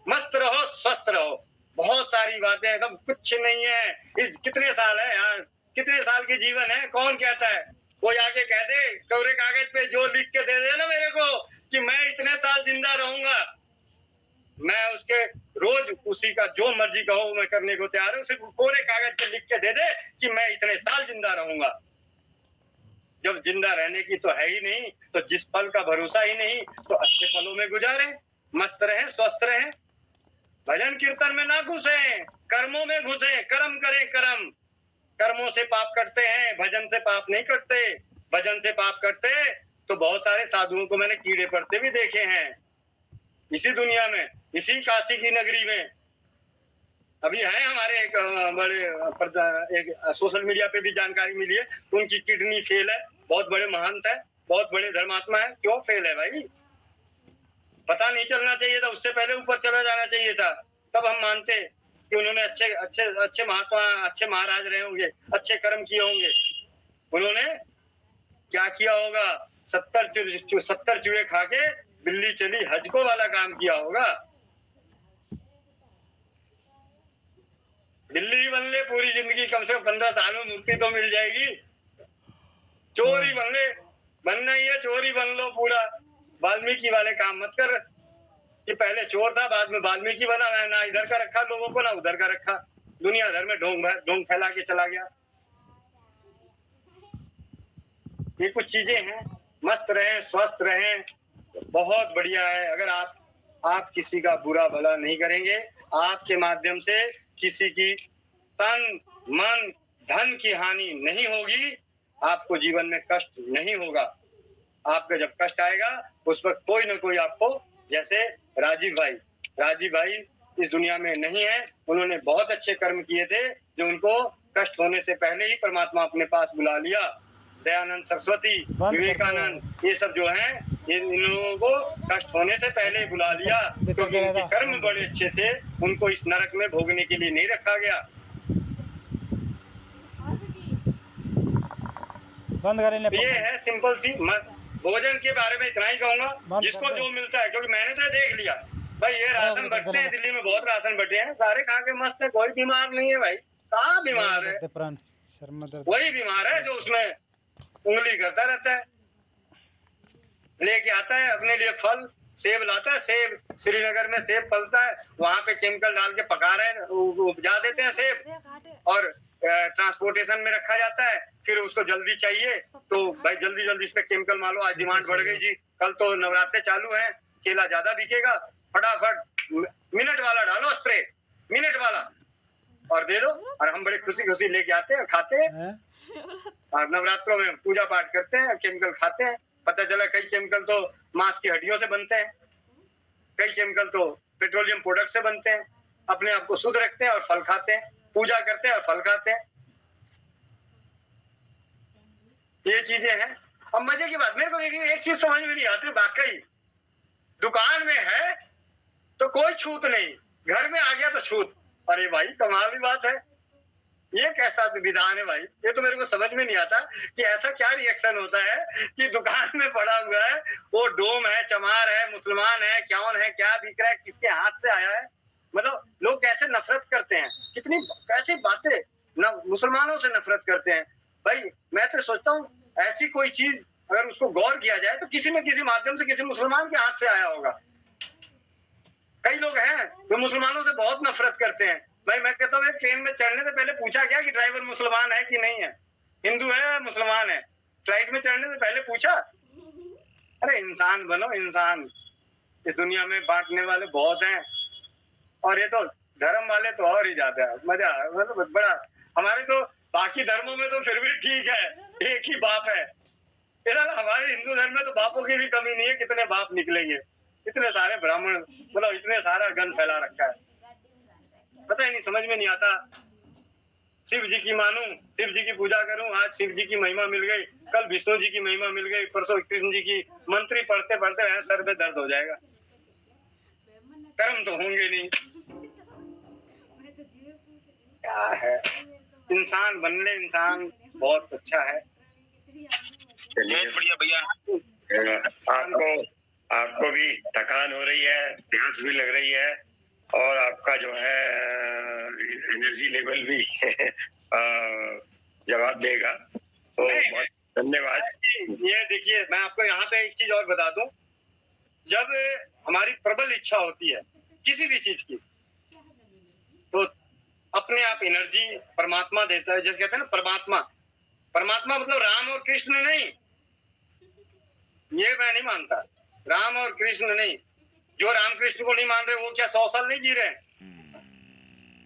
मस्त रहो स्वस्थ रहो। बहुत सारी बातें एकदम कुछ नहीं है। इस कितने साल है यार, कितने साल के जीवन है, कौन कहता है? कोई आके कह दे कोरे कागज पे जो लिख के दे दे ना मेरे को कि मैं इतने साल जिंदा रहूंगा, मैं उसके रोज उसी का जो मर्जी कहो मैं करने को तैयार हूँ। सिर्फ कोरे कागज पे लिख के दे दे कि मैं इतने साल जिंदा रहूंगा। जब जिंदा रहने की तो है ही नहीं, तो जिस पल का भरोसा ही नहीं, तो अच्छे पलों में गुजारे, मस्त रहे स्वस्थ रहे। भजन कीर्तन में ना घुसे, कर्मों में घुसे, कर्म करें कर्म। कर्मों से पाप करते हैं, भजन से पाप नहीं करते। भजन से पाप करते तो बहुत सारे साधुओं को मैंने कीड़े पड़ते भी देखे हैं इसी दुनिया में, इसी काशी की नगरी में। अभी है हमारे एक बड़े एक सोशल मीडिया पे भी जानकारी मिली है, उनकी किडनी फेल है, बहुत बड़े महंत है, बहुत बड़े धर्मात्मा है। क्यों फेल है भाई? पता नहीं चलना चाहिए था, उससे पहले ऊपर चला जाना चाहिए था, तब हम मानते कि उन्होंने अच्छे महात्मा, अच्छे महाराज रहे होंगे, अच्छे कर्म किए होंगे। उन्होंने क्या किया होगा? 70 चूहे खा के बिल्ली चली हज को वाला काम किया होगा। बिल्ली बन ले पूरी जिंदगी, कम से कम 15 साल में मुक्ति तो मिल जाएगी। चोर ही बन ले, बनना ही है चोर ही बन लो पूरा। वाल्मीकि वाले काम मत कर कि पहले चोर था बाद में वाल्मीकि बना, ना इधर का रखा लोगों को ना उधर का रखा, दुनिया भर में ढोंग फैला के चला गया। ये कुछ चीजें हैं, मस्त रहें स्वस्थ रहें, बहुत बढ़िया है। अगर आप किसी का बुरा भला नहीं करेंगे, आपके माध्यम से किसी की तन मन धन की हानि नहीं होगी, आपको जीवन में कष्ट नहीं होगा। आपका जब कष्ट आएगा उस वक्त कोई ना कोई आपको, जैसे राजीव भाई इस दुनिया में नहीं है, उन्होंने बहुत अच्छे कर्म किए थे जो उनको कष्ट होने से पहले ही परमात्मा अपने पास बुला लिया। दयानंद सरस्वती, विवेकानंद, ये सब जो हैं इन लोगों को कष्ट होने से पहले बुला लिया, क्योंकि उनके कर्म बड़े अच्छे थे, उनको इस नरक में भोगने के लिए नहीं रखा गया। बंद करें। ये है सिंपल सी। भोजन के बारे में इतना ही कहूंगा, जिसको जो मिलता है, क्योंकि मैंने तो देख लिया भाई, ये राशन बंटते हैं दिल्ली में, बहुत राशन बंटे हैं, सारे खा के मस्त है, कोई बीमार नहीं है भाई। कहाँ बीमार है? वही बीमार है जो उसमें उंगली करता रहता है, लेके आता है अपने लिए फल, सेब लाता है, सेब श्रीनगर में सेब फलता है, वहां पे केमिकल डाल के पका रहे हैं, उपजा देते हैं सेब, और ट्रांसपोर्टेशन में रखा जाता है। फिर उसको जल्दी चाहिए तो भाई जल्दी इस पे केमिकल मारो, आज डिमांड बढ़ गई जी, कल तो नवरात्रे चालू है, केला ज्यादा बिकेगा, फटाफट मिनट वाला डालो स्प्रे, मिनट वाला, और दे दो। और हम बड़े खुशी लेके आते हैं, खाते हैं, और नवरात्रों में पूजा पाठ करते हैं, केमिकल खाते हैं। पता चला कई केमिकल तो मांस की हड्डियों से बनते हैं, कई केमिकल तो पेट्रोलियम प्रोडक्ट से बनते हैं। अपने आप को शुद्ध रखते हैं और फल खाते हैं, पूजा करते हैं और फल खाते हैं। ये चीजें हैं। अब मजे की बात, मेरे को देखिए एक चीज समझ में नहीं आती, वाकई दुकान में है तो कोई छूत नहीं, घर में आ गया तो छूत। अरे भाई कमाल की बात है, ये कैसा विधान है भाई? ये तो मेरे को समझ में नहीं आता कि ऐसा क्या रिएक्शन होता है कि दुकान में पड़ा हुआ है, वो डोम है, चमार है, मुसलमान है, क्यों है, क्या बिक रहा है, किसके हाथ से आया है, मतलब लोग कैसे नफरत करते हैं, कितनी कैसी बातें, मुसलमानों से नफरत करते हैं। भाई मैं तो सोचता हूँ ऐसी कोई चीज अगर उसको गौर किया जाए तो किसी न किसी माध्यम से किसी मुसलमान के हाथ से आया होगा। कई लोग हैं जो मुसलमानों से बहुत नफरत करते हैं। भाई मैं कहता हूँ ट्रेन में चढ़ने से पहले पूछा क्या कि ड्राइवर मुसलमान है कि नहीं है, हिंदू है मुसलमान है? फ्लाइट में चढ़ने से पहले पूछा? अरे इंसान बनो, इंसान। इस दुनिया में बांटने वाले बहुत हैं, और ये तो धर्म वाले तो और ही ज्यादा है। मजा मतलब बड़ा, हमारे तो बाकी धर्मों में तो फिर भी ठीक है, एक ही बाप है। इधर हमारे हिंदू धर्म में तो बापों की भी कमी नहीं है, कितने बाप निकलेंगे, इतने सारे ब्राह्मण, मतलब इतने सारा गंद फैला रखा है, पता ही नहीं, समझ में नहीं आता। शिव जी की मानूं, शिव जी की पूजा करूं, आज शिव जी की महिमा मिल गई, कल विष्णु जी की महिमा मिल गई, परसों कृष्ण जी की, मंत्री पढ़ते पढ़ते सर में दर्द हो जाएगा, कर्म तो होंगे नहीं। क्या है, इंसान बनने, इंसान बहुत अच्छा है। बहुत बढ़िया भैया। आपको भी थकान हो रही है, प्यास भी लग रही है, और आपका जो है एनर्जी लेवल भी जवाब देगा, तो बहुत धन्यवाद। ये देखिए, मैं आपको यहाँ पे एक चीज और बता दूं, जब हमारी प्रबल इच्छा होती है किसी भी चीज की, तो अपने आप एनर्जी परमात्मा देता है। जैसे कहते हैं ना, परमात्मा, परमात्मा मतलब राम और कृष्ण नहीं, ये मैं नहीं मानता, राम और कृष्ण नहीं। जो राम कृष्ण को नहीं मान रहे वो क्या 100 साल नहीं जी रहे?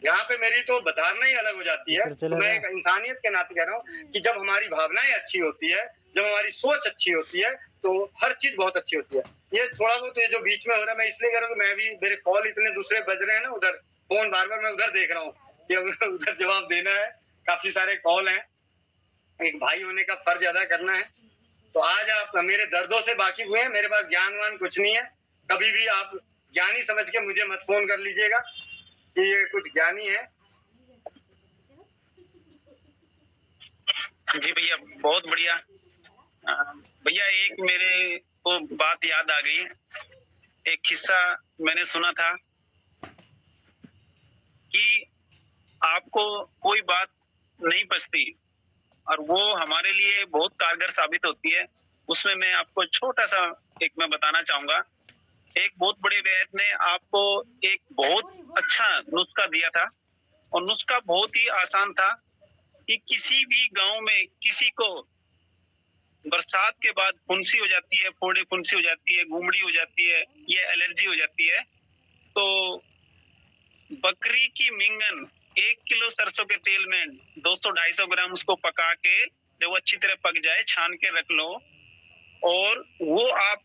यहाँ पे मेरी तो बधारना ही अलग हो जाती है। तो मैं एक इंसानियत के नाते कह रहा हूँ कि जब हमारी भावनाएं अच्छी होती है, जब हमारी सोच अच्छी होती है, तो हर चीज बहुत अच्छी होती है। ये थोड़ा बहुत ये जो बीच में हो रहा है, मैं इसलिए कह रहा हूँ कि मैं भी, मेरे कॉल इतने दूसरे बज रहे हैं ना, उधर फोन बार बार मैं उधर देख रहा हूँ कि उधर जवाब देना है, काफी सारे कॉल हैं, एक भाई होने का फर्ज अदा करना है। तो आज आप मेरे दर्दों से वाकिफ हुए हैं, मेरे पास ज्ञानवान कुछ नहीं है, कभी भी आप ज्ञानी समझ के मुझे मत फोन कर लीजिएगा कि ये कुछ ज्ञानी है। जी भैया, बहुत बढ़िया। भैया, एक मेरे को बात याद आ गई, एक किस्सा मैंने सुना था कि आपको कोई बात नहीं पचती और वो हमारे लिए बहुत कारगर साबित होती है। उसमें मैं आपको छोटा सा एक मैं बताना चाहूंगा। एक बहुत बड़े वैद्य ने आपको एक बहुत अच्छा नुस्खा दिया था, और नुस्खा बहुत ही आसान था कि किसी भी गांव में किसी को बरसात के बाद फुंसी हो जाती है, फोड़े फुंसी हो जाती है, गुमड़ी हो जाती है, ये एलर्जी हो जाती है, तो बकरी की मिंगन 1 किलो सरसों के तेल में 200-250 ग्राम उसको पका के, जब वो अच्छी तरह पक जाए, छान के रख लो, और वो आप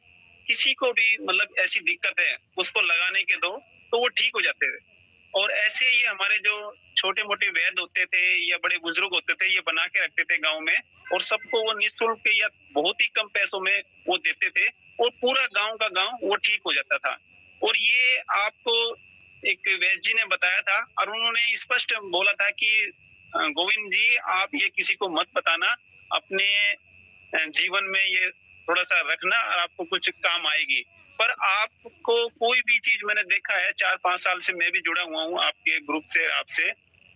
किसी को भी मतलब ऐसी दिक्कत है उसको लगाने के दो, तो वो ठीक हो जाते थे। और ऐसे ही हमारे जो छोटे मोटे वैद्य होते थे या बड़े बुजुर्ग होते थे, ये बना के रखते थे गांव में, और सबको वो निःशुल्क या बहुत ही कम पैसों में वो देते थे, और पूरा गांव का गांव वो ठीक हो जाता था। और ये आपको एक वैद्य जी ने बताया था, और उन्होंने स्पष्ट बोला था कि गोविंद जी, आप ये किसी को मत बताना, अपने जीवन में ये थोड़ा सा रखना और आपको कुछ काम आएगी। पर आपको कोई भी चीज, मैंने देखा है 4-5 साल से मैं भी जुड़ा हुआ हूँ आपके ग्रुप से, आपसे,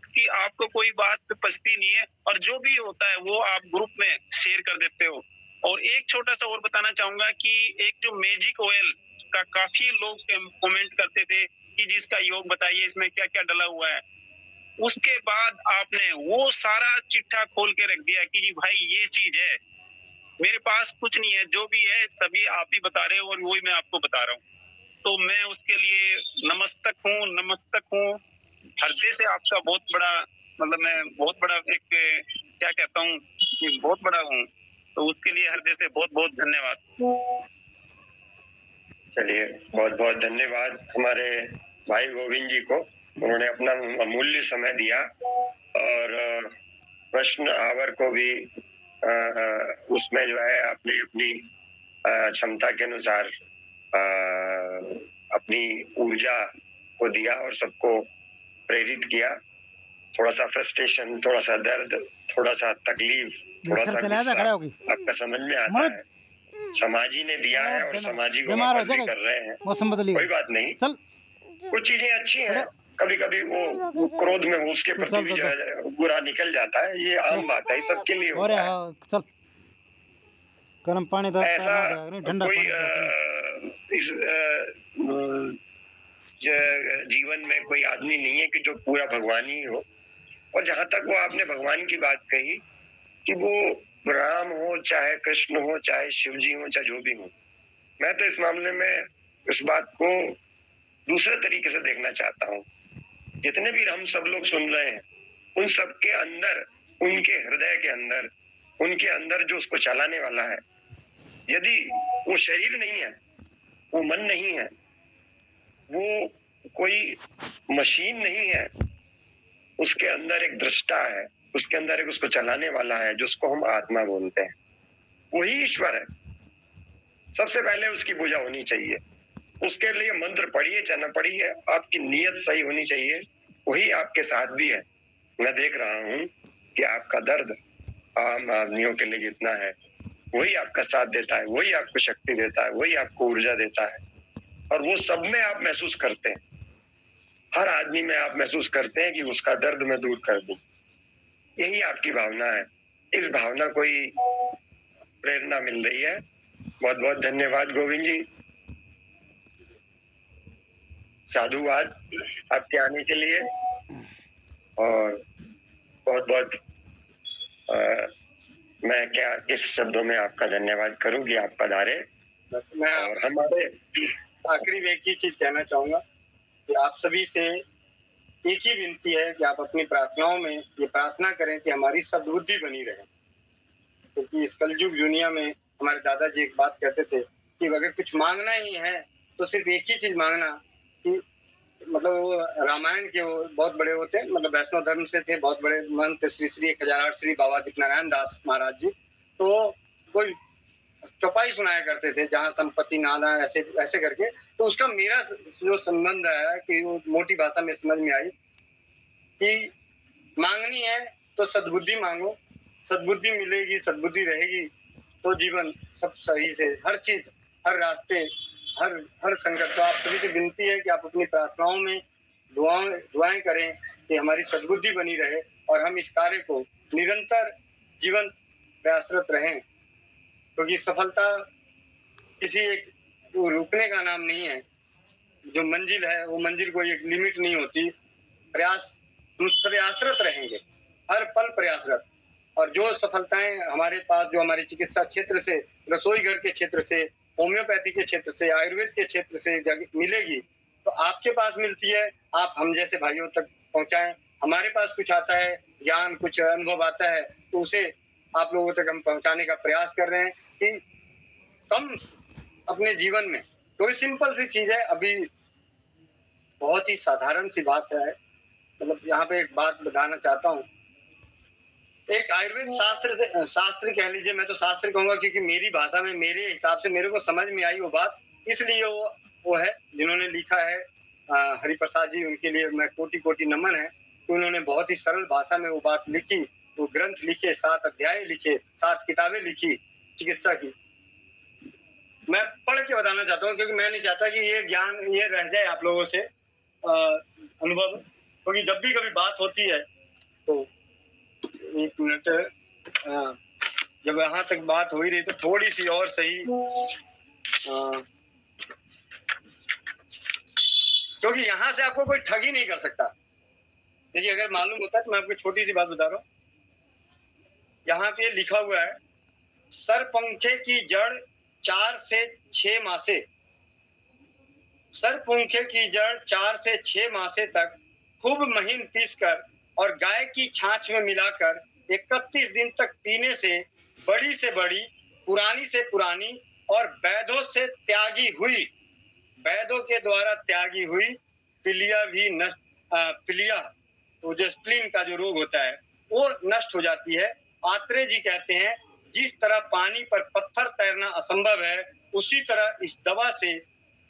कि आपको कोई बात पचती नहीं है, और जो भी होता है वो आप ग्रुप में शेयर कर देते हो। और एक छोटा सा और बताना चाहूंगा कि एक जो मैजिक ऑयल का काफी लोग कमेंट करते थे कि जी इसका योग बताइए, इसमें क्या क्या डला हुआ है, उसके बाद आपने वो सारा चिट्ठा खोल के रख दिया कि जी भाई ये चीज है, मेरे पास कुछ नहीं है, जो भी है सभी आप ही बता रहे हो और वही मैं आपको बता रहा हूँ। तो मैं उसके लिए नमस्तक हूँ हृदय से आपका बहुत बड़ा, मतलब मैं बहुत बड़ा एक क्या कहता हूँ, बहुत बड़ा हूँ, तो उसके लिए हृदय से बहुत बहुत धन्यवाद। चलिए, बहुत बहुत धन्यवाद हमारे भाई गोविंद जी को, उन्होंने अपना अमूल्य समय दिया, और प्रश्न आवर को भी उसमें जो है आपने अपनी क्षमता के अनुसार अपनी ऊर्जा को दिया और सबको प्रेरित किया। थोड़ा सा फ्रस्ट्रेशन, थोड़ा सा दर्द, थोड़ा सा तकलीफ, थोड़ा सा गुस्सा आपका समझ में आता है, समाज ही ने दिया है और समाज ही को वापस भी कर रहे हैं, कोई बात नहीं। कुछ चीजें अच्छी हैं, कभी कभी वो क्रोध में उसके प्रति भी जो है बुरा निकल जाता है, ये आम बात है, सबके लिए होता है। चल गर्म पानी ऐसा कोई इस जीवन में कोई आदमी नहीं है कि जो पूरा भगवान ही हो। और जहां तक वो आपने भगवान की बात कही कि वो राम हो, चाहे कृष्ण हो, चाहे शिव जी हो, चाहे जो भी हो, मैं तो इस मामले में इस बात को दूसरे तरीके से देखना चाहता हूँ। जितने भी हम सब लोग सुन रहे हैं, उन सब के अंदर उनके हृदय के अंदर, उनके अंदर जो उसको चलाने वाला है, यदि वो शरीर नहीं है, वो मन नहीं है, वो कोई मशीन नहीं है, उसके अंदर एक दृष्टा है, उसके अंदर एक उसको चलाने वाला है, जिसको हम आत्मा बोलते हैं, वही ईश्वर है। सबसे पहले उसकी पूजा होनी चाहिए। उसके लिए मंत्र पढ़िए चाहे न पढ़िए, आपकी नीयत सही होनी चाहिए, वही आपके साथ भी है। मैं देख रहा हूँ कि आपका दर्द आम आदमियों के लिए जितना है, वही आपका साथ देता है, वही आपको शक्ति देता है, वही आपको ऊर्जा देता है, और वो सब में आप महसूस करते हैं। हर आदमी में आप महसूस करते हैं कि उसका दर्द मैं दूर कर दूं। यही आपकी भावना है। इस भावना को ही प्रेरणा मिल रही है। बहुत बहुत धन्यवाद गोविंद जी, साधुवाद आपके आने के लिए, और बहुत बहुत मैं क्या किस शब्दों में आपका धन्यवाद करूं कि आप पधारे। बस मैं और हमारे आखिरी में एक ही चीज कहना चाहूंगा कि आप सभी से एक ही विनती है कि आप अपनी प्रार्थनाओं में ये प्रार्थना करें कि हमारी सद्बुद्धि बनी रहे, क्योंकि इस कलयुग दुनिया में हमारे दादाजी एक बात कहते थे कि अगर कुछ मांगना ही है तो सिर्फ एक ही चीज मांगना, कि मतलब वो रामायण के वो बहुत बड़े होते हैं, मतलब वैष्णव धर्म से थे, बहुत बड़े महंत श्री श्री 1008 श्री बाबा दीपनारायण दास महाराज जी, तो कोई चौपाई सुनाया करते थे, जहाँ संपत्ति नाना ऐसे ऐसे करके। तो उसका मेरा जो संबंध है कि वो मोटी भाषा में समझ में आई कि मांगनी है तो सद्बुद्धि मांगो, सद्बुद्धि मिलेगी, सद्बुद्धि रहेगी तो जीवन सब सही से, हर चीज, हर रास्ते, हर संकट। तो आप सभी से विनती है कि आप अपनी प्रार्थनाओं में दुआएं करें कि हमारी सद्बुद्धि बनी रहे और हम इस कार्य को निरंतर जीवन प्रयासरत रहें, क्योंकि सफलता किसी एक रुकने का नाम नहीं है। जो मंजिल है वो मंजिल को एक लिमिट नहीं होती। प्रयासरत रहेंगे, हर पल प्रयासरत। और जो सफलताएं हमारे पास, जो हमारे चिकित्सा क्षेत्र से, रसोई घर के क्षेत्र से, होम्योपैथी के क्षेत्र से, आयुर्वेद के क्षेत्र से मिलेगी, तो आपके पास मिलती है, आप हम जैसे भाइयों तक पहुंचाएं। हमारे पास कुछ आता है ज्ञान, कुछ अनुभव आता है, तो उसे आप लोगों तक हम पहुंचाने का प्रयास कर रहे हैं कि कम अपने जीवन में कोई सिंपल सी चीज है। अभी बहुत ही साधारण सी बात है, मतलब यहाँ पे एक बात बताना चाहता हूँ। एक आयुर्वेद शास्त्र कह लीजिए, मैं तो शास्त्र कहूंगा क्योंकि मेरी भाषा में, मेरे हिसाब से मेरे को समझ में आई वो बात, इसलिए वो है जिन्होंने लिखा है हरिप्रसाद जी, उनके लिए मैं कोटि कोटि नमन है कि उन्होंने बहुत ही सरल भाषा में वो बात लिखी, वो ग्रंथ लिखे, 7 अध्याय लिखे, 7 किताबें लिखी चिकित्सा की। मैं पढ़ के बताना चाहता हूँ क्योंकि मैं नहीं चाहता कि ये ज्ञान ये रह जाए आप लोगों से अनुभव, क्योंकि जब भी कभी बात होती है तो एक मिनट, जब यहाँ तक बात हो ही रही तो थोड़ी सी और सही, क्योंकि यहाँ से आपको कोई ठगी नहीं कर सकता। देखिए अगर मालूम होता है तो मैं आपको छोटी सी बात बता रहा हूँ। यहाँ पे लिखा हुआ है, सरपंखे की जड़ 4 से 6 मासे, सरपंखे की जड़ 4 से 6 मासे तक खूब महीन पीसकर और गाय की छाछ में मिलाकर 31 दिन तक पीने से बड़ी, पुरानी से पुरानी और वैद्यों से त्यागी हुई, वैद्यों के द्वारा त्यागी हुई पिलिया भी नष्ट, पिलिया तो जो स्प्लीन का जो रोग होता है वो नष्ट हो जाती है। आत्रेय जी कहते हैं, जिस तरह पानी पर पत्थर तैरना असंभव है, उसी तरह इस दवा से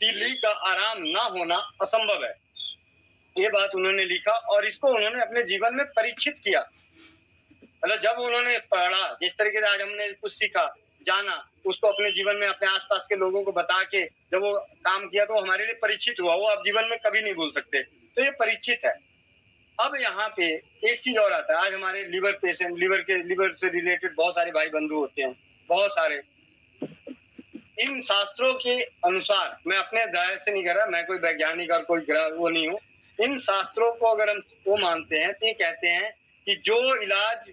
तिल्ली का आराम ना होना असंभव है। ये बात उन्होंने लिखा और इसको उन्होंने अपने जीवन में परीक्षित किया। मतलब जब उन्होंने पढ़ा, जिस तरीके से आज हमने कुछ सीखा, जाना, उसको अपने जीवन में अपने आसपास के लोगों को बता के जब वो काम किया तो हमारे लिए परीक्षित हुआ, वो आप जीवन में कभी नहीं भूल सकते। तो ये परीक्षित है। अब यहाँ पे एक चीज और आता है, आज हमारे लिवर पेशेंट, लिवर से रिलेटेड बहुत सारे भाई बंधु होते हैं, बहुत सारे। इन शास्त्रों के अनुसार, मैं अपने दायरे से नहीं कर रहा, मैं कोई वैज्ञानिक और कोई वो नहीं हूँ, इन शास्त्रों को अगर हम वो मानते हैं तो ये कहते हैं कि जो इलाज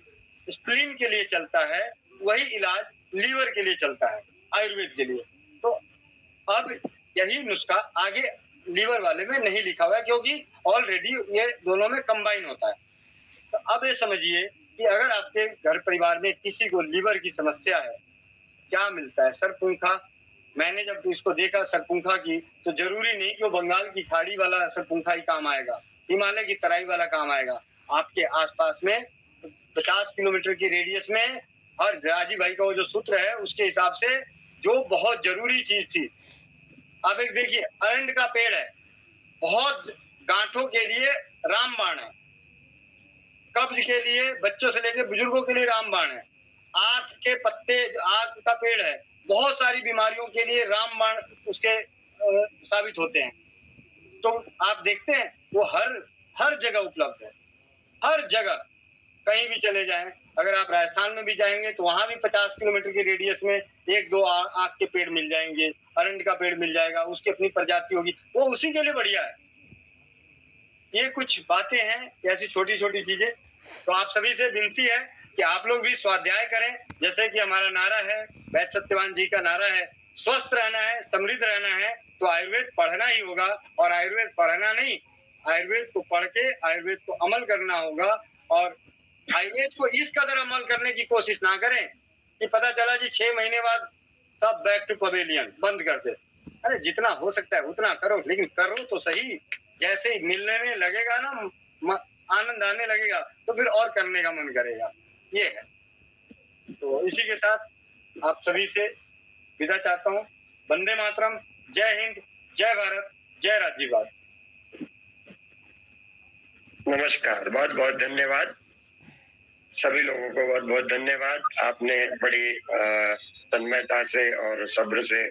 स्प्लीन के लिए चलता है वही इलाज लीवर के लिए चलता है, आयुर्वेद के लिए। तो अब यही नुस्खा आगे लीवर वाले में नहीं लिखा हुआ है, क्योंकि ऑलरेडी ये दोनों में कंबाइन होता है। तो अब ये समझिए कि अगर आपके घर परिवार में किसी को लीवर की समस्या है, क्या मिलता है? सरपुंखा। मैंने जब इसको देखा सरपुंखा की, तो जरूरी नहीं कि वो बंगाल की खाड़ी वाला सरपुंखा ही काम आएगा, हिमालय की तराई वाला काम आएगा। आपके आसपास में 50 किलोमीटर की रेडियस में हर राजीव भाई का वो जो सूत्र है उसके हिसाब से जो बहुत जरूरी चीज थी। आप एक देखिए, अरंड का पेड़ है, बहुत गांठों के लिए रामबाण है, कब्ज के लिए, बच्चों से लेकर बुजुर्गों के लिए रामबाण है। आंख के पत्ते, आंख का पेड़ है, बहुत सारी बीमारियों के लिए रामबाण उसके साबित होते हैं। तो आप देखते हैं वो हर जगह उपलब्ध है, हर जगह। कहीं भी चले जाएं, अगर आप राजस्थान में भी जाएंगे तो वहां भी 50 किलोमीटर की रेडियस में 1-2 आंख के पेड़ मिल जाएंगे, अरंड का पेड़ मिल जाएगा, उसकी अपनी प्रजाति होगी, वो उसी के लिए बढ़िया है। ये कुछ बातें हैं, ऐसी छोटी छोटी चीजें। तो आप सभी से विनती है कि आप लोग भी स्वाध्याय करें, जैसे कि हमारा नारा है, वैद्य सत्यवान जी का नारा है, स्वस्थ रहना है, समृद्ध रहना है, तो आयुर्वेद पढ़ना ही होगा। और आयुर्वेद पढ़ना नहीं, आयुर्वेद को पढ़ के आयुर्वेद को अमल करना होगा। और आयुर्वेद को इस कदर अमल करने की कोशिश ना करें कि पता चला जी 6 महीने बाद सब बैक टू पवेलियन, बंद कर दे। अरे जितना हो सकता है उतना करो, लेकिन करो तो सही। जैसे ही मिलने लगेगा ना, आनंद आने लगेगा, तो फिर और करने का मन करेगा। ये है। तो इसी के साथ आप सभी से विदा चाहता हूँ। वंदे मातरम, जय हिंद, जय भारत, जय राज्यवाद। नमस्कार, बहुत बहुत धन्यवाद सभी लोगों को, बहुत बहुत धन्यवाद। आपने बड़ी तन्मयता से और सब्र से,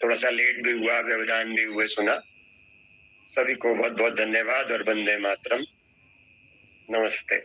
थोड़ा सा लेट भी हुआ, व्यवधान भी हुए, सुना। सभी को बहुत बहुत धन्यवाद और वंदे मातरम। नमस्ते।